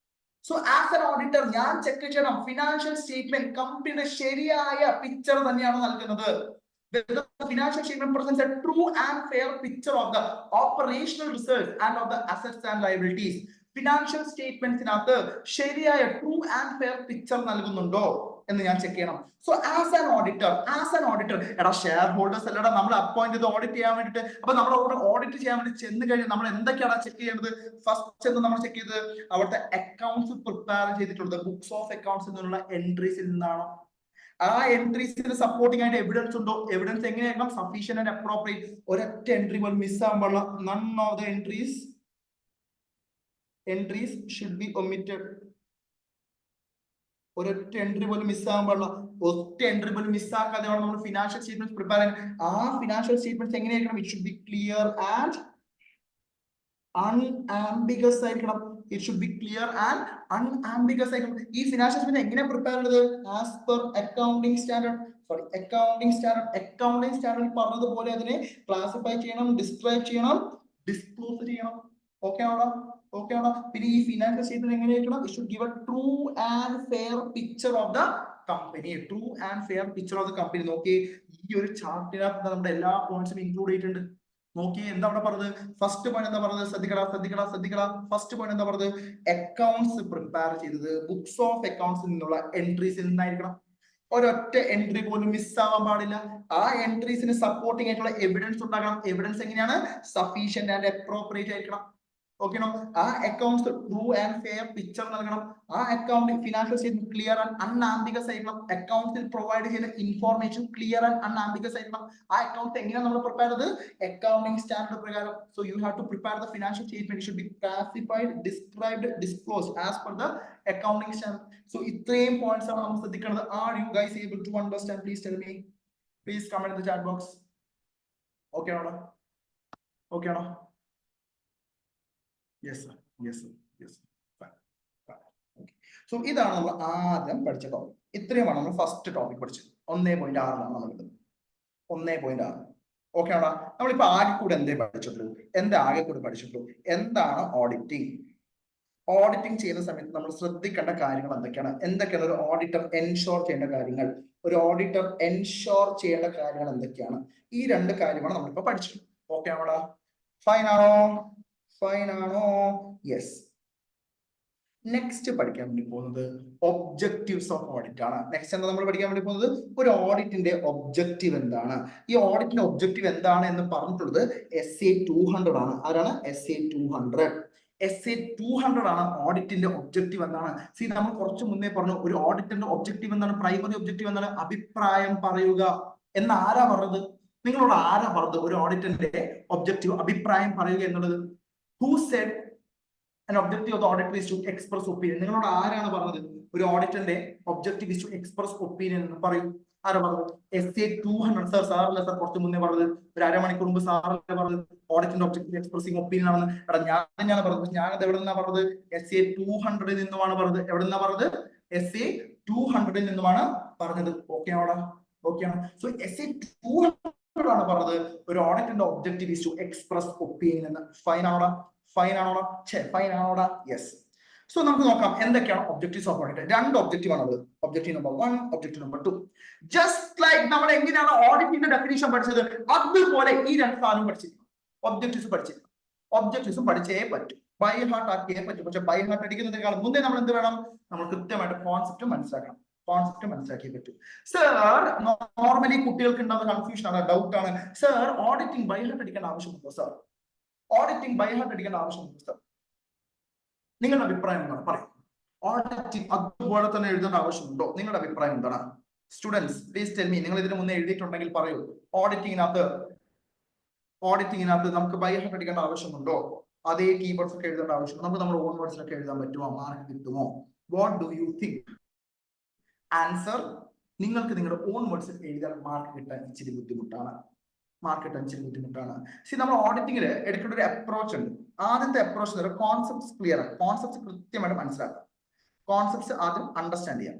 സോ ആസ് എൻ ഓഡിറ്റർ ഞാൻ ചെക്ക് ചെയ്യണം ഫിനാൻഷ്യൽ സ്റ്റേറ്റ്മെന്റ് കമ്പനിയുടെ ശരിയായ പിക്ചർ തന്നെയാണ് നൽകുന്നത്. The financial statement presents a true and fair picture of the operational results and of the assets and liabilities. Financial സ്റ്റേറ്റ്മെന്റ്സിനകത്ത് ശരിയായ ട്രൂ ആൻഡ് ഫെയർ പിക്ചർ നൽകുന്നുണ്ടോ എന്ന് ഞാൻ ചെക്ക് ചെയ്യണം. സോ ആസ് ആൻ ഓഡിറ്റർ എടാ ഷെയർ ഹോൾഡേഴ്സ് അല്ലടാ നമ്മൾ appoint ചെയ്ത് ഓഡിറ്റ് ചെയ്യാൻ വേണ്ടിട്ട്. അപ്പൊ നമ്മൾ ഓഡിറ്റ് ചെയ്യാൻ വേണ്ടി ചെന്ന് കഴിഞ്ഞാൽ നമ്മൾ എന്തൊക്കെയാണ് ചെക്ക് ചെയ്യേണ്ടത്? ഫസ്റ്റ് നമ്മൾ ചെക്ക് ചെയ്ത് അവിടുത്തെ അക്കൗണ്ട്സ് പ്രിപ്പയർ ചെയ്തിട്ടുള്ളത് ബുക്സ് ഓഫ് അക്കൗണ്ട്സ് എന്നുള്ള എൻട്രീസിൽ നിന്നാണോ? ആ എൻട്രീസിന് സപ്പോർട്ടിംഗ് ആയിട്ട് എവിഡൻസ് ഉണ്ടോ? എവിഡൻസ് എങ്ങനെയായിരിക്കണം? Sufficient and appropriate. ഒരൊറ്റ എൻട്രി പോലും മിസ് ആകാൻ പാടില്ല. None of the entries should be omitted. ഒരൊറ്റ എൻട്രി പോലും മിസ് ആകാൻ പാടില്ല. ഒറ്റ എൻട്രി പോലും മിസ് ആക്കാതെ വേണം നമ്മൾ ഫിനാൻഷ്യൽ സ്റ്റേറ്റ്മെന്റ് പ്രിപ്പയർ ചെയ്യാൻ. ആ ഫിനാൻഷ്യൽ സ്റ്റേറ്റ്മെന്റ്സ് എങ്ങനെയായിരിക്കണം? It should be clear and unambiguous ആയിരിക്കണം. It should be clear and unambiguous ആയിരിക്കണം. ഈ ഫിനാൻഷ്യൽ സ്റ്റേറ്റ്മെന്റ് എങ്ങനെ പ്രിപ്പയർ ചെയ്യുന്നത്? ആസ് പെർ അക്കൗണ്ടിംഗ് സ്റ്റാൻഡേർഡ് പറഞ്ഞതുപോലെ അതിനെ ക്ലാസിഫൈ ചെയ്യണം, ഡിസ്ക്രൈബ് ചെയ്യണം, ഡിസ്ക്ലോസ് ചെയ്യണം. ഓക്കെ ആണോ? പിന്നെ ഈ ഫിനാൻഷ്യൽ സ്റ്റേറ്റ്മെന്റ് എങ്ങനെയായിരിക്കണം? It should give a true and fair picture of the company. True and fair picture of the company. നോക്കി ഈ ഒരു ചാർട്ടിനകത്ത് നമ്മുടെ എല്ലാ പോയിന്റ്സും ഇൻക്ലൂഡ് ചെയ്തിട്ടുണ്ട്. നോക്കി എന്താ അവിടെ പറഞ്ഞത്? ഫസ്റ്റ് പോയിന്റ് എന്താ പറഞ്ഞത്? ശ്രദ്ധിക്കടാ. ഫസ്റ്റ് പോയിന്റ് എന്താ പറഞ്ഞത്? അക്കൗണ്ട്സ് പ്രിപ്പയർ ചെയ്തത് ബുക്സ് ഓഫ് അക്കൗണ്ട്സിൽ നിന്നുള്ള എൻട്രീസിൽ നിന്നായിരിക്കണം. ഒരൊറ്റ എൻട്രി പോലും മിസ് ആവാൻ പാടില്ല. ആ എൻട്രീസിന് സപ്പോർട്ടിംഗ് ആയിട്ടുള്ള എവിഡൻസ് ഉണ്ടാകണം. എവിഡൻസ് എങ്ങനെയാണ്? സഫീഷ്യന്റ് ആൻഡ് അപ്രോപ്രിയേറ്റ് ആയിരിക്കണം. ഓക്കെ ആണോ? ആ accounts true and fair picture നൽകണം. ആ account financial statement clear and unambiguous ആയിരിക്കണം. അക്കൗണ്ട്സിൽ പ്രൊവൈഡ് ചെയ്യുന്ന ഇൻഫോർമേഷൻ ക്ലിയർ ആൻഡ് അൺആംബിഗസ് ആയിരിക്കണം. ആ അക്കൗണ്ട് എങ്ങനെയാണ് നമ്മൾ പ്രിപ്പയർ ചെയ്തത്? അക്കൗണ്ടിംഗ് സ്റ്റാൻഡേർഡ് പ്രകാരം. So you have to prepare the financial statement should be classified, described, disclosed as per the accounting standard. So ഇത്രയും പോയിന്റ്സ് ആണ് നമ്മൾ ശ്രദ്ധിക്കേണ്ടത്. Are you guys able to understand? Please tell me. Please comment in the chat box. Okay ആണോ? Okay ആണോ? Yes sir, yes sir, yes. So ഇതാണ് നമ്മൾ ആദ്യം പഠിച്ച ടോപ്പിക്. ഇത്രയുമാണ് നമ്മൾ ഫസ്റ്റ് ടോപ്പിക് പഠിച്ചത്. 1.6 നമ്മൾ 1.6. ഓക്കെ ആണോ? നമ്മളിപ്പോ ആകെ കൂടെ എന്തേ പഠിച്ചിട്ടുള്ളൂ? ആകെ കൂടെ പഠിച്ചിട്ടുള്ളൂ എന്താണ് ഓഡിറ്റിംഗ്. ഓഡിറ്റിംഗ് ചെയ്യുന്ന സമയത്ത് നമ്മൾ ശ്രദ്ധിക്കേണ്ട കാര്യങ്ങൾ എന്തൊക്കെയാണ് ഒരു ഓഡിറ്റർ എൻഷോർ ചെയ്യേണ്ട കാര്യങ്ങൾ, എന്തൊക്കെയാണ്? ഈ രണ്ട് കാര്യമാണ് നമ്മളിപ്പോ പഠിച്ചത്. ഓക്കെ ആണോടാ? ഫൈൻ ആണോ? യെസ്. നെക്സ്റ്റ് പഠിക്കാൻ വേണ്ടി പോകുന്നത് ഒബ്ജക്റ്റീവ്സ് ഓഫ് ഓഡിറ്റ് ആണ്. നെക്സ്റ്റ് എന്താ നമ്മൾ പഠിക്കാൻ വേണ്ടി പോകുന്നത്? ഒരു ഓഡിറ്റിന്റെ ഒബ്ജക്റ്റീവ് എന്താണ്? ഈ ഓഡിറ്റിന്റെ ഒബ്ജക്റ്റീവ് എന്താണ് എന്ന് പറഞ്ഞിട്ടുള്ളത് SA 200 ആണ്. ആരാണ്? SA 200. SA 200 ആണ് ഓഡിറ്റിന്റെ ഒബ്ജക്റ്റീവ് എന്താണ്. നമ്മൾ കുറച്ച് മുന്നേ പറഞ്ഞു ഒരു ഓഡിറ്റിന്റെ ഒബ്ജക്റ്റീവ് എന്താണ്? പ്രൈമറി ഒബ്ജക്റ്റീവ് എന്താണ്? അഭിപ്രായം പറയുക എന്ന് ആരാ പറഞ്ഞത്? നിങ്ങളോട് ആരാ പറഞ്ഞത് ഒരു ഓഡിറ്റിന്റെ ഒബ്ജക്റ്റീവ് അഭിപ്രായം പറയുക എന്നുള്ളത്? Who said an objective of the auditor is to express opinion? നിങ്ങളോട് ആരാണ് പറഞ്ഞത് ഒരു ഓഡിറ്ററിന്റെ objective is to express opinion എന്ന്? പറയൂ, ആരാ പറഞ്ഞത്? SA 200. സാറല്ല സാർ കുറച്ച് മുന്നേ പറഞ്ഞത്, ഒരു അരമണിക്കൂർ മുമ്പ് സാറല്ലേ പറഞ്ഞത് ഓഡിറ്റിന്റെ ഒബ്ജക്റ്റീവ് എക്സ്പ്രസിംഗ് ഒപ്പീനിയൻ ആണെന്ന്. എടാ ഞാനാണ് പറഞ്ഞത്. ഞാനത് എവിടെ നിന്നാ പറഞ്ഞത്? SA 200 നിന്നുമാണ് പറഞ്ഞത്. എവിടെ നിന്നാ പറഞ്ഞത്? SA 200 നിന്നുമാണ് പറഞ്ഞത്. ഓക്കെ ആണോടാ? ഓക്കെ ആണ്. സോ SA 200 ആണ് പറഞ്ഞത് ഒരു ഓഡിറ്റിന്റെ objective is to express opinion എന്ന്. ഫൈൻ ആണോടാ? ഫൈൻ ആണോടാ? യെസ്. സോ നമുക്ക് നോക്കാം എന്തൊക്കെയാണ് ഒബ്ജക്റ്റീവ്സ് ഓഫ് ഓഡിറ്റ്. രണ്ട് ഒബ്ജക്റ്റീവ് ആണുള്ളത്. Objective number 1, objective number 2. Just like നമ്മൾ എങ്ങനെയാണ് ഓഡിറ്റിന്റെ ഡെഫിനിഷൻ പഠിച്ചത് അതുപോലെ ഈ രണ്ട് സാധനം പഠിച്ചിരിക്കും. ഒബ്ജക്റ്റീവ്സ് പഠിച്ചിരിക്കും. ഒബ്ജക്റ്റീവ്സും പഠിച്ചേ പറ്റും. ബൈ ഹാർട്ട് ആക്കിയേ പറ്റും. പക്ഷെ ബൈ ഹാർട്ട് അടിക്കുന്നതിനേക്കാൾ മുന്നേ നമ്മൾ എന്ത് വേണം? നമ്മൾ കൃത്യമായിട്ട് കോൺസെപ്റ്റ് മനസ്സിലാക്കണം. കോൺസെപ്റ്റ് മനസ്സിലാക്കിയേ പറ്റും. സർ, നോർമലി കുട്ടികൾക്ക് ഉണ്ടാകുന്ന കൺഫ്യൂഷൻ ആണ്, ഡൗട്ട് ആണ്. സർ, ഓഡിറ്റിംഗ് ബൈ ഹാർട്ട് അടിക്കേണ്ട ആവശ്യമുണ്ടോ? സർ, ഓഡിറ്റിംഗ് ബൈ ഹാർട്ട് അടിക്കേണ്ട ആവശ്യമുണ്ടോ? സർ, നിങ്ങളുടെ അഭിപ്രായം എന്താണ്? പറയും. ഓഡിറ്റിംഗ് അതുപോലെ തന്നെ എഴുതേണ്ട ആവശ്യമുണ്ടോ? നിങ്ങളുടെ അഭിപ്രായം എന്താണ്? Students please tell me. നിങ്ങൾ ഇതിന് മുന്നേ എഴുതിയിട്ടുണ്ടെങ്കിൽ പറയൂ. ഓഡിറ്റിങ്ങിനകത്ത് നമുക്ക് ബൈ ഹാർട്ട് അടിക്കേണ്ട ആവശ്യമുണ്ടോ? അതേ കീവേഡ്സ് ഒക്കെ എഴുതേണ്ട ആവശ്യം? നമുക്ക് നമ്മുടെ ഓൺ വേർഡ്സിലൊക്കെ എഴുതാൻ പറ്റുമോ? മാർക്ക് കിട്ടുമോ? What do you think? Answer: നിങ്ങൾക്ക് നിങ്ങളുടെ ഓൺ വേർഡ്സിൽ എഴുതാൻ മാർക്ക് കിട്ടാൻ ഇച്ചിരി ബുദ്ധിമുട്ടാണ്. നമ്മൾ ഓഡിറ്റിംഗിൽ എടുക്കേണ്ട ഒരു അപ്രോച്ച് ഉണ്ട്. ആദ്യത്തെ അപ്രോച്ച് കോൺസെപ്റ്റ്സ് ക്ലിയർ ആണ്. കോൺസെപ്റ്റ്സ് കൃത്യമായിട്ട് മനസ്സിലാക്കാം. കോൺസെപ്റ്റ്സ് ആദ്യം അണ്ടർസ്റ്റാൻഡ് ചെയ്യാം.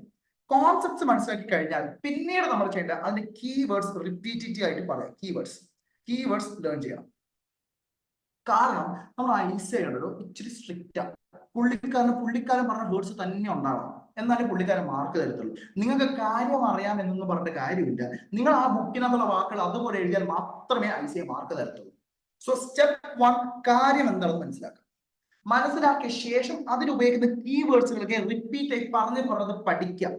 കോൺസെപ്റ്റ്സ് മനസ്സിലാക്കി കഴിഞ്ഞാൽ പിന്നീട് നമ്മൾ ചെയ്യേണ്ട അതിന്റെ കീവേഡ്സ് റിപ്പീറ്റേറ്റീവ് ആയിട്ട് പറയാം. കീവേഡ്സ് ലേൺ ചെയ്യണം. കാരണം നമ്മൾ ഐസയുണ്ടല്ലോ ഇച്ചിരി സ്ട്രിക്റ്റ് ആണ്. പുള്ളിക്കാരൻ പറഞ്ഞ വേർഡ്സ് തന്നെ ഉണ്ടാവണം, എന്നാലും പുള്ളിക്കാരൻ മാർക്ക് തരത്തുള്ളൂ. നിങ്ങൾക്ക് കാര്യം അറിയാം എന്നൊന്നും പറഞ്ഞിട്ട് കാര്യമില്ല. നിങ്ങൾ ആ ബുക്കിനകത്തുള്ള വാക്കുകൾ അതുപോലെ എഴുതിയാൽ മാത്രമേ ഐസിയെ മാർക്ക് തരത്തുള്ളൂ. സോ സ്റ്റെപ്പ് 1, കാര്യം എന്താണെന്ന് മനസ്സിലാക്കിയ ശേഷം അതിനുപയോഗിക്കുന്ന കീവേഡ്സുകളൊക്കെ റിപ്പീറ്റ് ആയി പറഞ്ഞത് പഠിക്കാം.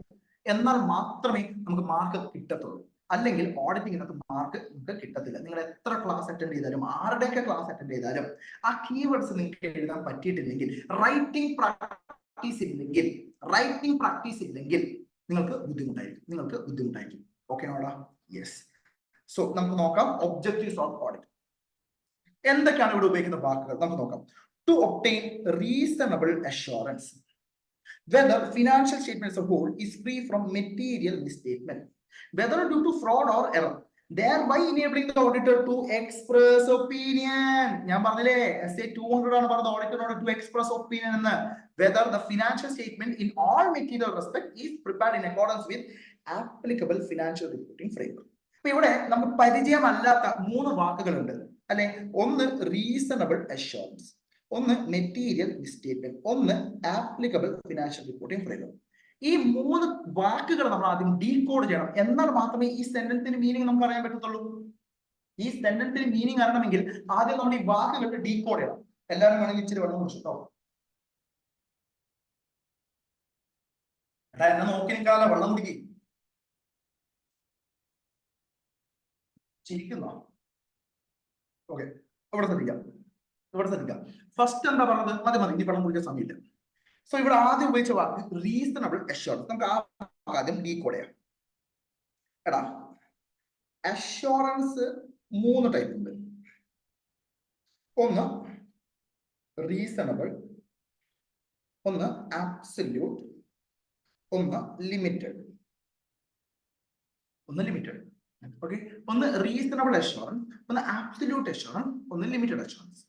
എന്നാൽ മാത്രമേ നമുക്ക് മാർക്ക് കിട്ടത്തുള്ളൂ. അല്ലെങ്കിൽ ഓഡിറ്റിങ്ങിനകത്ത് മാർക്ക് നിങ്ങൾക്ക് കിട്ടത്തില്ല. നിങ്ങൾ എത്ര ക്ലാസ് അറ്റൻഡ് ചെയ്താലും, ആരുടെയൊക്കെ ക്ലാസ് അറ്റൻഡ് ചെയ്താലും ആ കീവേഡ്സ് നിങ്ങൾക്ക് എഴുതാൻ പറ്റിയിട്ടില്ലെങ്കിൽ, റൈറ്റിംഗ് പ്രാക്ടീസ് ഇല്ലെങ്കിൽ നിങ്ങൾക്ക് ബുദ്ധിമുട്ടായിരിക്കും. ഓക്കെ ആണോടാ? യെസ്. സോ നമുക്ക് നോക്കാം ഒബ്ജക്റ്റീവ്സ് ഓഫ് ഓഡിറ്റ്. എന്തൊക്കെയാണ് ഇവിടെ ഉപയോഗിക്കുന്ന വാക്കുകൾ നമുക്ക് നോക്കാം. To obtain reasonable assurance whether financial statement as a whole is free from material misstatement, whether due to fraud or error, thereby enabling the auditor to express opinion. ഞാൻ പറഞ്ഞില്ലേ SA 200 ആണ് പറഞ്ഞത് ഓഡിറ്ററിനോട് to express opinion എന്ന്. Whether the financial statement in all material respect is prepared in accordance with applicable financial reporting framework. അപ്പൊ ഇവിടെ നമുക്ക് പരിചയമല്ലാത്ത 3 വാക്കുകളുണ്ട് അല്ലെ? ഒന്ന് റീസണബിൾ അഷ്വറൻസ്, ഒന്ന് മെറ്റീരിയൽ മിസ്സ്റ്റേറ്റ്മെന്റ്, ഒന്ന് ആപ്ലിക്കബിൾ ഫിനാൻഷ്യൽ റിപ്പോർട്ടിംഗ് ഫ്രെയിംവർക്ക്. ഈ 3 വാക്കുകൾ നമ്മൾ ആദ്യം ഡീകോഡ് ചെയ്യണം. എന്നാൽ മാത്രമേ ഈ സെന്റൻസിന്റെ മീനിങ് നമുക്ക് അറിയാൻ പറ്റത്തുള്ളൂ. ഈ സെന്റൻസിന്റെ മീനിങ് അറിയണമെങ്കിൽ ആദ്യം നമ്മൾ ഈ വാക്കുകൾ ഡീകോഡ് ചെയ്യണം. എല്ലാവരും വേണമെങ്കിൽ ഇച്ചിരി വെള്ളം കുടിച്ചിട്ടോ. എന്നെ നോക്കി നിൽക്കാതെ വെള്ളം കുടിക്കും. ചിരിക്കുന്നോ? ഓക്കെ, ഇവിടെ ശ്രദ്ധിക്കാം. ഫസ്റ്റ് എന്താ പറഞ്ഞത്? മതി ഇനി പണം കുറിക്കാൻ സമയമില്ല. സോ ഇവിടെ ആദ്യം ഉപയോഗിച്ച വാക്ക് റീസണബിൾ അഷ്വറൻസ്. നമുക്ക് ആദ്യം ഡീകോഡ് ചെയ്യാം. എടാ, അഷ്വറൻസ് 3 ടൈപ്പ് ഉണ്ട്. ഒന്ന് റീസണബിൾ, ഒന്ന് ആബ്സല്യൂട്ട്, ഒന്ന് ലിമിറ്റഡ്. ഓക്കെ, ഒന്ന് റീസണബിൾ അഷ്വറൻസ്, ഒന്ന് ആബ്സല്യൂട്ട് അഷ്വറൻസ്, ഒന്ന് ലിമിറ്റഡ് അഷ്വറൻസ്.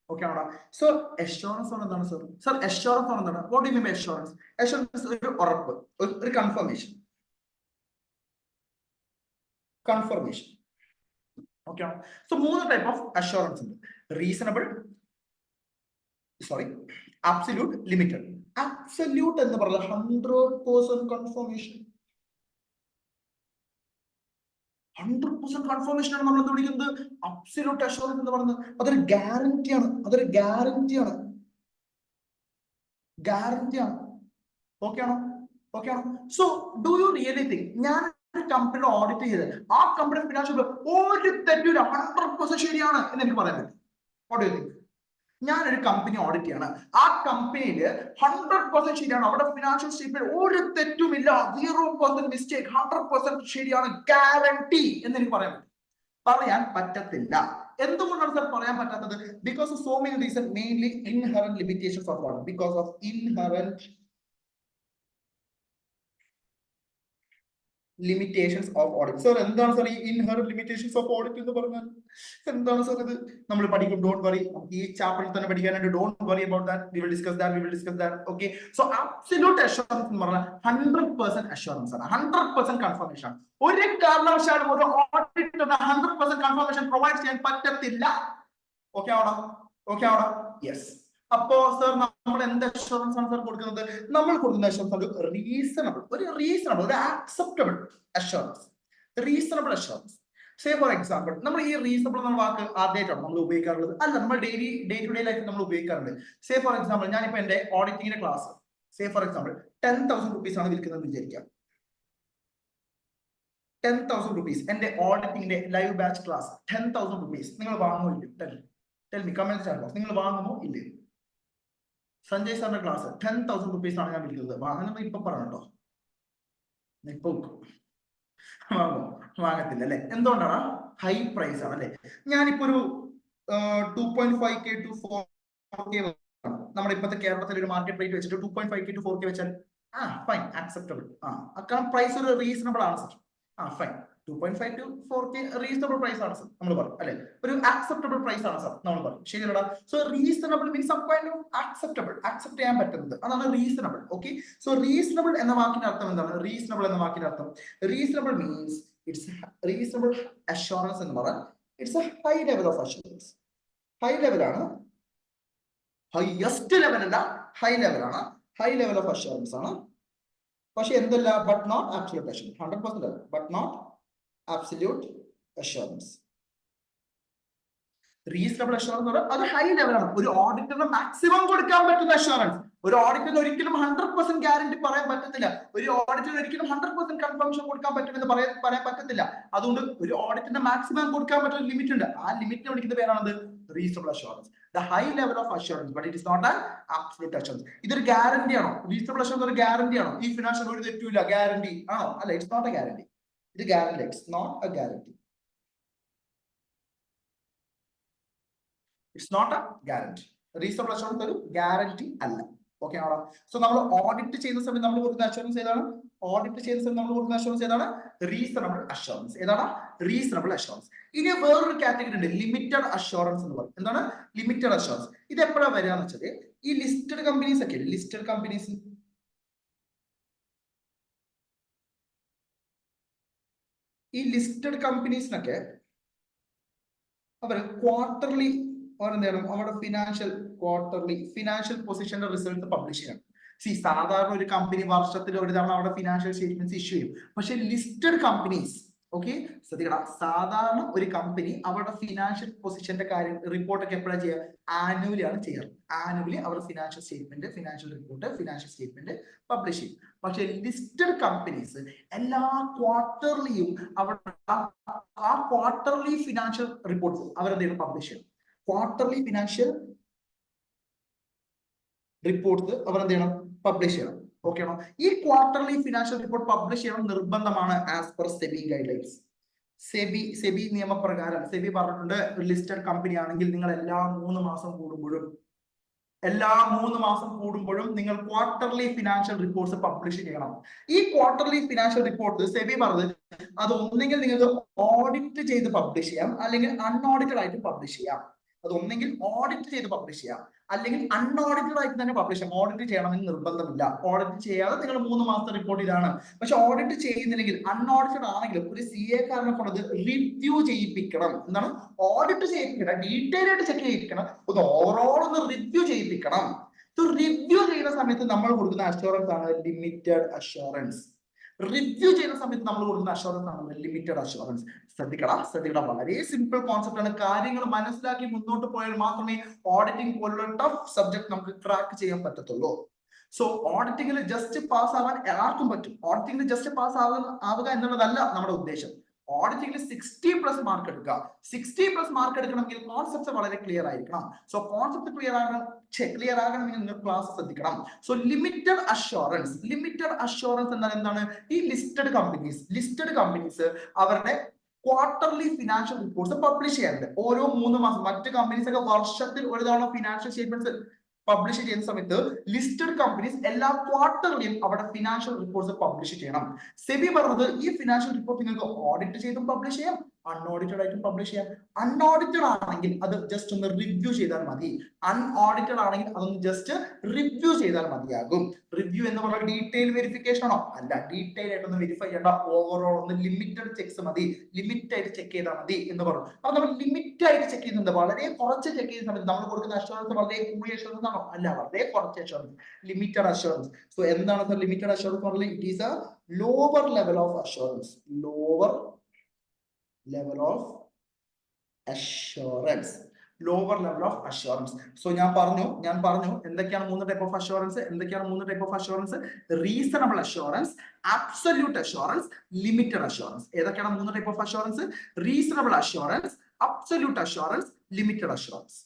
ഓക്കെ ആണോ? സോ അഷ്വറൻസ് എന്താണ് സർ? അഷ്വറൻസ് എന്താണ്? What you mean by assurance? Assurance ഒരു ഉറപ്പ്, ഒരു കൺഫർമേഷൻ. ഓക്കെ ആണോ? സോ 3 ടൈപ്പ് ഓഫ് അഷ്വറൻസ് ഉണ്ട്. Reasonable, absolute, limited. ആബ്സല്യൂട്ട് എന്ന് പറഞ്ഞാൽ 100% കൺഫർമേഷൻ. 100% കൺഫർമേഷൻ ആണ് നമ്മൾ എന്ത് വിളിക്കുന്നത്? അബ്സല്യൂട്ട് അഷ്വറൻസ് എന്ന് പറയുന്നത്. അതൊരു ഗ്യാരണ്ടിയാണ്. ഓക്കെ ആണോ? So do you really think ഞാൻ ഒരു കമ്പനി ഓഡിറ്റ് ചെയ്ത് ആ കമ്പനി ഫിനാൻഷ്യൽ ഒരു തെറ്റില്ല 100% ശരിയാണ് എന്ന് എനിക്ക് പറയാൻ പറ്റും? What do you think? ഞാനൊരു കമ്പനി ഓഡിറ്റ് ചെയ്യാണ്, ആ കമ്പനിയിൽ 100% ശരിയാണ്, അവിടെ ഫിനാൻഷ്യൽ സ്റ്റേറ്റ്മെന്റ് ഒരു തെറ്റുമില്ല, 0% മിസ്റ്റേക്ക്, 100% ശരിയാണ്, ഗ്യാരണ്ടി എന്ന് എനിക്ക് പറയാൻ പറ്റത്തില്ല. എന്തുകൊണ്ടാണ് സർ പറയാൻ പറ്റാത്തത്? Because of so many reason, mainly inherent limitations of audit. Because of inherent limitations of audit. Sir എന്താണ് സർ ഈ ഇൻഹെറന്റ് ലിമിറ്റേഷൻസ് ഓഫ് ഓഡിറ്റ് എന്ന് പറഞ്ഞാൽ? എന്താണ് സർ ഇത്? നമ്മൾ പഠിക്കും, ഡോണ്ട് വറി, ഈ ചാപ്റ്ററിൽ തന്നെ പഠിക്കാനായിട്ട്, don't worry about that, V will discuss that. Okay, so absolute assurance എന്ന് പറഞ്ഞാൽ 100% അഷ്വറൻസ് ആണ്, 100% കൺഫർമേഷൻ ആണ്. ഒരു കാരണവശാലും ഒരു ഓഡിറ്ററിന് 100% കൺഫർമേഷൻ പ്രൊവൈഡ് ചെയ്യാൻ പറ്റത്തില്ല. ഓക്കെ ആണോ? യെസ്. അപ്പോ സർ നമ്മൾ എന്ത് അഷ്വറൻസ് ആണ് സർ കൊടുക്കുന്നത്? നമ്മൾ കൊടുക്കുന്ന അഷ്വറൻസ് ഒരു റീസണബിൾ, ഒരു acceptable assurance. Say for example, നമ്മൾ ഈ റീസണബിൾ എന്ന വാക്ക് ആദ്യമായിട്ടാണ് നമ്മൾ ഉപയോഗിക്കാറുള്ളത്? അല്ല, നമ്മൾ ഡേ ടു ഡേ ലൈഫിൽ നമ്മൾ ഉപയോഗിക്കാറുണ്ട്. സേ ഫോർ എക്സാമ്പിൾ, ഞാനിപ്പോ എന്റെ ഓഡിറ്റിംഗിന്റെ class say for example 10,000 rupees ആണ് വിൽക്കുന്നത് വിചാരിക്കാം. 10,000 റുപ്പീസ് എന്റെ ഓഡിറ്റിംഗിന്റെ ലൈവ് ബാച്ച് ക്ലാസ് 10,000 റുപ്പീസ്. നിങ്ങൾ വാങ്ങുമോ ഇല്ലയോ? Tell me, comment chat box. നിങ്ങൾ വാങ്ങുമോ ഇല്ലേ? സഞ്ജയ് സാറിന്റെ ക്ലാസ് 10,000 റുപ്പീസ് ആണ് ഞാൻ വിൽക്കുന്നത്. വാങ്ങുന്നത് ഇപ്പൊ പറഞ്ഞോ? ഇപ്പൊ വാങ്ങത്തില്ല അല്ലെ? എന്തുകൊണ്ടാണ്? ഹൈ പ്രൈസ് ആണ് അല്ലെ? ഞാനിപ്പോ ഒരു 2.5K to 4K നമ്മുടെ ഇപ്പോഴത്തെ കേരളത്തിലെ ഒരു മാർക്കറ്റ് റേറ്റ് വെച്ചിട്ട് 2.5K to 4K വെച്ചാൽ ഫൈൻ, ആക്സെപ്റ്റബിൾ. കാരണം പ്രൈസ് ഒരു റീസണബിൾ ആണ് sir. Fine, 2.5 to 4K reasonable price ആണ് സർ നമ്മൾ പറയും അല്ലെ? ഒരു ആക്സെപ്റ്റബിൾ പ്രൈസ് ആണ് സർ നമ്മൾ പറയും. ശരിയല്ലടാ? So reasonable means some kind of accept ചെയ്യാൻ പറ്റുന്നത്, അതാണ് റീസണബിൾ. ഓക്കെ, സോ റീസണബിൾ എന്ന വാക്കിന്റെ അർത്ഥം എന്താണ്? Reasonable means it's reasonable assurance എന്ന് പറഞ്ഞാൽ it's a high level of assurance. High ലെവലാണ്, ഹൈയസ്റ്റ് ലെവൽ അല്ല, ഹൈ ലെവലാണ്, ഹൈ ലെവൽ ഓഫ് അഷ്വറൻസ് ആണ്. പക്ഷെ എന്തല്ല? But not absolute assurance. 100% അല്ല, but not absolute assurance. Reasonable assurance എന്ന് പറഞ്ഞാൽ അത് ഹൈ ലെവലാണ്. ഒരു ഓഡിറ്ററിന് മാക്സിമം കൊടുക്കാൻ പറ്റുന്ന അഷ്വറൻസ്. ഒരു ഓഡിറ്ററിന് ഒരിക്കലും 100% ഗ്യാരണ്ടി പറയാൻ പറ്റത്തില്ല. ഒരു ഓഡിറ്ററിന് ഒരിക്കലും 100% കൺഫർമേഷൻ കൊടുക്കാൻ പറ്റുമെന്ന് പറയാൻ പറ്റത്തില്ല. അതുകൊണ്ട് ഒരു ഓഡിറ്ററിന് മാക്സിമം കൊടുക്കാൻ പറ്റുന്ന ലിമിറ്റ് ഉണ്ട്. ആ ലിമിറ്റിനെ വിളിക്കുന്ന പേരാണത് reasonable assurance. The high level of assurance, but it is not an absolute assurance. ഇതൊരു ഗ്യാരണ്ടി ആണോ? റീസണബിൾ അഷ്വറൻസ് ഒരു ഗ്യാരണ്ടി ആണോ? ഈ ഫിനാൻഷ്യൽ ഒരു തെറ്റില്ല, ഗ്യാരണ്ടി ആണോ? അല്ല, ഇറ്റ്സ് നോട്ട് എ ഗ്യാരണ്ടി. ഇത് guarantee, it's not a guarantee. It's not a guarantee. Reasonable assurance ഒരു ഗ്യാരണ്ടി അല്ല. ഓക്കെ ആണോ? സോ നമ്മൾ ഓഡിറ്റ് ചെയ്യുന്ന സമയത്ത് നമ്മൾ കൊടുക്കുന്ന അഷ്വറൻസ് ഏതാണ്? Reasonable assurance. ഏതാണ്? Reasonable assurance. ഇനി വേറൊരു കാറ്റഗറി ഉണ്ട്, ലിമിറ്റഡ് അഷ്വറൻസ് എന്ന് പറയും. എന്താണ് ലിമിറ്റഡ് അഷ്വറൻസ്? ഇത് എപ്പോഴാണ് വരിക വെച്ചാൽ ഈ ലിസ്റ്റഡ് കമ്പനീസ് ഒക്കെ, ഈ ലിസ്റ്റഡ് കമ്പനീസിനൊക്കെ അവർ ക്വാർട്ടർലി അവരുടെ ഫിനാൻഷ്യൽ പൊസിഷന്റെ റിസൾട്ട് പബ്ലിഷ് ചെയ്യണം. സാധാരണ ഒരു കമ്പനി വർഷത്തിൽ ഒരു തവണ അവിടെ ഫിനാൻഷ്യൽ സ്റ്റേറ്റ്മെന്റ്സ് ഇഷ്യൂ ചെയ്യും. പക്ഷെ ലിസ്റ്റഡ് കമ്പനീസ്, ഓക്കെ ശ്രദ്ധിക്കണം, സാധാരണ ഒരു കമ്പനി അവരുടെ ഫിനാൻഷ്യൽ പൊസിഷന്റെ കാര്യം റിപ്പോർട്ടൊക്കെ എപ്പോഴാണ് ചെയ്യുക? ആനുവലി ആണ് ചെയ്യാറ്. ആനുവലി അവർ ഫിനാൻഷ്യൽ സ്റ്റേറ്റ്മെന്റ് പബ്ലിഷ് ചെയ്യും. പക്ഷെ ലിസ്റ്റഡ് കമ്പനീസ് എല്ലാ ക്വാർട്ടർലിയും അവരുടെ ആ ക്വാർട്ടർലി ഫിനാൻഷ്യൽ റിപ്പോർട്ട്സ് അവരെന്തെങ്കിലും പബ്ലിഷ് ചെയ്യും. ക്വാർട്ടർലി ഫിനാൻഷ്യൽ റിപ്പോർട്ട് അവർ എന്ത് ചെയ്യണം? പബ്ലിഷ് ചെയ്യണം. ഓക്കെ ആണോ? ഈ ക്വാർട്ടർലി ഫിനാൻഷ്യൽ റിപ്പോർട്ട് പബ്ലിഷ് ചെയ്യണം നിർബന്ധമാണ് as per SEBI guide lines. SEBI നിയമപ്രകാരം സെബി പറഞ്ഞിട്ടുണ്ട്, ലിസ്റ്റഡ് കമ്പനി ആണെങ്കിൽ നിങ്ങൾ എല്ലാ 3 മാസം കൂടുമ്പോഴും നിങ്ങൾ ക്വാർട്ടർലി ഫിനാൻഷ്യൽ റിപ്പോർട്ട്സ് പബ്ലിഷ് ചെയ്യണം. ഈ ക്വാർട്ടർലി ഫിനാൻഷ്യൽ റിപ്പോർട്ട് സെബി പറഞ്ഞത് അത് ഒന്നെങ്കിൽ നിങ്ങൾക്ക് ഓഡിറ്റ് ചെയ്ത് പബ്ലിഷ് ചെയ്യാം, അല്ലെങ്കിൽ അൺഓഡിറ്റഡ് ആയിട്ട് പബ്ലിഷ് ചെയ്യാം. അത് ഒന്നെങ്കിൽ ഓഡിറ്റ് ചെയ്ത് പബ്ലിഷ് ചെയ്യാം, അല്ലെങ്കിൽ അൺഓഡിറ്റഡ് ആയിട്ട് തന്നെ പബ്ലിഷ് ചെയ്യാം. ഓഡിറ്റ് ചെയ്യണമെന്ന് നിർബന്ധമില്ല. ഓഡിറ്റ് ചെയ്യാതെ നിങ്ങൾ 3 മാസത്തെ റിപ്പോർട്ട് ഇതാണ്. പക്ഷെ ഓഡിറ്റ് ചെയ്യുന്നില്ലെങ്കിൽ അൺഓഡിറ്റഡ് ആണെങ്കിലും ഒരു CA കാരനെ കൊണ്ടത് റിവ്യൂ ചെയ്യിപ്പിക്കണം. എന്താണ്? ഓഡിറ്റ് ചെയ്യിപ്പിക്കണം, ഡീറ്റെയിൽ ആയിട്ട് ചെക്ക് ചെയ്യിപ്പിക്കണം, ഒന്ന് ഓവറോൾ ഒന്ന് റിവ്യൂ ചെയ്യിപ്പിക്കണം. റിവ്യൂ ചെയ്യുന്ന സമയത്ത് നമ്മൾ കൊടുക്കുന്ന അഷ്വറൻസ് ആണ് ലിമിറ്റഡ് അഷ്വറൻസ്. റിവ്യൂ ചെയ്യുന്ന സമയത്ത് നമ്മൾ കൊടുക്കുന്ന അഷ്വറൻസ് ആണ് ലിമിറ്റഡ് അഷ്വറൻസ്. ശ്രദ്ധിക്കട, വളരെ സിമ്പിൾ കോൺസെപ്റ്റ് ആണ്. കാര്യങ്ങൾ മനസ്സിലാക്കി മുന്നോട്ട് പോയാൽ മാത്രമേ ഓഡിറ്റിംഗ് പോലുള്ള ടഫ് സബ്ജക്ട് നമുക്ക് ക്രാക്ക് ചെയ്യാൻ പറ്റത്തുള്ളൂ. സോ ഓഡിറ്റിംഗിൽ ജസ്റ്റ് പാസ് ആവാൻ ആർക്കും പറ്റും. ഓഡിറ്റിംഗിൽ ജസ്റ്റ് പാസ് ആവുക എന്നുള്ളതല്ല നമ്മുടെ ഉദ്ദേശം. ഓഡിറ്റിംഗിൽ 60+ മാർക്ക് എടുക്കുക. 60+ മാർക്ക് എടുക്കണമെങ്കിൽ കോൺസെപ്റ്റ് വളരെ ക്ലിയർ ആയിരിക്കണം. സോ കോൺസെപ്റ്റ് ക്ലിയർ ആകണമെങ്കിൽ നിങ്ങൾ ക്ലാസ് ശ്രദ്ധിക്കണം. സോ ലിമിറ്റഡ് അഷ്വറൻസ് എന്നാൽ എന്താണ്? ഈ ലിസ്റ്റഡ് കമ്പനീസ് അവരുടെ ക്വാർട്ടർലി ഫിനാൻഷ്യൽ റിപ്പോർട്ട്സ് പബ്ലിഷ് ചെയ്യാറുണ്ട് ഓരോ 3 മാസം. മറ്റ് കമ്പനീസ് ഒക്കെ വർഷത്തിൽ ഒരു തവണ ഫിനാൻഷ്യൽ സ്റ്റേറ്റ്മെന്റ്സ് പബ്ലിഷ് ചെയ്യുന്ന സമയത്ത് ലിസ്റ്റഡ് കമ്പനീസ് എല്ലാ ക്വാർട്ടർലിയും അവരുടെ ഫിനാൻഷ്യൽ റിപ്പോർട്ട്സ് പബ്ലിഷ് ചെയ്യണം. സെബി പറഞ്ഞത് ഈ ഫിനാൻഷ്യൽ റിപ്പോർട്ട് നിങ്ങൾക്ക് ഓഡിറ്റ് ചെയ്തും പബ്ലിഷ് ചെയ്യാം, അൺഓഡിറ്റഡ് ആയിട്ടും പബ്ലിഷ് ചെയ്യാം. അൺഓഡിറ്റഡ് ആണെങ്കിൽ അത് ജസ്റ്റ് ഒന്ന് റിവ്യൂ ചെയ്താൽ മതി. അൺഓഡിറ്റഡ് ആണെങ്കിൽ അതൊന്ന് ജസ്റ്റ് റിവ്യൂ ചെയ്താൽ മതിയാകും. റിവ്യൂ എന്ന് പറഞ്ഞാൽ ഡീറ്റെയിൽ വെരിഫിക്കേഷൻ ആണോ? അല്ല, ഡീറ്റെയിൽ ആയിട്ടൊന്ന് വെരിഫൈ ചെയ്യേണ്ട, ഓവറോൾ ഒന്ന് ലിമിറ്റഡ് ചെക്സ് മതി, ലിമിറ്റ് ആയിട്ട് ചെക്ക് ചെയ്താൽ മതി എന്ന് പറഞ്ഞു. അപ്പൊ നമ്മൾ ലിമിറ്റ് ആയിട്ട് ചെക്ക് ചെയ്യുന്നുണ്ട്. വളരെ കുറച്ച് ചെക്ക് ചെയ്യുന്ന സമയത്ത് നമ്മൾ കൊടുക്കുന്ന അഷ്വറൻസ് വളരെ കൂടിയ അഷ്വറൻസ് ആണോ? അല്ല, വളരെ കുറച്ച് അഷ്വറൻസ്, ലിമിറ്റഡ് അഷ്വറൻസ്. സോ എന്താണ് ലിമിറ്റഡ് അഷ്വറൻസ് പറഞ്ഞാൽ? It is A lower level of assurance. Lower level of assurance. So ഞാൻ പറഞ്ഞു എന്തൊക്കെയാണ് 3 type of assurance? Reasonable assurance, absolute assurance, limited assurance. ഏതൊക്കെയാണ് 3 type of assurance? Reasonable assurance, absolute assurance, limited assurance.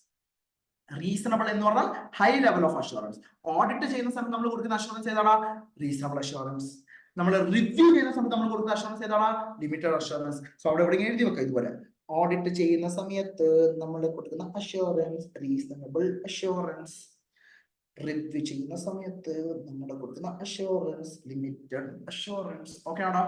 Reasonable എന്ന് പറഞ്ഞാൽ high level of assurance. Audit ചെയ്യുന്ന സമയത്ത് നമ്മൾ കൊടുക്കുന്ന അഷ്വറൻസ് ഏതാണ്? Reasonable assurance. നമ്മൾ റിവ്യൂ ചെയ്യുന്ന സമയത്ത് നമ്മൾ കൊടുക്കുന്ന അഷ്വറൻസ് ഏതാണ്? Limited assurance. സോ അവിടെ എവിടെ എഴുതി വെക്കാം ഇതുപോലെ. ഓഡിറ്റ് ചെയ്യുന്ന സമയത്ത് നമ്മൾ കൊടുക്കുന്ന അഷ്വറൻസ് റീസണബിൾ അഷ്വറൻസ്. റിവ്യൂ ചെയ്യുന്ന സമയത്ത് നമ്മൾ കൊടുക്കുന്ന അഷ്വറൻസ് ലിമിറ്റഡ് അഷ്വറൻസ്. ഓക്കെ ആണോ?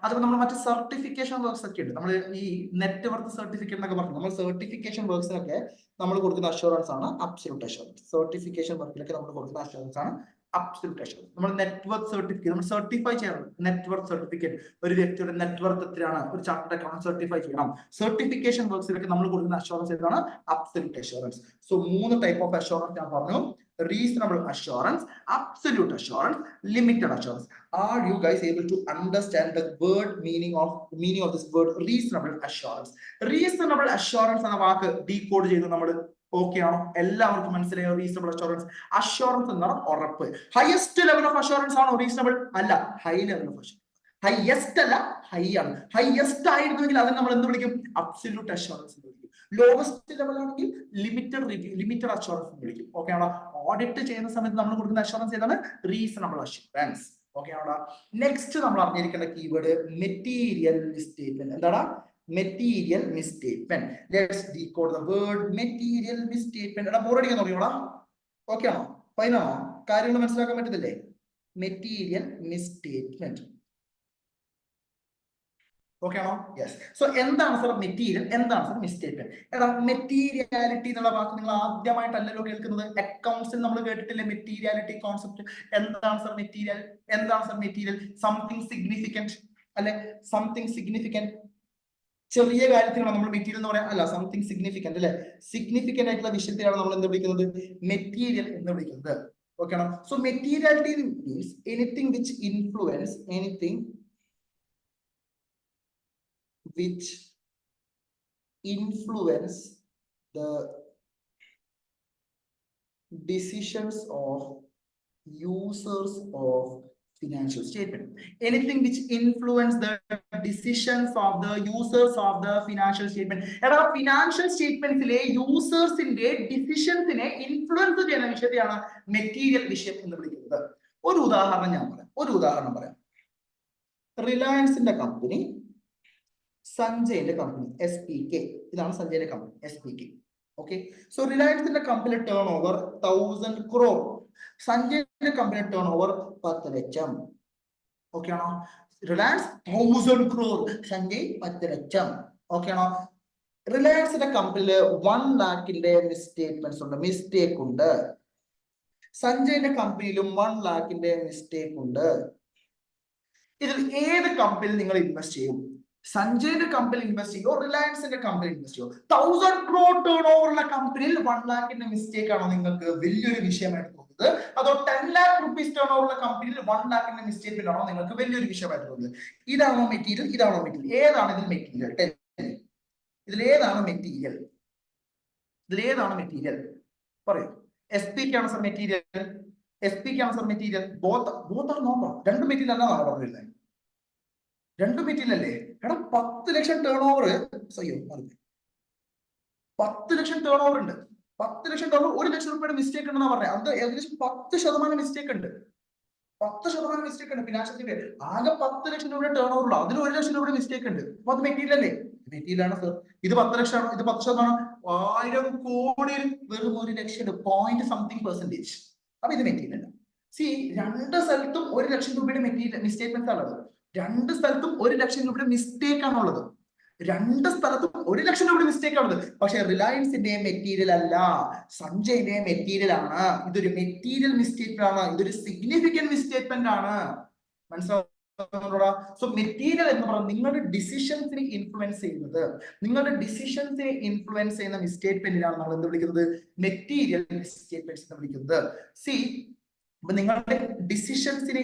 അതുപോലെ നമ്മൾ മറ്റു സർട്ടിഫിക്കേഷൻ വർക്ക്സ് ഒക്കെ ഉണ്ട്. നമ്മൾ ഈ നെറ്റ്വർക്ക് സർട്ടിഫിക്കറ്റ് എന്നൊക്കെ പറഞ്ഞു. നമ്മൾ സർട്ടിഫിക്കേഷൻ വർക്ക്സിനൊക്കെ നമ്മൾ കൊടുക്കുന്ന അഷ്വറൻസ് ആണ് അബ്സല്യൂട്ട് അഷ്വറൻസ്. സർട്ടിഫിക്കേഷൻ വർക്കിലൊക്കെ നമ്മൾ കൊടുക്കുന്ന അഷ്വറൻസ് ആണ് അബ്സല്യൂട്ട് അഷ്വറൻസ്. നമ്മൾ നെറ്റ്വർക്ക് സർട്ടിഫിക്കറ്റ് നമ്മൾ സർട്ടിഫൈ ചെയ്യണം. നെറ്റ്വർക്ക് സർട്ടിഫിക്കറ്റ്, ഒരു വ്യക്തിയുടെ നെറ്റ്വർക്ക് എത്രയാണ്, ഒരു ചാർട്ടേഡ് അക്കൗണ്ട് സർട്ടിഫൈ ചെയ്യണം. സർട്ടിഫിക്കേഷൻ വർക്ക്സിലൊക്കെ നമ്മൾ കൊടുക്കുന്ന അഷ്വറൻസ് ഏതാണ്? Absolute assurance. So 3 type of assurance ഞാൻ പറഞ്ഞു. Reasonable assurance, absolute assurance, limited assurance. Are you guys able to understand the meaning of this word reasonable assurance? Reasonable assurance എന്ന വാക്ക് decode ചെയ്തു നമ്മൾ. Okay ആണോ? എല്ലാവർക്കും മനസ്സിലായോ? റീസണബിൾ അഷ്വറൻസ് എന്നാണ് ഉറപ്പ്. ഹയസ്റ്റ് ലെവൽ ഓഫ് അഷ്വറൻസ് ആണോ റീസണബിൾ? അല്ല, high level of assurance. Highest അല്ല, ഹൈ ആണ്. ഹയസ്റ്റ് ആയിരുന്നെങ്കിൽ അതിന് നമ്മൾ എന്ത് വിളിക്കും? അബ്സല്യൂട്ട് അഷ്വറൻസ് എന്ന് വിളിക്കും. ലോവസ്റ്റ് ലെവൽ ആണെങ്കിൽ ലിമിറ്റഡ് അഷ്വറൻസ് എന്ന് വിളിക്കും. ഓക്കെ ആണോ? ഓഡിറ്റ് ചെയ്യുന്ന സമയത്ത് നമ്മൾ കൊടുക്കുന്ന അഷ്വറൻസ് ഏതാണ്? Reasonable assurance. ഓക്കെ ആണോ? നെക്സ്റ്റ് നമ്മൾ അറിഞ്ഞിരിക്കേണ്ട കീവേഡ് മെറ്റീരിയൽ മിസ്സ്റ്റേറ്റ്മെന്റ്. എന്താണ്? Material misstatement. Let's decode the word material misstatement. എടാ ബോറടിക്കാൻ തുടങ്ങിയോടാ? ഓക്കെ ആണോ? ഫൈനാണോ? കാര്യങ്ങൾ മനസ്സിലാക്കാൻ പറ്റുന്നില്ലേ? Material misstatement. ഓക്കെ ആണോ? യെസ്. സോ എന്താണ് സർ മെറ്റീരിയൽ, എന്താണ് സർ മിസ്സ്റ്റേറ്റ്മെന്റ്? എടാ, മെറ്റീരിയാലിറ്റി എന്നുള്ള വാക്ക് നിങ്ങൾ ആദ്യമായിട്ടല്ലല്ലോ കേൾക്കുന്നത്. അക്കൗണ്ട്സിൽ നമ്മൾ കേട്ടിട്ടില്ലേ മെറ്റീരിയാലിറ്റി കോൺസെപ്റ്റ്? എന്താണ് സർ മെറ്റീരിയൽ? സംതിങ് സിഗ്നിഫിക്കന്റ് അല്ലെ? Something significant. ചെറിയ കാര്യത്തിനാണ് നമ്മൾ മെറ്റീരിയൽ എന്ന് പറയാം. അല്ല, സംതിങ് സിഗ്നിഫിക്കന്റ് അല്ലെ? സിഗ്നിഫിക്കന്റ് ആയിട്ടുള്ള വിഷയത്തിലാണ് നമ്മൾ എന്ത് വിളിക്കുന്നത്? മെറ്റീരിയൽ എന്ന് വിളിക്കുന്നത്. ഓക്കെ ആണോ? So materiality means anything which influence the decisions of users of financial statement. Anything which influence the decisions of the users of the financial statement. എടാ ഫിനാൻഷ്യൽ സ്റ്റേറ്റ്മെന്റ്സിലെ യൂസേഴ്സിന്റെ ഡിസിഷൻസിനെ ഇൻഫ്ലുവൻസ് ചെയ്യുന്ന വിഷയത്തെയാണ് മെറ്റീരിയൽ വിഷയം എന്ന് വിളിക്കുന്നത്. ഒരു ഉദാഹരണം പറയാം. റിലയൻസിന്റെ കമ്പനി, സഞ്ജയിന്റെ കമ്പനി SPK, ഇതാണ് സഞ്ജയിന്റെ കമ്പനി SPK. ഓക്കെ, സോ റിലയൻസിന്റെ കമ്പനി ടേൺ ഓവർ 1000 crore, സഞ്ജയിന്റെ കമ്പനി ടേൺ ഓവർ 10 ലക്ഷം. ഓക്കെ ആണോ? റിലയൻസ് 1000 crore, സഞ്ജയ് 10 ലക്ഷം. ഓക്കെ ആണോ? റിലയൻസിന്റെ കമ്പനിയില് 1 lakhന്റെ മിസ്റ്റേക്ക് ഉണ്ട്. സഞ്ജയിന്റെ കമ്പനിയിലും 1 lakhന്റെ മിസ്റ്റേക്ക് ഉണ്ട്. ഇതിൽ ഏത് കമ്പനിയിൽ നിങ്ങൾ ഇൻവെസ്റ്റ് ചെയ്യും? സഞ്ജയിന്റെ കമ്പനി ഇൻവെസ്റ്റ് ചെയ്യോ, റിലയൻസിന്റെ കമ്പനി ഇൻവെസ്റ്റ് ചെയ്യോ? 1000 crore ടേൺ ഓവർ ഉള്ള കമ്പനിയിൽ 1 lakhന്റെ മിസ്റ്റേക്ക് ആണോ നിങ്ങൾക്ക് വലിയൊരു വിഷയമായിട്ട് തോന്നുന്നത്? അതോ 10 lakh rupees ടേൺ ഓവർ ഉള്ള കമ്പനിയിൽ 1 lakhന്റെ മിസ്റ്റേക്ക് ആണോ നിങ്ങൾക്ക് വലിയൊരു വിഷയമായിട്ട് തോന്നുന്നത്? ഇതാണോ മെറ്റീരിയൽ? ഏതാണ് ഇതിൽ മെറ്റീരിയൽ? ഇതിലേതാണ് മെറ്റീരിയൽ? പറയൂ. SPK ആണ് സർ മെറ്റീരിയൽ. ബോത്ത് ആർ നോക്കാം. രണ്ട് മെറ്റീരിയൽ അല്ലാതാണോ പറഞ്ഞിരുന്നത്? രണ്ട് മെറ്റീരിയൽ അല്ലേ? എടാ 10 ലക്ഷം ടേൺ ഓവർ, 10 ലക്ഷം ടേൺ ഓവർ ഉണ്ട്. 10 ലക്ഷം ടേൺ ഓവർ 1 ലക്ഷം രൂപയുടെ മിസ്റ്റേക്ക് ഉണ്ടെന്നാ പറഞ്ഞത്. അത് ഏകദേശം 10% മിസ്റ്റേക്ക് ഉണ്ട്. 10% മിസ്റ്റേക്ക് ഉണ്ട്. ഫിനാൻഷ്യൽ ആകെ 10 ലക്ഷം രൂപയുടെ ടേൺ ഓവർ ഉള്ളൂ. അതിൽ 1 ലക്ഷം രൂപയുടെ മിസ്റ്റേക്ക് ഉണ്ട്. അപ്പൊ അത് മെറ്റീരിയൽ അല്ലേ? മെറ്റീരിയലാണ് സർ. ഇത് 10 ലക്ഷമാണോ? ഇത് 10%. 1000 കോടിയിൽ വെറും 1 ലക്ഷം, 0.something%. അപ്പൊ ഇത് മെറ്റീരിയൽ അല്ല. സി, രണ്ട് സ്ഥലത്തും 1 ലക്ഷം രൂപയുടെ മിസ്റ്റേക്ക്മെന്റ് ആണുള്ളത്. രണ്ട് സ്ഥലത്തും 1 ലക്ഷം രൂപയുടെ മിസ്റ്റേക്ക് ആണുള്ളത്. പക്ഷെ റിലയൻസിന്റെ മെറ്റീരിയൽ അല്ല, സഞ്ജയിന്റെ മെറ്റീരിയൽ ആണ്. ഇതൊരു മെറ്റീരിയൽ മിസ്റ്റേക്ക് ആണ്. ഇതൊരു സിഗ്നിഫിക്കന്റ് മിസ്റ്റേക്ക്മെന്റ് ആണ്. മനസ്സിലാവുക? സോ മെറ്റീരിയൽ എന്ന് പറയുന്നത് നിങ്ങളുടെ ഡിസിഷൻസിനെ ഇൻഫ്ലുവൻസ് ചെയ്യുന്ന മിസ്റ്റേക്ക്മെന്റിനാണ് നമ്മൾ എന്ത് വിളിക്കുന്നത്? മെറ്റീരിയൽ മിസ്റ്റേക്ക്മെന്റ്സ് എന്ന് വിളിക്കുന്നത്. സി, നിങ്ങളുടെ ഡിസിഷൻസിനെ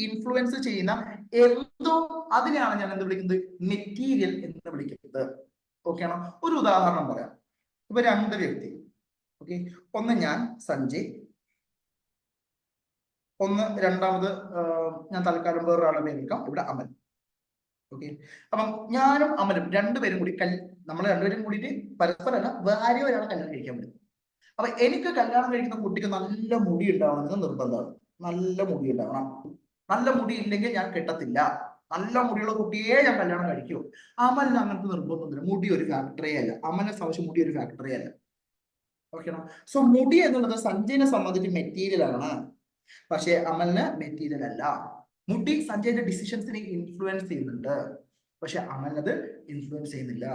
ഇൻഫ്ലുവൻസ് ചെയ്യുന്ന എന്തോ അതിനെയാണ് ഞാൻ എന്ത് വിളിക്കുന്നത്? മെറ്റീരിയൽ എന്ന് വിളിക്കുന്നത്. ഓക്കെ ആണോ? ഒരു ഉദാഹരണം പറയാം. ഇപ്പൊ 2 വ്യക്തി, ഓക്കെ, ഒന്ന് ഞാൻ സഞ്ജയ്, രണ്ടാമത് ഞാൻ തൽക്കാലം വേറൊരാളെ പേരെടുക്കാം, ഇവിടെ അമൽ. ഓക്കെ, അപ്പം ഞാനും അമലും രണ്ടുപേരും കൂടി നമ്മൾ രണ്ടുപേരും കൂടിയിട്ട് പരസ്പരമല്ല വേറെ ഒരാളെ കല്യാണം കഴിക്കാൻ പറ്റും. അപ്പൊ എനിക്ക് കല്യാണം കഴിക്കുന്ന കുട്ടിക്ക് നല്ല മുടി ഉണ്ടാവണമെന്ന് നിർബന്ധമാണ്. നല്ല മുടി ഉണ്ടാവണം. നല്ല മുടി ഇല്ലെങ്കിൽ ഞാൻ കെട്ടത്തില്ല. നല്ല മുടിയുള്ള കുട്ടിയെ ഞാൻ കല്യാണം കഴിക്കൂ. അമലിന് അങ്ങനത്തെ നിർബന്ധമൊന്നുമില്ല. മുടി ഒരു ഫാക്ടറിയേ അല്ല. അമലിനെ സംബന്ധിച്ച് മുടി ഒരു ഫാക്ടറിയേ അല്ല. ഓക്കെ ആണോ? സോ മുടി എന്നുള്ളത് സഞ്ജയിനെ സംബന്ധിച്ച് മെറ്റീരിയൽ ആണ്, പക്ഷെ അമലിന് മെറ്റീരിയൽ അല്ല. മുടി സഞ്ജയിന്റെ ഡിസിഷൻസിനെ ഇൻഫ്ലുവൻസ് ചെയ്യുന്നുണ്ട്, പക്ഷെ അമലിനത് ഇൻഫ്ലുവൻസ് ചെയ്യുന്നില്ല.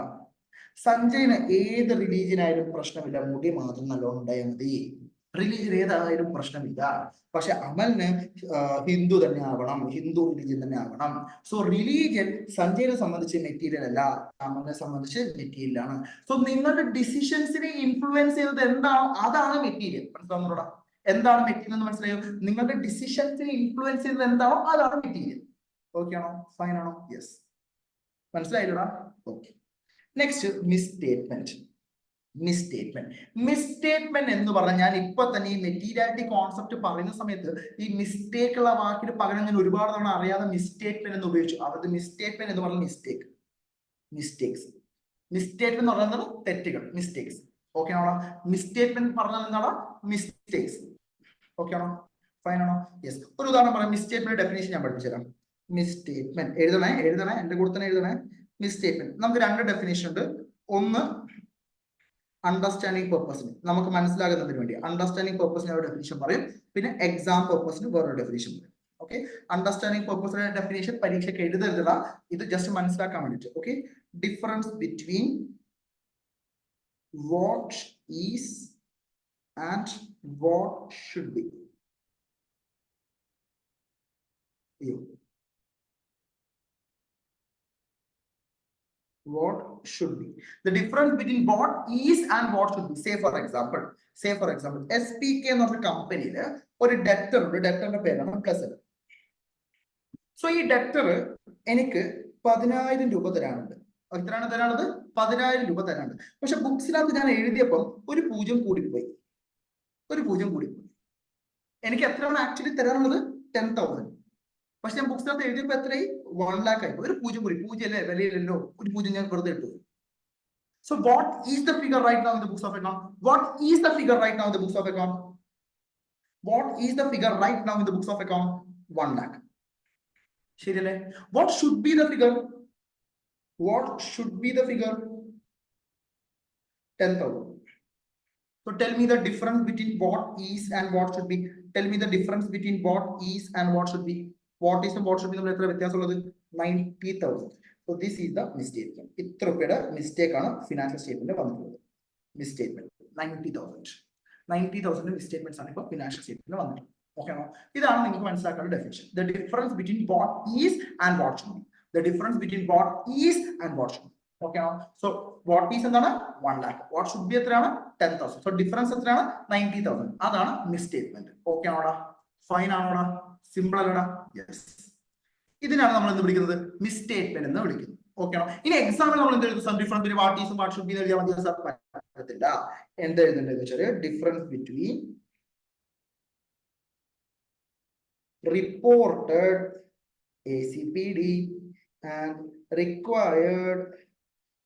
സഞ്ജയിന് ഏത് റിലീജിയൻ ആയാലും പ്രശ്നമില്ല, മുടി മാത്രം നല്ലോണം ഉണ്ടായാൽ മതി. റിലീജിയൻ ഏതായാലും പ്രശ്നമില്ല. പക്ഷെ അമലിന് ഹിന്ദു തന്നെ ആവണം, ഹിന്ദു റിലീജിയൻ തന്നെ ആവണം. സോ റിലീജിയൻ സഞ്ജയിനെ സംബന്ധിച്ച് മെറ്റീരിയൽ അല്ല, അമലിനെ സംബന്ധിച്ച് മെറ്റീരിയൽ ആണ്. സോ നിങ്ങളുടെ ഡിസിഷൻസിനെ ഇൻഫ്ലുവൻസ് ചെയ്യുന്നത് എന്താണോ അതാണ് മെറ്റീരിയൽ. മനസ്സിലാവുന്നോടാ? എന്താണ് മെറ്റീരിയൽ എന്ന് മനസ്സിലായോ? നിങ്ങളുടെ ഡിസിഷൻസിനെ ഇൻഫ്ലുവൻസ് ചെയ്യുന്നത് എന്താണോ അതാണ് മെറ്റീരിയൽ. ഓക്കെ ആണോ? ഫൈൻ ആണോ? യെസ്. മനസ്സിലായില്ലടാ? ഓക്കെ. നെക്സ്റ്റ്, മിസ്റ്റേറ്റ്മെന്റ് എന്ന് പറഞ്ഞാൽ ഞാൻ ഇപ്പൊ തന്നെ ഈ മെറ്റീരിയാലിറ്റി കോൺസെപ്റ്റ് പറയുന്ന സമയത്ത് ഈ മിസ്റ്റേക്ക് ഉള്ള വാക്കിന് പകരം ഞാൻ ഒരുപാട് തവണ അറിയാതെ മിസ്റ്റേറ്റ്മെന്റ് എന്ന് ഉപയോഗിച്ചു. അത് മിസ്റ്റേറ്റ്മെന്റ് എന്ന് പറഞ്ഞാൽ മിസ്റ്റേക്ക് എന്ന് പറയുന്നത് തെറ്റുകൾ, മിസ്റ്റേക്സ്. ഓക്കെ ആണോ? മിസ്റ്റേറ്റ്മെന്റ് പറഞ്ഞാൽ എന്താണ്? മിസ്റ്റേക്സ്. ഓക്കെ ആണോ? ഫൈൻ ആണോ? യെസ്. ഒരു ഉദാഹരണം പറയാം. മിസ്റ്റേറ്റ്മെന്റ് ഡെഫിനേഷൻ ഞാൻ പഠിപ്പിച്ചു തരാം. മിസ്റ്റേറ്റ്മെന്റ് എഴുതണേ, എന്റെ കൂടെ തന്നെ എഴുതണേ. മിസ്റ്റേറ്റ്മെന്റ് നമുക്ക് 2 ഡെഫിനേഷൻ ഉണ്ട്. ഒന്ന് അണ്ടർസ്റ്റാൻഡിങ് പർപ്പസിന്, നമുക്ക് മനസ്സിലാകുന്നതിന് വേണ്ടി അണ്ടർസ്റ്റാൻഡിങ് പർപ്പസിന് ഒരു ഡെഫിനേഷൻ പറയും. പിന്നെ എക്സാം പർപ്പസിന് വേറൊരു ഡെഫിനേഷൻ പറയും. ഓക്കെ, അണ്ടർസ്റ്റാൻഡിങ് പർപ്പസിന്റെ ഡെഫിനേഷൻ പരീക്ഷയ്ക്ക് എഴുതരുതാ, ഇത് ജസ്റ്റ് മനസ്സിലാക്കാൻ വേണ്ടിട്ട്. Okay, difference between what is and what should B. What should be the difference between what is and what should be. Say for example SPK എന്ന് പറഞ്ഞ കമ്പനിയിൽ ഒരു ഡെറ്റർ ഉണ്ട്. ഡെറ്ററിന്റെ പേരാണ് പ്ലസന്റ്. സോ ഈ ഡെറ്റർ എനിക്ക് 10,000 രൂപ തരാനുണ്ട്. എത്രയാണ് തരാനുള്ളത്? 10,000 രൂപ തരാനുണ്ട്. പക്ഷെ ബുക്സിനകത്ത് ഞാൻ എഴുതിയപ്പോൾ ഒരു 0 കൂടിപ്പോയി. എനിക്ക് എത്രയാണ് ആക്ച്വലി തരാനുള്ളത്? 10,000. പക്ഷെ ഞാൻ ബുക്സിനകത്ത് എഴുതിയപ്പോൾ എത്രയായി? 1 lakh ആയി. ഒരു 0 കൂടി, 0 അല്ലേ വിലയില്ലല്ലോ, ഒരു 0 ഞാൻ വെറുതെ ഇട്ടു. So what is the figure right now in the books of account? What is the figure right now in the books of account? What is the figure right now in the books of account? 1 lakh. ശരിയല്ലേ? What should be the figure? What should be the figure? 10,000. So tell me the difference between what is and what should be. Tell me the difference between what is and what should be. What is and what should be നമ്മൾ എത്ര വ്യത്യാസമുള്ളത്? 90,000. So this is the misstatement. ഇത്ര രൂപയുടെ mistake ആണ് financial statement വന്നിട്ടുള്ളത്. മിസ്റ്റേറ്റ്മെന്റ് 90,000 മിസ്റ്റേറ്റ്മെന്റ്സ് ആണ് ഇപ്പോൾ financial statement വന്നിട്ടുള്ളത്. Okay ആണോ? ഇതാണ് നിങ്ങൾക്ക് മനസ്സിലാക്കേണ്ട definition. The difference between what is and what should B. The difference between what is and what should B. Okay ആണോ? സോ വാട്ട് ഈസ് എന്താണ്? 1 lakh. വാട്ട് ഷുഡ് ബി എത്രയാണ്? 10,000. സോ ഡിഫറൻസ് എത്രയാണ്? 90,000. അതാണ് മിസ്റ്റേറ്റ്മെന്റ്. ഓക്കെ ആണോടാ? ഫൈൻ ആണോടാ? സിമ്പിൾ അല്ലടാ? Yes. ഇതിനാണ് നമ്മൾ എന്ത് വിളിക്കുന്നത്? മിസ്റ്റേറ്റ്മെന്റ് എന്ന് വിളിക്കുന്നത്. ഓക്കെ ആണോ? ഇനി എക്സാമിൽ നമ്മൾ എന്ത് എഴുതും? Some difference between what is what should be എഴുതിയാൽ മതി. പറ്റത്തില്ല. എന്ത് എഴുതേണ്ടതെന്ന് വെച്ചാൽ difference between reported ACPD and required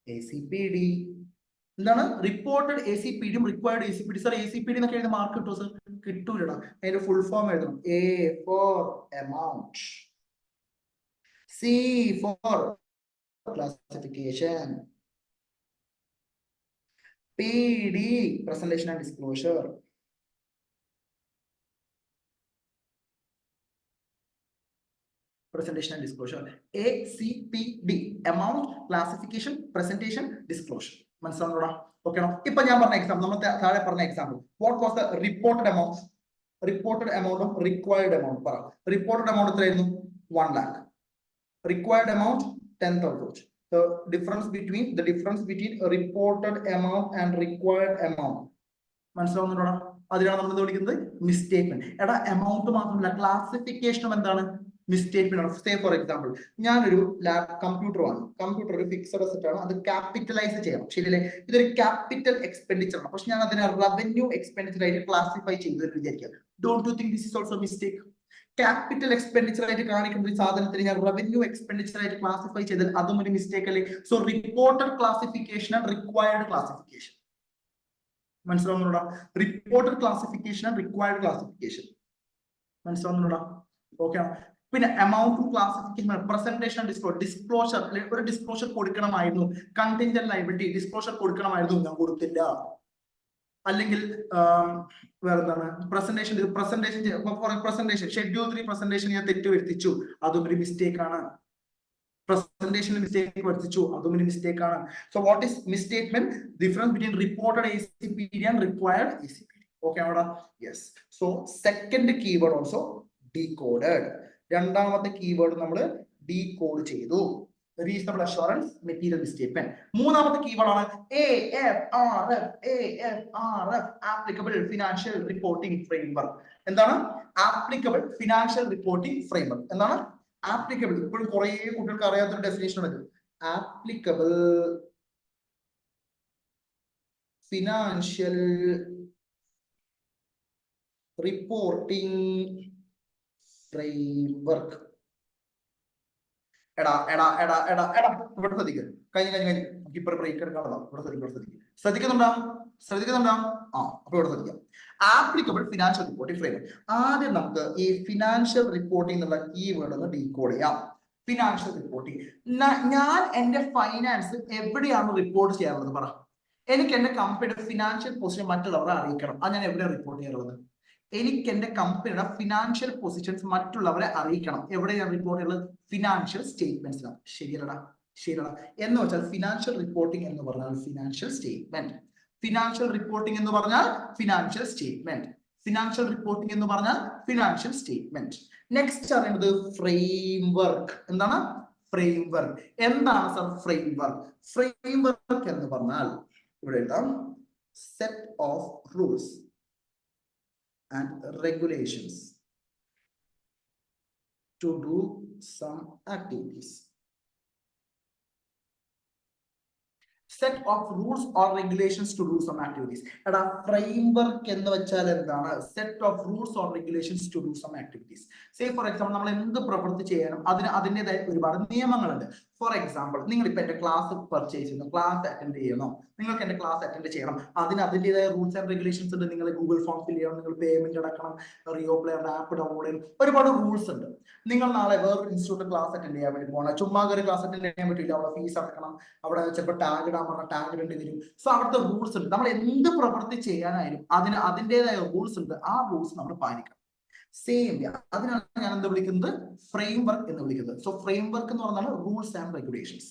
ACPD. എന്താണ്? Reported ACPD required ACPD. Sir ACPD എന്നൊക്കെ എഴുതി മാർക്ക് കിട്ടുമോ സാർ? കിട്ടൂലടാ. അതിന്റെ ഫുൾ ഫോം എഴുതണം. A for amount, C for classification, PD presentation and disclosure, presentation and disclosure. ACPD amount, classification, presentation, disclosure. മനസ്സിലാവുന്നോടാ? Okay ആണോ? ഇപ്പൊ ഞാൻ പറഞ്ഞ എക്സാമ്പിൾ, നമ്മൾ താഴെ പറഞ്ഞ example, what was the reported amount? Reported എമൗണ്ടും റിക്വയർഡ് എമൗണ്ട് പറ. റിപ്പോർട്ടഡ് എമൗണ്ട് എത്രയായിരുന്നു? 1 lakh. Required amount 10,000. The difference between reported amount and required amount. മനസ്സിലാവുന്നോടാ? അതിനാണ് നമ്മൾ വിളിക്കുന്നത് മിസ്റ്റേറ്റ്മെന്റ്. എടാ എമൗണ്ട് മാത്രമല്ല, ക്ലാസിഫിക്കേഷനും എന്താണ്? മിസ്റ്റേറ്റ്മെന്റ് ആണ്. സേ ഫോർ എക്സാമ്പിൾ, ഞാനൊരു കമ്പ്യൂട്ടർ വാങ്ങി. കമ്പ്യൂട്ടർ ഒരു ഫിക്സഡ് അസറ്റ് ആണ്, അത് ക്യാപിറ്റലൈസ് ചെയ്യണം. ശരിയല്ലേ? ഇതൊരു ക്യാപിറ്റൽ എക്സ്പെൻഡിച്ചർ ആണ്. പക്ഷെ ഞാൻ അതിനെ റവന്യൂ എക്സ്പെൻഡിച്ചർ ആയിട്ട് ക്ലാസിഫൈ ചെയ്തു എന്ന് വിചാരിക്കുക. Don't you think this is also mistake? Capital expenditure ആയിട്ട് കാണിക്കുന്ന ഒരു സാധനത്തിന് ഞാൻ റവന്യൂ എക്സ്പെൻഡിച്ചർ ആയിട്ട് ക്ലാസിഫൈ ചെയ്താൽ അതും ഒരു മിസ്റ്റേക്ക് അല്ലേ? So reported classification and required classification. മനസ്സിലാവുന്നുണ്ടോ? Reported classification and required classification. മനസ്സിലാവുന്നുണ്ടോ? ഓക്കെ. പിന്നെ എമൗണ്ടും ക്ലാസിഫിക്കേഷൻ, പ്രസന്റേഷൻ, ഡിസ്ക്ലോഷർ. ഒരു ഡിസ്ക്ലോഷർ കൊടുക്കണമായിരുന്നു, കണ്ടിൻജന്റ് ലയബിലിറ്റി ഡിസ്ക്ലോഷർ കൊടുക്കണമായിരുന്നു, ഞാൻ കൊടുത്തില്ല. അല്ലെങ്കിൽ വേറെന്താണ്? പ്രസന്റേഷൻ ഷെഡ്യൂൾ 3 പ്രസന്റേഷൻ ഞാൻ തെറ്റ് വരുത്തിച്ചു, അതും ഒരു മിസ്റ്റേക്ക് ആണ്. പ്രസന്റേഷനിൽ മിസ്റ്റേക്ക് വരുത്തിച്ചു, അതും ഒരു മിസ്റ്റേക്ക് ആണ്. So what is misstatement? Difference between reported ACPD and required ACPD. Okay ആണോടാ? Yes. So second keyword also decoded. രണ്ടാമത്തെ കീവേഡ് നമ്മൾ ഡീകോഡ് ചെയ്തു. Reasonable assurance, material misstatement. മൂന്നാമത്തെ കീവേഡ് ആണ് AFRF, applicable financial reporting framework. എന്താണ് applicable financial reporting framework? എന്താണ് applicable? ഇപ്പോഴും കുറെ കുട്ടികൾക്ക് അറിയാത്തൊരു ഡെഫിനേഷൻ ആണ്. Applicable financial reporting framework. എടാ ഇവിടെ ശ്രദ്ധിക്കുക. കഴിഞ്ഞു ഇപ്പൊ ബ്രേക്ക് എടുക്കാനുള്ളതാ. ഇവിടെ ശ്രദ്ധിക്കുന്നുണ്ടോ? ആ, അപ്പൊ ഇവിടെ ശ്രദ്ധിക്കാം. Applicable financial reporting framework. ആദ്യം നമുക്ക് ഈ ഫിനാൻഷ്യൽ റിപ്പോർട്ടിംഗ് എന്നുള്ള കീവേഡ് ഒന്ന് ഡീകോഡ് ചെയ്യാം. ഫിനാൻഷ്യൽ റിപ്പോർട്ടിംഗ്, ഞാൻ എന്റെ ഫൈനാൻസ് എവിടെയാണ് റിപ്പോർട്ട് ചെയ്യാറുള്ളത്? പറ. എനിക്ക് എന്റെ കമ്പനിയുടെ ഫിനാൻഷ്യൽ പൊസിഷൻ മറ്റുള്ളവരെ അറിയിക്കണം. അത് ഞാൻ എവിടെ റിപ്പോർട്ട് ചെയ്യാറുള്ളത്? എനിക്ക് എന്റെ കമ്പനിയുടെ ഫിനാൻഷ്യൽ പൊസിഷൻസ് മറ്റുള്ളവരെ അറിയിക്കണം. എവിടെയാണ് റിപ്പോർട്ട് ചെയ്യുന്നത്? ഫിനാൻഷ്യൽ സ്റ്റേറ്റ്മെന്റ്സിലാണ്. ശരിയല്ലടാ? എന്ന് വെച്ചാൽ ഫിനാൻഷ്യൽ റിപ്പോർട്ടിംഗ് എന്ന് പറഞ്ഞാൽ ഫിനാൻഷ്യൽ സ്റ്റേറ്റ്മെന്റ്. ഫിനാൻഷ്യൽ റിപ്പോർട്ടിംഗ് എന്ന് പറഞ്ഞാൽ ഫിനാൻഷ്യൽ സ്റ്റേറ്റ്മെന്റ്. ഫിനാൻഷ്യൽ റിപ്പോർട്ടിംഗ് എന്ന് പറഞ്ഞാൽ ഫിനാൻഷ്യൽ സ്റ്റേറ്റ്മെന്റ്. നെക്സ്റ്റ് അറിയേണ്ടത് ഫ്രെയിംവർക്ക്. എന്താണ് ഫ്രെയിംവർക്ക്? എന്താണ് സർ ഫ്രെയിംവർക്ക്? ഫ്രെയിംവർക്ക് എന്ന് പറഞ്ഞാൽ ഇവിടെ എഴുതാം, set of rules and regulations to do some activities. Set of rules or regulations to do some activities. എടാ ഫ്രെയിംവർക്ക് എന്ന് വെച്ചാൽ എന്താണ്? Set of rules or regulations to do some activities. Say for example നമ്മൾ എന്ത് പ്രവൃത്തി ചെയ്യാനും അതിൻ്റെതായ ഒരുപാട് നിയമങ്ങളുണ്ട്. ഫോർ എക്സാമ്പിൾ നിങ്ങൾ ഇപ്പൊ എന്റെ ക്ലാസ് പർച്ചേസ് ചെയ്യുന്നു, ക്ലാസ് അറ്റൻഡ് ചെയ്യണോ, നിങ്ങൾക്ക് എന്റെ ക്ലാസ് അറ്റൻഡ് ചെയ്യണം, അതിൻ്റെതായ റൂൾസ് ആൻഡ് റെഗുലേഷൻസ് ഉണ്ട്. നിങ്ങൾ ഗൂഗിൾ ഫോം ഫിൽ ചെയ്യണം, നിങ്ങൾ പേയ്മെന്റ് അടക്കണം, റിയോ പ്ലെയറിന്റെ ആപ്പ് ഡൗൺലോഡ് ചെയ്യണം, ഒരുപാട് റൂൾസ് ഉണ്ട്. നിങ്ങൾ നാളെ വേറൊരു ഇൻസ്റ്റിറ്റ്യൂട്ട് ക്ലാസ് അറ്റൻഡ് ചെയ്യാൻ വേണ്ടി പോകണം, ചുമ്മാ ഒരു ക്ലാസ് അറ്റൻഡ് ചെയ്യാൻ പറ്റില്ല, അവിടെ ഫീസ് അടക്കണം, അവിടെ ചിലപ്പോൾ ടാഗ് ഇടാൻ പറഞ്ഞാൽ ടാഗ് ഇടേണ്ടി വരും. സോ അവിടുത്തെ റൂൾസ് ഉണ്ട്. നമ്മൾ എന്ത് പ്രവൃത്തി ചെയ്യാനായാലും അതിൻ്റെതായ റൂൾസ് ഉണ്ട്. ആ റൂൾസ് നമ്മൾ പാലിക്കണം. സെയിം അതിനാണ് ഞാൻ എന്ത് വിളിക്കുന്നത്? ഫ്രെയിംവർക്ക് എന്ന് വിളിക്കുന്നത്. സോ ഫ്രെയിംവർക്ക് എന്ന് പറഞ്ഞാൽ റൂൾസ് ആൻഡ് റെഗുലേഷൻസ്.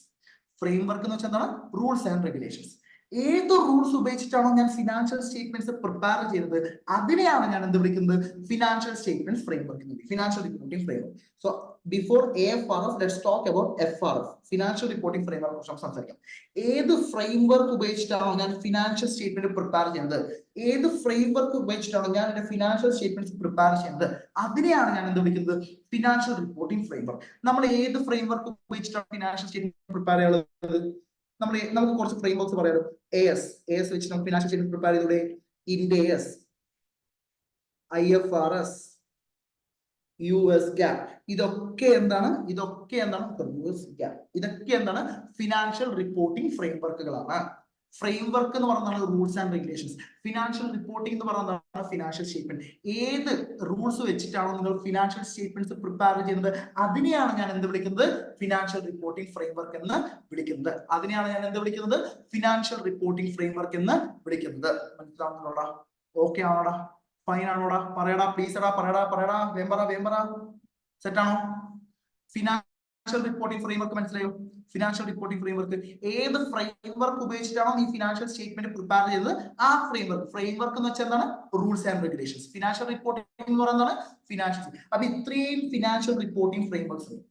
ഫ്രെയിംവർക്ക് എന്ന് വെച്ചാൽ എന്താണ്? Rules and regulations. ഏത് റൂൾസ് ഉപയോഗിച്ചിട്ടാണോ ഞാൻ ഫിനാൻഷ്യൽ സ്റ്റേറ്റ്മെന്റ്സ് പ്രിപ്പയർ ചെയ്യുന്നത് അതിനെയാണ് ഞാൻ എന്ത് വിളിക്കുന്നത്? Financial statements framework, financial reporting framework. So before AFRF, let's talk about FRF, financial reporting framework കുറിച്ച് സംസാരിക്കാം. ഏത് ഫ്രെയിംവർക്ക് ഉപയോഗിച്ചിട്ടാണോ ഞാൻ ഫിനാൻഷ്യൽ സ്റ്റേറ്റ്മെന്റ് പ്രിപ്പയർ ചെയ്യുന്നത്, ഏത് ഫ്രെയിംവർക്ക് ഉപയോഗിച്ചിട്ടാണോ ഞാൻ എന്റെ ഫിനാൻഷ്യൽ സ്റ്റേറ്റ്മെന്റ്സ് പ്രിപ്പയർ ചെയ്യുന്നത് അതിനെയാണ് ഞാൻ എന്ത് വിളിക്കുന്നത്? Financial reporting framework. നമ്മൾ ഏത് ഫ്രെയിംവർക്ക് ഉപയോഗിച്ചിട്ടാണ് ഫിനാൻഷ്യൽ സ്റ്റേറ്റ്മെന്റ് പ്രിപ്പയർ ചെയ്യുന്നത്? നമുക്ക് കുറച്ച് ഫ്രെയിം വർക്ക്സ് പറയാലോ. AS വെച്ച് നമുക്ക് ഫിനാൻഷ്യൽ സ്റ്റേറ്റ്മെന്റ് പ്രിപ്പയർ ചെയ്തൂടെ? IND-AS, IFRS, US GAAP, ഇതൊക്കെ എന്താണ്? ഇതൊക്കെ എന്താണ്? Financial reporting ഫ്രെയിംവർക്കുകളാണ്. ഫ്രെയിംവർക്ക് എന്ന് പറയുന്നത് rules and regulations, financial reporting എന്ന് പറയുന്നതാണ് ഫിനാൻഷ്യൽ സ്റ്റേറ്റ്മെന്റ്. ഏത് റൂൾസ് വെച്ചിട്ടാണോ നിങ്ങൾ ഫിനാൻഷ്യൽ സ്റ്റേറ്റ്മെന്റ്സ് പ്രിപ്പയർ ചെയ്യുന്നത് അതിനെയാണ് ഞാൻ എന്ത് വിളിക്കുന്നത്? ഫിനാൻഷ്യൽ റിപ്പോർട്ടിംഗ് ഫ്രെയിംവർക്ക് എന്ന് വിളിക്കുന്നത്. അതിനെയാണ് ഞാൻ എന്ത് വിളിക്കുന്നത്? ഫിനാൻഷ്യൽ റിപ്പോർട്ടിംഗ് ഫ്രെയിംവർക്ക് എന്ന് വിളിക്കുന്നത്. മനസ്സിലാവുന്നുണ്ടോടാ? ഓക്കെ ആണോടാ? ഫൈൻ ആണോടാ? പറയടാ പ്ലീസ് എടാ, പറയടാ വേമ്പറ. സെറ്റ് ആണോ? ഫിനാൻഷ്യൽ റിപ്പോർട്ടിംഗ് ഫ്രെയിംവർക്ക് മനസ്സിലായോ? ഫിനാൻഷ്യൽ റിപ്പോർട്ടിംഗ് ഫ്രെയിംവർക്ക് ഏത് ഫ്രെയിംവർക്ക് ഉപയോഗിച്ചിട്ടാണോ ഈ ഫിനാൻഷ്യൽ സ്റ്റേറ്റ്മെന്റ് പ്രിപ്പയർ ചെയ്തത് ആ ഫ്രെയിംവർക്ക് എന്ന് വെച്ചാൽ എന്താണ്? Rules and regulations. Financial reporting എന്ന് പറയുന്നത് ഫിനാൻഷ്യൽ. അപ്പൊ ഇത്രയും ഫിനാൻഷ്യൽ റിപ്പോർട്ടിംഗ് ഫ്രെയിംവർക്ക്സ് ഉണ്ട്.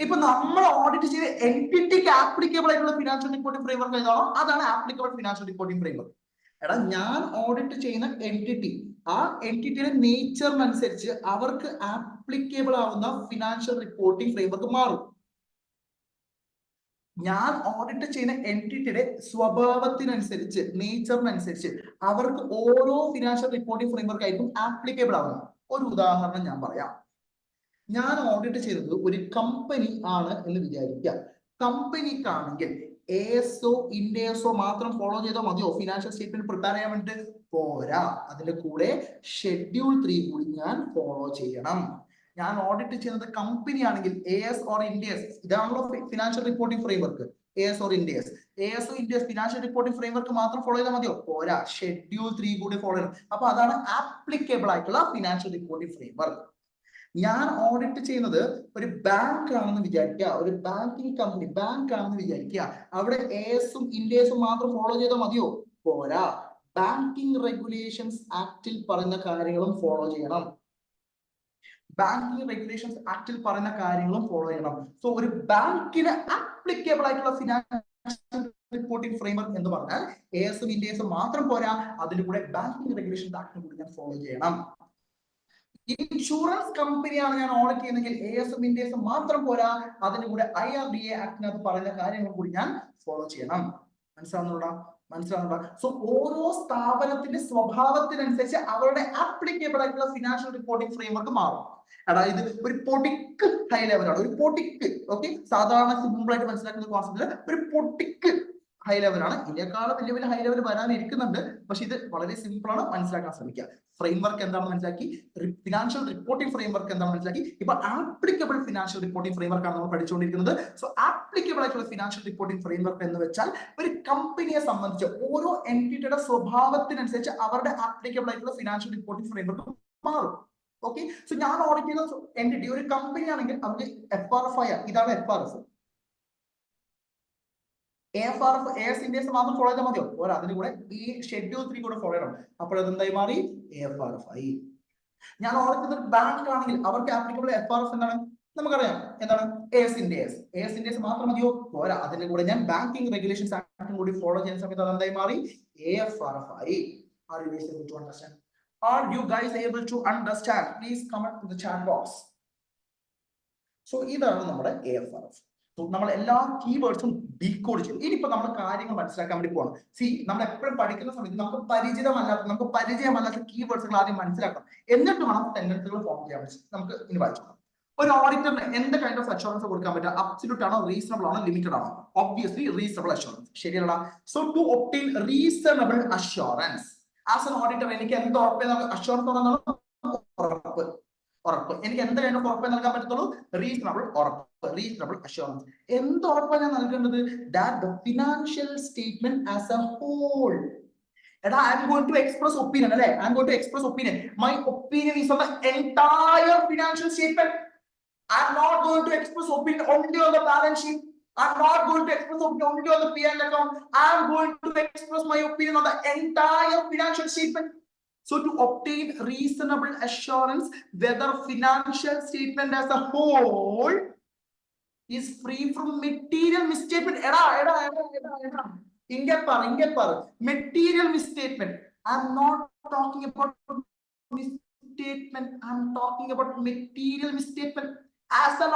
ഇപ്പൊ നമ്മൾ ഓഡിറ്റ് ചെയ്ത എൻറ്റിറ്റിക്ക് ആപ്ലിക്കബിൾ ആയിട്ടുള്ള ഫിനാൻഷ്യൽ റിപ്പോർട്ടിംഗ് ഫ്രെയിംവർക്ക് ഏതാണോ അതാണ് ആപ്ലിക്കബിൾ ഫിനാൻഷ്യൽ റിപ്പോർട്ടിംഗ് ഫ്രെയിംവർക്ക്. എടാ ഞാൻ ഓഡിറ്റ് ചെയ്യുന്ന എൻറ്റിറ്റി, ആ എൻറ്റിറ്റിയുടെ നേച്ചറിനനുസരിച്ച് അവർക്ക് ആപ്ലിക്കബിൾ ആവുന്ന ഫിനാൻഷ്യൽ റിപ്പോർട്ടിംഗ് ഫ്രെയിംവർക്ക് മാറും. ഞാൻ ഓഡിറ്റ് ചെയ്യുന്ന എൻറ്റിറ്റിയുടെ സ്വഭാവത്തിനനുസരിച്ച്, നേച്ചറിനനുസരിച്ച് അവർക്ക് ഓരോ ഫിനാൻഷ്യൽ റിപ്പോർട്ടിംഗ് ഫ്രെയിംവർക്ക് ആയിരിക്കും ആപ്ലിക്കബിൾ ആവുന്നത്. ഒരു ഉദാഹരണം ഞാൻ പറയാം. ഞാൻ ഓഡിറ്റ് ചെയ്തത് ഒരു കമ്പനി ആണ് എന്ന് വിചാരിക്കുക. കമ്പനിക്കാണെങ്കിൽ ASO, IND-ASO മാത്രം ഫോളോ ചെയ്താൽ മതിയോ ഫിനാൻഷ്യൽ സ്റ്റേറ്റ്മെന്റ് പ്രിപ്പയർ ചെയ്യാൻ വേണ്ടിട്ട്? പോരാ, അതിന്റെ കൂടെ ഷെഡ്യൂൾ 3 കൂടി ഞാൻ ഫോളോ ചെയ്യണം. ഞാൻ ഓഡിറ്റ് ചെയ്യുന്നത് കമ്പനി ആണെങ്കിൽ AS or IND-AS, ഇതാണല്ലോ financial reporting framework. AS or IND-AS, ASO IND-AS financial reporting framework മാത്രം ഫോളോ ചെയ്താൽ മതിയോ? പോരാ, ഷെഡ്യൂൾ 3 കൂടി ഫോളോ ചെയ്യണം. അപ്പൊ അതാണ് ആപ്ലിക്കബിൾ ആയിട്ടുള്ള ഫിനാൻഷ്യൽ റിപ്പോർട്ടിംഗ് ഫ്രെയിംവർക്ക്. ഞാൻ ഓഡിറ്റ് ചെയ്യുന്നത് ഒരു ബാങ്ക് ആണെന്ന് വിചാരിക്കുക, ഒരു ബാങ്കിങ് കമ്പനി, ബാങ്ക് ആണെന്ന് വിചാരിക്കുക. അവിടെ ASഉം IND-ASഉം മാത്രം ഫോളോ ചെയ്താൽ മതിയോ? പോരാ, ബാങ്കിങ് റെഗുലേഷൻസ് ആക്ടിൽ പറയുന്ന കാര്യങ്ങളും ഫോളോ ചെയ്യണം. ബാങ്കിങ് റെഗുലേഷൻസ് ആക്ടിൽ പറയുന്ന കാര്യങ്ങളും ഫോളോ ചെയ്യണം. സോ ഒരു ബാങ്കിന് ആപ്ലിക്കബിൾ ആയിട്ടുള്ള ഫിനാൻഷ്യൽ റിപ്പോർട്ടിംഗ് ഫ്രെയിംവർക്ക് എന്ന് പറഞ്ഞാൽ ASഉം IND-ASഉം മാത്രം പോരാ, അതിന്റെ കൂടെ ബാങ്കിങ് റെഗുലേഷൻസ് ആക്ടിനും കൂടി ഞാൻ ഫോളോ ചെയ്യണം. ഇൻഷുറൻസ് കമ്പനിയാണ് ഞാൻ ഓഡിറ്റ് ചെയ്യുന്നെങ്കിൽ ASഉം IND-ASഉം മാത്രം പോരാ, അതിന്റെ കൂടെ IRDA ആക്ടിനകത്ത് പറയുന്ന കാര്യങ്ങൾ കൂടി ഞാൻ ഫോളോ ചെയ്യണം. മനസ്സിലാവുന്നുണ്ടോ? സോ ഓരോ സ്ഥാപനത്തിന്റെ സ്വഭാവത്തിനനുസരിച്ച് അവരുടെ ആപ്ലിക്കബിൾ ആയിട്ടുള്ള ഫിനാൻഷ്യൽ റിപ്പോർട്ടിംഗ് ഫ്രെയിംവർക്ക് മാറും. അതായത് ഒരു പൊടിക്ക് ഹൈ ലെവലാണ്, ഒരു പൊടിക്ക്, ഓക്കെ, സാധാരണ സിമ്പിൾ ആയിട്ട് മനസ്സിലാക്കുന്ന കോൺസെപ്റ്റില് ഒരു പൊടിക്ക് ഹൈ ലെവലാണ്. ഇതിനേക്കാളും വലിയ ഹൈ ലെവൽ വരാനിരിക്കുന്നുണ്ട്, പക്ഷെ ഇത് വളരെ സിമ്പിൾ ആണ്, മനസ്സിലാക്കാൻ ശ്രമിക്കുക. ഫ്രെയിംവർക്ക് എന്താണെന്ന് മനസ്സിലാക്കി, ഫിനാൻഷ്യൽ റിപ്പോർട്ടിംഗ് ഫ്രെയിംവർക്ക് എന്താണെന്ന് മനസ്സിലാക്കി. ഇപ്പൊ ആപ്ലിക്കബിൾ ഫിനാൻഷ്യൽ റിപ്പോർട്ടിംഗ് ഫ്രെയിംവർക്ക് ആണ് നമ്മൾ പഠിച്ചുകൊണ്ടിരിക്കുന്നത്. സോ ആപ്ലിക്കബിൾ ആയിട്ടുള്ള ഫിനാൻഷ്യൽ റിപ്പോർട്ടിംഗ് ഫ്രെയിംവർക്ക് എന്ന് വെച്ചാൽ ഒരു കമ്പനിയെ സംബന്ധിച്ച് ഓരോ എൻറ്റിറ്റിയുടെ സ്വഭാവത്തിനനുസരിച്ച് അവരുടെ ആപ്ലിക്കബിൾ ആയിട്ടുള്ള ഫിനാൻഷ്യൽ റിപ്പോർട്ടിംഗ് ഫ്രെയിംവർക്ക് മാറും. ഓക്കെ, സോ ഞാൻ ഓഡിറ്റ് ചെയ്യുന്ന എൻറ്റിറ്റി ഒരു കമ്പനി ആണെങ്കിൽ അവർക്ക് FRF ആയ, ഇതാണ് FRF. AFRF, AS, IND-AS മാത്രം ഫോളോ ചെയ്താൽ മതിയോ? പോരാ, അതിന് കൂടെ ഈ ഷെഡ്യൂൾ 3 കൂടെ ഫോളോ ചെയ്യണം. അപ്പോൾ അതെന്തായി മാറി? AFRF ആയി. ഞാൻ ഓഡിറ്റ് ചെയ്യുന്ന ബാങ്ക് ആണെങ്കിൽ അവർക്ക് ആപ്ലിക്കബിൾ FRF എന്താണ്? നമുക്കറിയാം, എന്താണ്? AS, IND-AS മാത്രം മതിയോ? പോരാ, അതിന്റെ കൂടെ ഞാൻ ബാങ്കിങ് റെഗുലേഷൻസ് ആക്ടും കൂടി ഫോളോ ചെയ്യുന്ന സമയത്ത് അതെന്തായി മാറി? AFRF ആയി. Are you guys able to understand? Are you guys able to understand? Please comment in the chat box. So ഇതാണ് നമ്മുടെ AFRF. നമ്മൾ എല്ലാ കീവേഡ്സും ഡീകോഡ് ചെയ്യും. ഇനിയിപ്പോ നമ്മൾ കാര്യങ്ങൾ മനസ്സിലാക്കാൻ വേണ്ടി പോകണം. നമ്മൾ എപ്പോഴും പഠിക്കുന്ന സമയത്ത് നമുക്ക് പരിചയമല്ലാത്ത കീവേഡ്സുകൾ ആദ്യം മനസ്സിലാക്കണം, എന്നിട്ട് വേണം സെന്റൻസുകൾ ഫോം ചെയ്യാൻ പറ്റും. നമുക്ക് ഇനി വായിച്ചു. ഒരു ഓഡിറ്ററിന് എന്ത് കൈൻഡ് ഓഫ് അഷുറൻസ് കൊടുക്കാൻ പറ്റുക? അബ്സല്യൂട്ട് ആണോ, റീസണബിൾ ആണോ, ലിമിറ്റഡ് ആണോ? Obviously reasonable assurance. ശരിയല്ല? So to obtain reasonable assurance as an auditor, എനിക്ക് എന്ത് ഉറപ്പ് എനിക്ക് എന്ത് കൈൻഡ് ഓഫ് ഉറപ്പേ നൽകാൻ പറ്റത്തുള്ളൂ? Reasonable assurance. എന്ത് ഉറപ്പാണ് ഞാൻ നൽകേണ്ടത്? That the financial statement as a whole, എടാ, I am going to express opinion, അല്ലേ? I am going to express opinion. My opinion is on the entire financial statement. I am not going to express opinion only on the balance sheet. I am not going to express opinion only on the P&L account. I am going to express my opinion on the entire financial statement. So to obtain reasonable assurance whether financial statement as a whole is free from material misstatement. Material misstatement. I'm not talking about misstatement. I'm talking about material misstatement. As an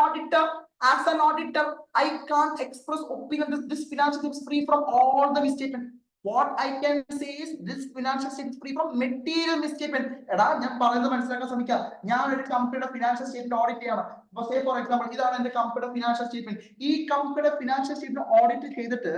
auditor, I can't express opinion that this financial statement is free from all the misstatement. What I can say is this financial statement is free from material misstatement. എടാ, ഞാൻ പറയുന്നത് മനസ്സിലാക്കാൻ ശ്രമിക്കാം. ഞാൻ ഒരു കമ്പനിയുടെ financial statement audit ചെയ്യണം. For example, ഇതാണ് എന്റെ കമ്പനിയുടെ ഫിനാൻഷ്യൽ സ്റ്റേറ്റ്മെന്റ്. ഈ കമ്പനിയുടെ ഫിനാൻഷ്യൽ സ്റ്റേറ്റ്മെന്റ് ഓഡിറ്റ് ചെയ്തിട്ട്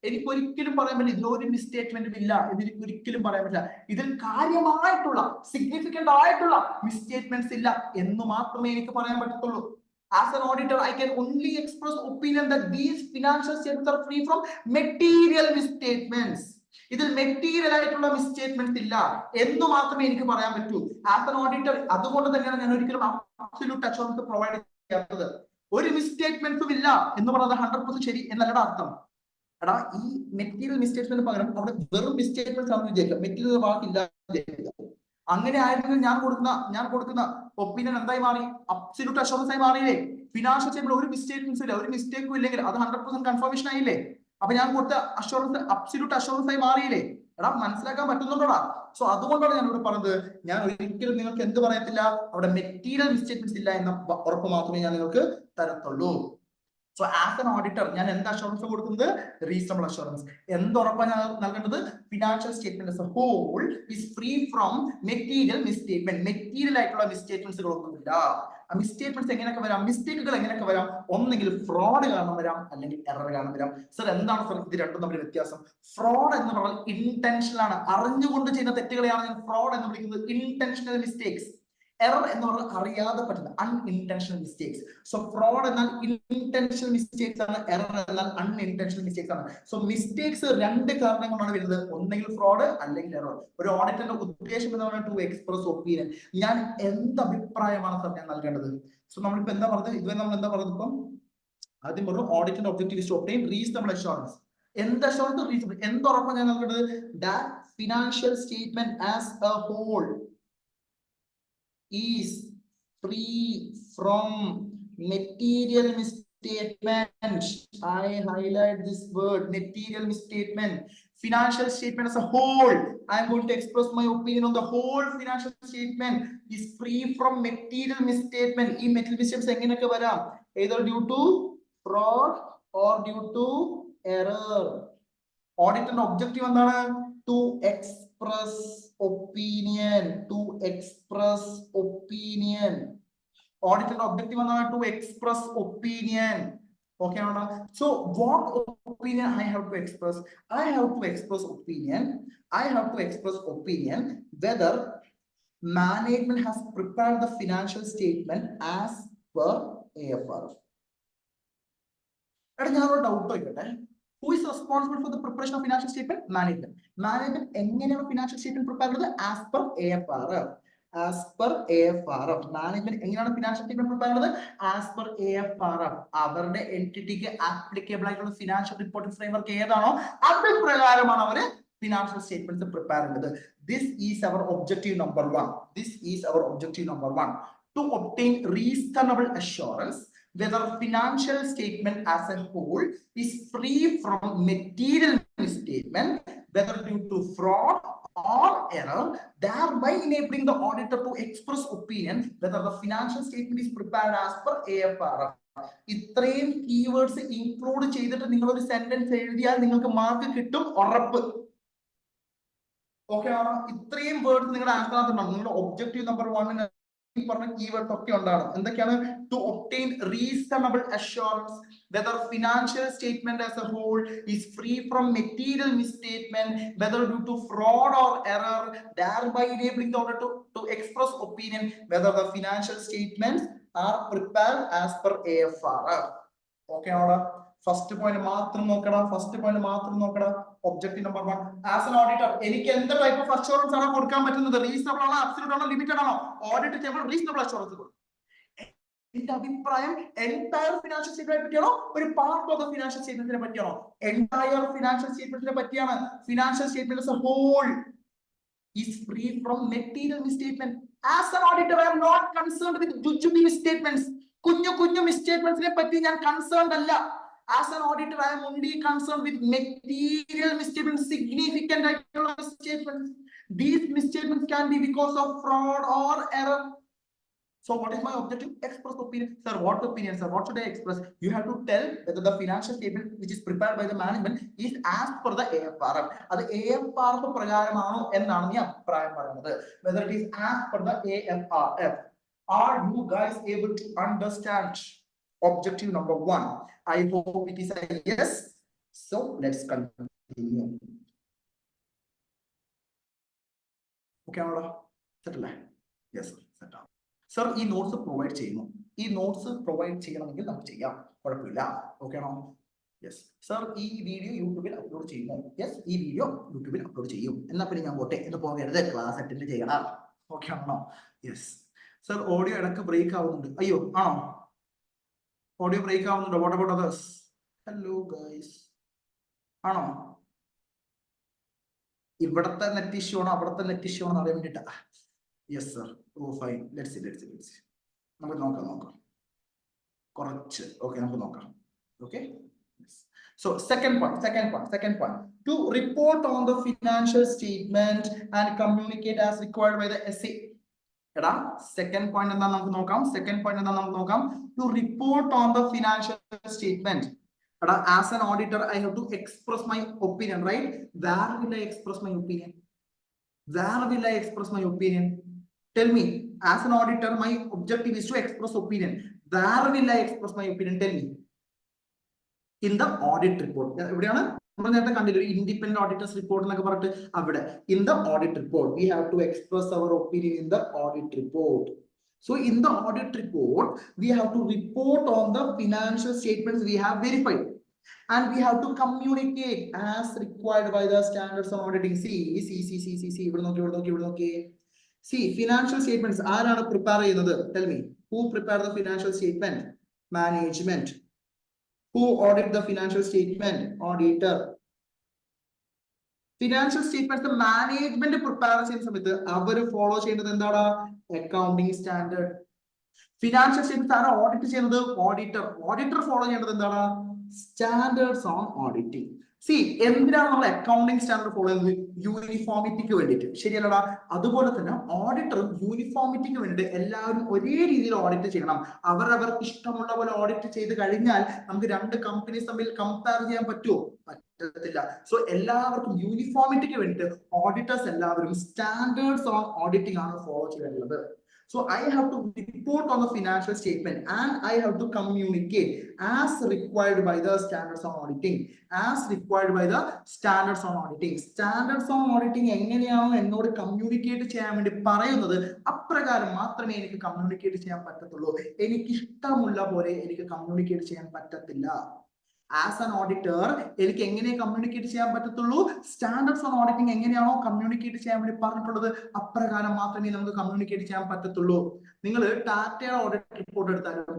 എനിക്ക് ഒരിക്കലും പറയാൻ പറ്റില്ല ഇതിലൊരു മിസ്റ്റേറ്റ്മെന്റും ഇല്ല എന്ന്. എനിക്ക് ഒരിക്കലും പറയാൻ പറ്റില്ല ഇതിൽ കാര്യമായിട്ടുള്ള സിഗ്നിഫിക്കന്റ് ആയിട്ടുള്ള മിസ്റ്റേറ്റ്മെന്റ്സ് ഇല്ല എന്ന് മാത്രമേ എനിക്ക് പറയാൻ പറ്റത്തുള്ളൂ. As an auditor, I can only express opinion that these financial statements are free from material misstatements. ഇതിൽ മെറ്റീരിയൽ ആയിട്ടുള്ള മിസ്റ്റേറ്റ്മെന്റ്സ് ഇല്ല എന്ന് മാത്രമേ എനിക്ക് പറയാൻ പറ്റൂ ആസ് എൻ ഓഡിറ്റർ. അതുകൊണ്ട് തന്നെയാണ് ഞാൻ ഒരിക്കലും അബ്സല്യൂട്ട് അഷുറൻസ് പ്രൊവൈഡ് ചെയ്യാത്തത്. ഒരു മിസ്റ്റേറ്റ്മെന്റ്സും ഇല്ല എന്ന് പറയുന്നത് 100% ശരി എന്നല്ലട അർത്ഥം. എടാ, ഈ മെറ്റീരിയൽ മിസ്റ്റേറ്റ്മെന്റ് പകരം അവിടെ വെറും മിസ്റ്റേറ്റ്മെന്റ്സ് ആണെന്ന് വിചാരിക്കാം, മെറ്റീരിയൽ വാക്കില്ല. അങ്ങനെ ആയിരുന്നെങ്കിൽ ഞാൻ കൊടുക്കുന്ന ഒപ്പീനിയൻ എന്തായി മാറി? അബ്സല്യൂട്ട് അഷുറൻസ് ആയി മാറിയില്ലേ? ഫിനാൻഷ്യൽ സ്റ്റേറ്റ്മെന്റ് ഒരു മിസ്റ്റേക്സും ഇല്ല, ഒരു മിസ്റ്റേക്കും ഇല്ലെങ്കിൽ അത് 100% കൺഫർമേഷൻ ആയില്ലേ? അപ്പൊ ഞാൻ കൊടുത്ത അഷുറൻസ് അബ്സല്യൂട്ട് അഷുറൻസ് ആയി മാറിയില്ലേ? എടാ, മനസ്സിലാക്കാൻ പറ്റുന്നുണ്ടോടാ? സോ അതുകൊണ്ടാണ് ഞാൻ ഇവിടെ പറഞ്ഞത്, ഞാൻ ഒരിക്കലും നിങ്ങൾക്ക് എന്ത് പറയത്തില്ല, അവിടെ മെറ്റീരിയൽ മിസ്റ്റേക്മെന്റ്സ് ഇല്ല എന്ന ഉറപ്പ് മാത്രമേ ഞാൻ നിങ്ങൾക്ക് തരത്തുള്ളൂ. സോ ആസ് എൻ ഓഡിറ്റർ ഞാൻ എന്ത് അഷുറൻസ് കൊടുക്കുന്നത്? Reasonable assurance. എന്തുറപ്പാണ് ഞാൻ നൽകേണ്ടത്? Financial statement as a whole is free from material misstatement. Material ആയിട്ടുള്ള മിസ്റ്റേറ്റ്മെന്റ്സുകളൊന്നുമില്ല. ആ മിസ്റ്റേറ്റ്മെന്റ്സ് എങ്ങനെയൊക്കെ വരാം? മിസ്റ്റേക്കുകൾ എങ്ങനെയൊക്കെ വരാം? ഒന്നെങ്കിൽ ഫ്രോഡ് കാരണം വരാം, അല്ലെങ്കിൽ എറർ കാരണം വരാം. സർ, എന്താണ് സർ ഇത് രണ്ടും തമ്മിൽ വ്യത്യാസം? ഫ്രോഡ് എന്ന് പറഞ്ഞാൽ ഇന്റൻഷനൽ ആണ്, അറിഞ്ഞുകൊണ്ട് ചെയ്യുന്ന തെറ്റുകളെയാണ് ഞാൻ ഫ്രോഡ് എന്ന് വിളിക്കുന്നത്. Intentional mistakes. എറർ എന്ന് പറഞ്ഞാൽ അറിയാതെ പറ്റുന്ന അൺഇൻറ്റൻഷണൽ മിസ്റ്റേക്സ്. സോ ഫ്രോഡ് എന്നാൽ ഇന്റൻഷണൽ മിസ്റ്റേക്സ് ആണ്, എറർ എന്നാൽ അൺഇൻറ്റൻഷണൽ മിസ്റ്റേക്സ് ആണ്. സോ മിസ്റ്റേക്സ് രണ്ട് കാരണം കൊണ്ടാണ് വരുന്നത്, ഒന്നെങ്കിൽ ഫ്രോഡ് അല്ലെങ്കിൽ എറർ. ഒരു ഓഡിറ്ററിന്റെ ഉദ്ദേശം എന്ന് പറഞ്ഞാൽ ടു എക്സ്പ്രസ് ഒപ്പീനിയൻ. ഞാൻ എന്ത് അഭിപ്രായമാണ് സർ ഞാൻ നൽകേണ്ടത്? സോ നമ്മളിപ്പോ എന്താ പറഞ്ഞത്? ഇതുവരെ നമ്മൾ എന്താ പറഞ്ഞത്? ഇപ്പം ആദ്യം പറഞ്ഞു ഓഡിറ്റിന്റെ objective is to obtain reasonable assurance. എന്ത് അഷുറൻസ്? റീസണബിൾ. എന്തുറപ്പാണ് ഞാൻ നൽകേണ്ടത്? That financial statement as a whole is free from material misstatement. I highlight this word, material misstatement. Financial statement as a whole, I am going to express my opinion on the whole financial statement is free from material misstatement. ഈ material misstatements എങ്ങനെയൊക്കെ വരാം? Either due to fraud or due to error. ഓഡിറ്റിന്റെ objective എന്താണ്? To express opinion. ഓഡിറ്റിന്റെ objective എന്താണ്? To express opinion. Okay ആണോ? So what opinion I have to express? I have to express opinion whether management has prepared the financial statement as per AFRF. എടാ, ഞാനൊരു doubt ചോദിക്കട്ടെ. Who is responsible for the preparation of financial statement? Management. Management എങ്ങനെയാണ് financial statement prepare ചെയ്തത്? As per AFRF. Management എങ്ങനെയാണ് financial statement prepare ചെയ്തത്? As per AFRF. അവരുടെ എൻറ്റിറ്റിക്ക് applicable ആയിട്ടുള്ള financial reporting framework ഏതാണോ അത് പ്രകാരമാണ് അവര് ഫിനാൻഷ്യൽ സ്റ്റേറ്റ്മെന്റ്സ് പ്രിപ്പയർ ചെയ്തത്. This is our objective number one. To obtain reasonable assurance whether financial statement as a whole is free from material misstatement, whether due to fraud or error, thereby enabling the auditor to express opinion whether the financial statement is prepared as per AFRF. ഇത്രയും keywords include ചെയ്തിട്ട് നിങ്ങൾ ഒരു sentence എഴുതിയാൽ നിങ്ങൾക്ക് mark കിട്ടും, ഉറപ്പ്. Okay ആണോ? ഇത്രയും വേർഡ്സ് നിങ്ങളുടെ ആൻസറിനകത്ത് ഉണ്ടാവും. നിങ്ങളുടെ ഒബ്ജക്റ്റീവ് നമ്പർ 1 ഈ പറഞ്ഞ കീവേഡ്സ് ഒക്കെ ഉണ്ടാകും. എന്തൊക്കെയാണ്? To obtain reasonable assurance whether financial statement as a whole is free from material misstatement, whether due to fraud or error, thereby enabling the auditor to express opinion whether the financial statements are prepared as per AFR. Okay ആണോ? First point മാത്രം നോക്കണം. Objective number 1. As an auditor എനിക്ക് എന്ത് type of assurance ആണ് കൊടുക്കാൻ പറ്റുന്നത്? Reasonable ആണോ, absolute ആണോ, ലിമിറ്റഡ് ആണോ? ഓഡിറ്റ് ചെയ്യുമ്പോൾ റീസണബിൾ അഷ്വറൻസ് കൊടുക്കും. എന്റെ അഭിപ്രായം എൻടയർ ഫിനാൻഷ്യൽ സ്റ്റേറ്റ്മെന്റിനെ പറ്റിയാണോ, ഒരു പാർട്ട് ഓഫ് ദ ഫിനാൻഷ്യൽ സ്റ്റേറ്റ്മെന്റിനെ പറ്റിയാണോ? എൻടയർ ഫിനാൻഷ്യൽ സ്റ്റേറ്റ്മെന്റിനെ പറ്റിയാണ്. Financial statement as a whole is free from material misstatement. As an auditor, I am not concerned with jujube misstatements. കുഞ്ഞു മിസ്റ്റേറ്റ്മെന്റ്സിനെ പറ്റി ഞാൻ കൺസേൺഡ് അല്ല. As an auditor, I am only concerned with material misstatements, significant misstatements. These misstatements can be because of fraud or error. So what is my objective? Express opinion. Sir, what opinion, sir? What should I express? You have to tell whether the financial statement which is prepared by the management is as per the AFRM. അത് AFRM പ്രകാരമാണോ എന്നാണ് ഞാൻ അഭിപ്രായം പറയുന്നത്. Whether it is as per the AFRF. Are you guys able to understand objective number 1? I hope it is a yes. So let's continue. Okay, settle. Yes, settle. Sir ഈ notes provide ചെയ്യുന്നു. ഈ notes provide ചെയ്യണമെങ്കിൽ നമുക്ക് ചെയ്യാം, കുഴപ്പമില്ല. Okay ആണോ? Yes. Sir ഈ video യൂട്യൂബിൽ അപ്ലോഡ് ചെയ്യുന്നു. യെസ്, ഈ വീഡിയോ യൂട്യൂബിൽ അപ്ലോഡ് ചെയ്യും. എന്നാ പിന്നെ ഞാൻ പോട്ടെ എന്ന് പോകരുത്, ക്ലാസ് അറ്റൻഡ് ചെയ്യണം. ഓക്കെ ആണോ? യെസ്. സർ ഓഡിയോ ഇടക്ക് ബ്രേക്ക് ആവുന്നുണ്ട്. അയ്യോ, ആണോ? ഓഡിയോ ബ്രേക്ക് ആവുന്നുണ്ടോ? What about others? Hello guys, ആണോ? ഇവിടത്തെ നെറ്റ് ഇഷ്യൂ ആണോ അവിടത്തെ നെറ്റ് ഇഷ്യൂ ആണോ അറിയാൻ വേണ്ടിട്ടാ. Yes sir. Oh fine. Let's see. നമുക്ക് നോക്കാം കുറച്ച്. ഓക്കെ, നമുക്ക് നോക്കാം. Okay. So second point, to report on the financial statement and communicate as required by the SA. എടാ സെക്കൻഡ് പോയിന്റ് എന്താ നമുക്ക് നോക്കാം. To report on the financial statement. എടാ as an auditor I have to express my opinion, right? Where will I express my opinion? Tell me, as an auditor, my objective is to express opinion. Where will I express my opinion? Tell me. In the audit report. എവിടെയാണ് നമ്മൾ നേരത്തെ കണ്ടില്ല, independent auditors report എന്നൊക്കെ പറഞ്ഞിട്ട് അവിടെ. In the audit report, we have to express our opinion in the audit report. So in the audit report, we have to report on the financial statements we have verified. And we have to communicate as required by the standards on auditing. See. ഇവിടെ നോക്കി. See, financial statements ആരാണ് prepare ചെയ്യുന്നത്? Tell me, who prepared the financial statement? Management. Who audit the financial statement? Auditor. Financial statements the management prepare ചെയ്യുന്ന സമയത്ത് അവർ follow ചെയ്യുന്നത് എന്താണ്? Accounting standard. Financial statements ആരാ audit ചെയ്യുന്നത്? ഓഡിറ്റർ ഫോളോ ചെയ്യേണ്ടത് എന്താണ്? Standards on auditing. സി, എന്തിനാണ് നമ്മൾ അക്കൗണ്ടിങ് സ്റ്റാൻഡേർഡ് ഫോളോ ചെയ്യുന്നത്? യൂണിഫോമിറ്റിക്ക് വേണ്ടിയിട്ട്, ശരിയല്ലടാ? അതുപോലെ തന്നെ ഓഡിറ്ററും യൂണിഫോമിറ്റിക്ക് വേണ്ടി എല്ലാവരും ഒരേ രീതിയിൽ ഓഡിറ്റ് ചെയ്യണം. അവർക്ക് ഇഷ്ടമുള്ള പോലെ ഓഡിറ്റ് ചെയ്ത് കഴിഞ്ഞാൽ നമുക്ക് രണ്ട് കമ്പനീസ് തമ്മിൽ കമ്പയർ ചെയ്യാൻ പറ്റുമോ? പറ്റത്തില്ല. സോ എല്ലാവർക്കും യൂണിഫോമിറ്റിക്ക് വേണ്ടിയിട്ട് ഓഡിറ്റേഴ്സ് എല്ലാവരും സ്റ്റാൻഡേർഡ്സ് ഓൺ ഓഡിറ്റിംഗ് ആണ് ഫോളോ ചെയ്യേണ്ടത്. So I have to report on the financial statement and I have to communicate as required by the standards on auditing. Standards on auditing എങ്ങനെയാണോ എന്നോട് കമ്മ്യൂണിക്കേറ്റ് ചെയ്യാൻ വേണ്ടി പറയുന്നത് അപ്രകാരം മാത്രമേ എനിക്ക് കമ്മ്യൂണിക്കേറ്റ് ചെയ്യാൻ പറ്റത്തുള്ളൂ. എനിക്ക് ഇഷ്ടമുള്ള പോലെ എനിക്ക് കമ്മ്യൂണിക്കേറ്റ് ചെയ്യാൻ പറ്റത്തില്ല. ആസ് ആൻ ഓഡിറ്റർ എനിക്ക് എങ്ങനെ കമ്മ്യൂണിക്കേറ്റ് ചെയ്യാൻ പറ്റത്തുള്ളൂ? സ്റ്റാൻഡേർഡ്സ് ഓൺ ഓഡിറ്റിംഗ് എങ്ങനെയാണോ കമ്മ്യൂണിക്കേറ്റ് ചെയ്യാൻ വേണ്ടി പറഞ്ഞിട്ടുള്ളത് അപ്രകാരം മാത്രമേ നമുക്ക് കമ്മ്യൂണിക്കേറ്റ് ചെയ്യാൻ പറ്റത്തുള്ളൂ. നിങ്ങൾ ടാറ്റയുടെ ഓഡിറ്റ് റിപ്പോർട്ട് എടുത്താലും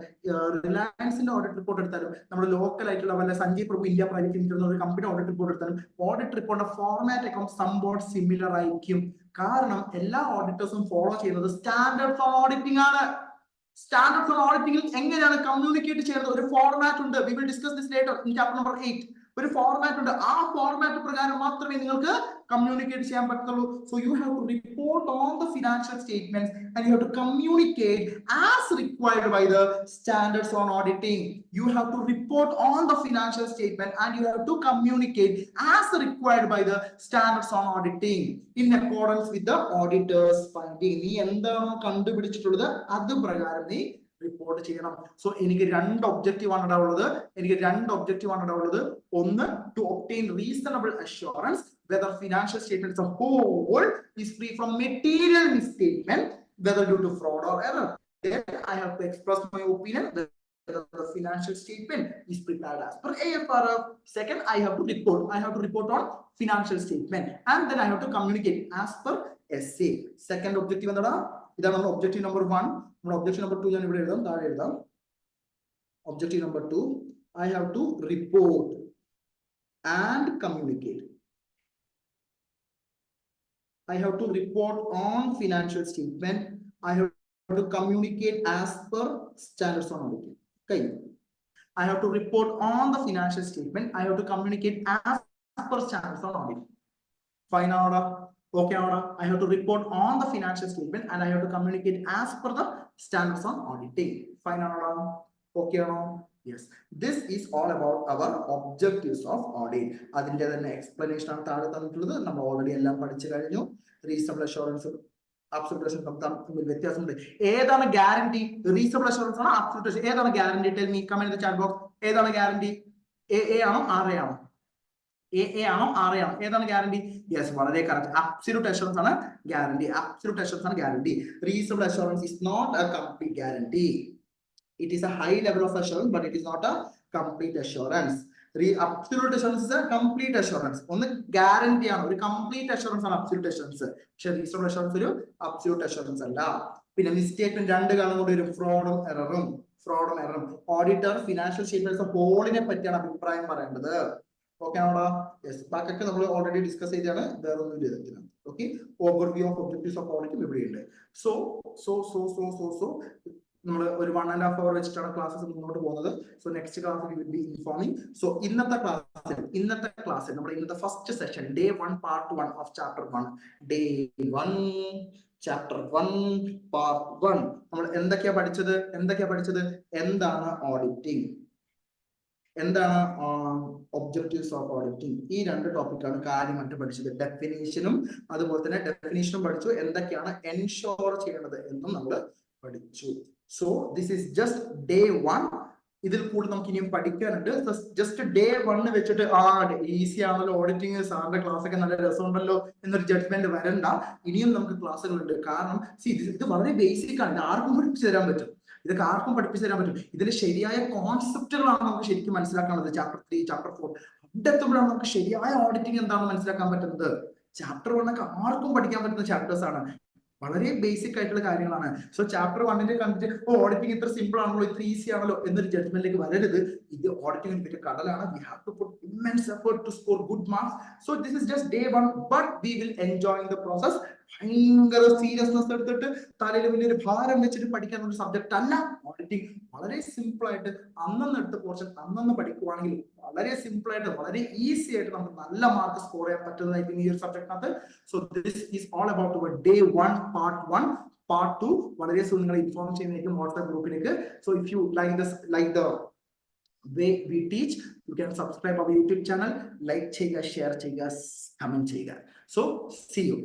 റിലയൻസിന്റെ ഓഡിറ്റ് റിപ്പോർട്ട് എടുത്താലും നമ്മുടെ ലോക്കൽ ആയിട്ടുള്ള വല്ല സഞ്ജയ് പ്രഭു ഇന്ത്യ പ്രൈവറ്റ് ലിമിറ്റഡ് ഒരു കമ്പനി ഓഡിറ്റ് റിപ്പോർട്ട് എടുത്താലും ഓഡിറ്റ് റിപ്പോർട്ടിന്റെ ഫോർമാറ്റ് ഒക്കെ സംബോട്ട് സിമിലർ ആയിരിക്കും. കാരണം എല്ലാ ഓഡിറ്റേഴ്സും ഫോളോ ചെയ്യുന്നത് സ്റ്റാൻഡേർഡ്സ് ഓൺ ഓഡിറ്റിംഗ് ആണ്. സ്റ്റാൻഡേർഡ്സ് ഓൺ ഓഡിറ്റിംഗിൽ എങ്ങനെയാണ് കമ്മ്യൂണിക്കേറ്റ് ചെയ്യുന്നത്? ഒരു ഫോർമാറ്റ് ഉണ്ട്. We will discuss this later in chapter number 8. ഒരു ഫോർമാറ്റ് ഉണ്ട്. ആ ഫോർമാറ്റ് പ്രകാരം മാത്രമേ നിങ്ങൾക്ക് കമ്മ്യൂണിക്കേറ്റ് ചെയ്യാൻ പറ്റുള്ളൂ. So you have to report on the financial statements and you have to communicate as required by the standards on auditing. You have to report on the financial statement and you have to communicate as required by the standards on auditing in accordance with the auditor's finding. നീ എന്താണോ കണ്ടുപിടിച്ചിട്ടുള്ളത് അത് പ്രകാരം നീ report ചെയ്യണം. So എനിക്ക് രണ്ട് objective ആണ് ഇവിടെ ഉള്ളത്. ഒന്ന്, to obtain reasonable assurance whether financial statement as a whole is free from material misstatement, whether due to fraud or error. Then I have to express my opinion whether the financial statement is prepared as per AFRF. Second, I have to report on financial statement, and then I have to communicate as per SA. Second objective endada, idana nammal objective number 1. Nammal objective number 2 ഞാൻ ഇവിടെ എഴുതാം, താഴെ എഴുതാം. Objective number 2, I have to report and communicate. I have to report on financial statement. I have to communicate as per standards on auditing. Okay. I have to report on the financial statement. I have to communicate as per standards on auditing. Fine order. Okay order. I have to report on the financial statement and I have to communicate as per the standards on auditing. Fine order. Okay order. Yes, this is all about our objectives of audit. അതിന്റെ തന്നെ explanation ആണ് താഴെ തന്നിട്ടുള്ളത്. നമ്മൾ already എല്ലാം പഠിച്ചു കഴിഞ്ഞു. Reasonable assurance, absolute assurance തമ്മിൽ വ്യത്യാസമുണ്ട്. ഏതാണ് ഗ്യാരണ്ടി? റീസണബിൾ അഷ്യൂറൻസ് ആണോ അബ്സല്യൂട്ട് അഷ്യൂറൻസ്? ഏതാണ് guarantee? Tell me, comment in the chat box. ഏതാണ് ഗ്യാരണ്ടി? എ ആണോ RA ആണോ? എ ആണോ RA ആണോ? ഏതാണ് ഗ്യാരണ്ടി? യെസ്, വളരെ കറക്റ്റ്. അബ്സല്യൂട്ട് അഷ്യൂറൻസ് ആണ് guarantee. Reasonable assurance is not a complete guarantee. It is a high level of assurance, but it is not a complete assurance. Absolute assurance is a complete assurance. One guarantee ആണ്, ഒരു complete assurance ആണ് absolute assurance. പക്ഷേ reasonable assurance ഒരു absolute assurance അല്ല. പിന്നെ മിസ്റ്റേക്ക്മെന്റ് രണ്ട് കാണുമ്പോൾ ഒരു ഫ്രോഡും എററും. ഓഡിറ്റർ ഫിനാൻഷ്യൽ സ്റ്റേറ്റ്മെന്റ്സ് ഹോളിനെ പറ്റിയാണ് അഭിപ്രായം പറയേണ്ടത്. ഓക്കെ ആണോ? യെസ്, ബാക്കിയൊക്കെ നമ്മൾ ഓൾറെഡി ഡിസ്കസ് ചെയ്താണ്, വേറെ ഒന്നും ചെയ്തിട്ടില്ല. Okay, overview of objectives of ഓഡിറ്റും ഇവിടെയുണ്ട്. സോ നമ്മൾ ഒരു 1.5 hour വെച്ചിട്ടാണ് ക്ലാസ്സസ് മുന്നോട്ട് പോകുന്നത്. So next class we will be informing. So ഇന്നത്തെ ക്ലാസ്സിൽ നമ്മുടെ ഇന്നത്തെ first session day 1 part 1 of chapter 1 day 1 chapter 1 part 1 നമ്മൾ എന്തൊക്കെയാ പഠിച്ചത്? എന്താണ് ഓഡിറ്റിംഗ്, എന്താണ് ഒബ്ജക്റ്റീവ്സ് ഓഫ് ഓഡിറ്റിംഗ്, ഈ രണ്ട് ടോപ്പിക്കാണ് കാര്യമായിട്ട് പഠിച്ചത്. ഡെഫിനേഷനും അതുപോലെ തന്നെ ഡെഫിനേഷനും പഠിച്ചു, എന്തൊക്കെയാണ് എൻഷുർ ചെയ്യേണ്ടത് എന്നും നമ്മൾ പഠിച്ചു. So this is just day 1. ഇതിൽ കൂടി നമുക്ക് ഇനിയും പഠിക്കാനുണ്ട്. ജസ്റ്റ് ഡേ 1 വെച്ചിട്ട് ഈസി ആണല്ലോ ഓഡിറ്റിംഗ്, സാറിന്റെ ക്ലാസ് ഒക്കെ നല്ല രസമുണ്ടല്ലോ എന്നൊരു ജഡ്ജ്മെന്റ് വരണ്ട. ഇനിയും നമുക്ക് ക്ലാസ്സുകളുണ്ട്. കാരണം ഇത് വളരെ ബേസിക് ആണ്, ആർക്കും പഠിപ്പിച്ചു തരാൻ പറ്റും. ഇതിന്റെ ശരിയായ കോൺസെപ്റ്റുകളാണ് നമുക്ക് ശരിക്കും മനസ്സിലാക്കാനുള്ളത്. ചാപ്റ്റർ 3, ചാപ്റ്റർ 4 അവിടെ എത്തുമ്പോഴാണ് നമുക്ക് ശരിയായ ഓഡിറ്റിംഗ് എന്താണെന്ന് മനസ്സിലാക്കാൻ പറ്റുന്നത്. ചാപ്റ്റർ 1 ഒക്കെ ആർക്കും പഠിക്കാൻ പറ്റുന്ന ചാപ്റ്റേഴ്സ് ആണ്, വളരെ ബേസിക് ആയിട്ടുള്ള കാര്യങ്ങളാണ്. സോ ചാപ്റ്റർ 1 കണ്ടിട്ട് ഓഡിറ്റിംഗ് ഇത്ര സിമ്പിൾ ആണല്ലോ, ഇത്ര ഈസി ആണല്ലോ എന്നൊരു ജഡ്ജ്മെന്റിലേക്ക് വരരുത്. ഇത് ഓഡിറ്റിംഗിന് പറ്റിയ കടലാണ്. We have to put immense effort to score good marks. So this is just day 1, but we will enjoy the process. ഭയങ്കര സീരിയസ്നെസ് എടുത്തിട്ട് തലയിൽ വലിയൊരു ഭാരം വെച്ചിട്ട് പഠിക്കാൻ ഒരു സബ്ജക്ട് അല്ല ഓഡിറ്റിംഗ്. വളരെ സിമ്പിൾ ആയിട്ട് അന്നന്ന് എടുത്ത പോർഷൻ അന്നന്ന് പഠിക്കുവാണെങ്കിൽ വളരെ സിമ്പിൾ ആയിട്ട് വളരെ ഈസി ആയിട്ട് നമുക്ക് നല്ല മാർക്ക് സ്കോർ ചെയ്യാൻ പറ്റുന്നതായിരിക്കും ഈ ഒരു സബ്ജക്റ്റിനകത്ത്. So this is all about your day 1 part 1. Part 2 വളരെ സൂൺ നിങ്ങളെ ഇൻഫോം ചെയ്യുന്നതായിരിക്കും വാട്സ്ആപ്പ് ഗ്രൂപ്പിലേക്ക്. So if you like the way we teach, you can subscribe our YouTube channel, like ചെയ്യുക, ഷെയർ ചെയ്യുക, കമന്റ് ചെയ്യുക. So see you.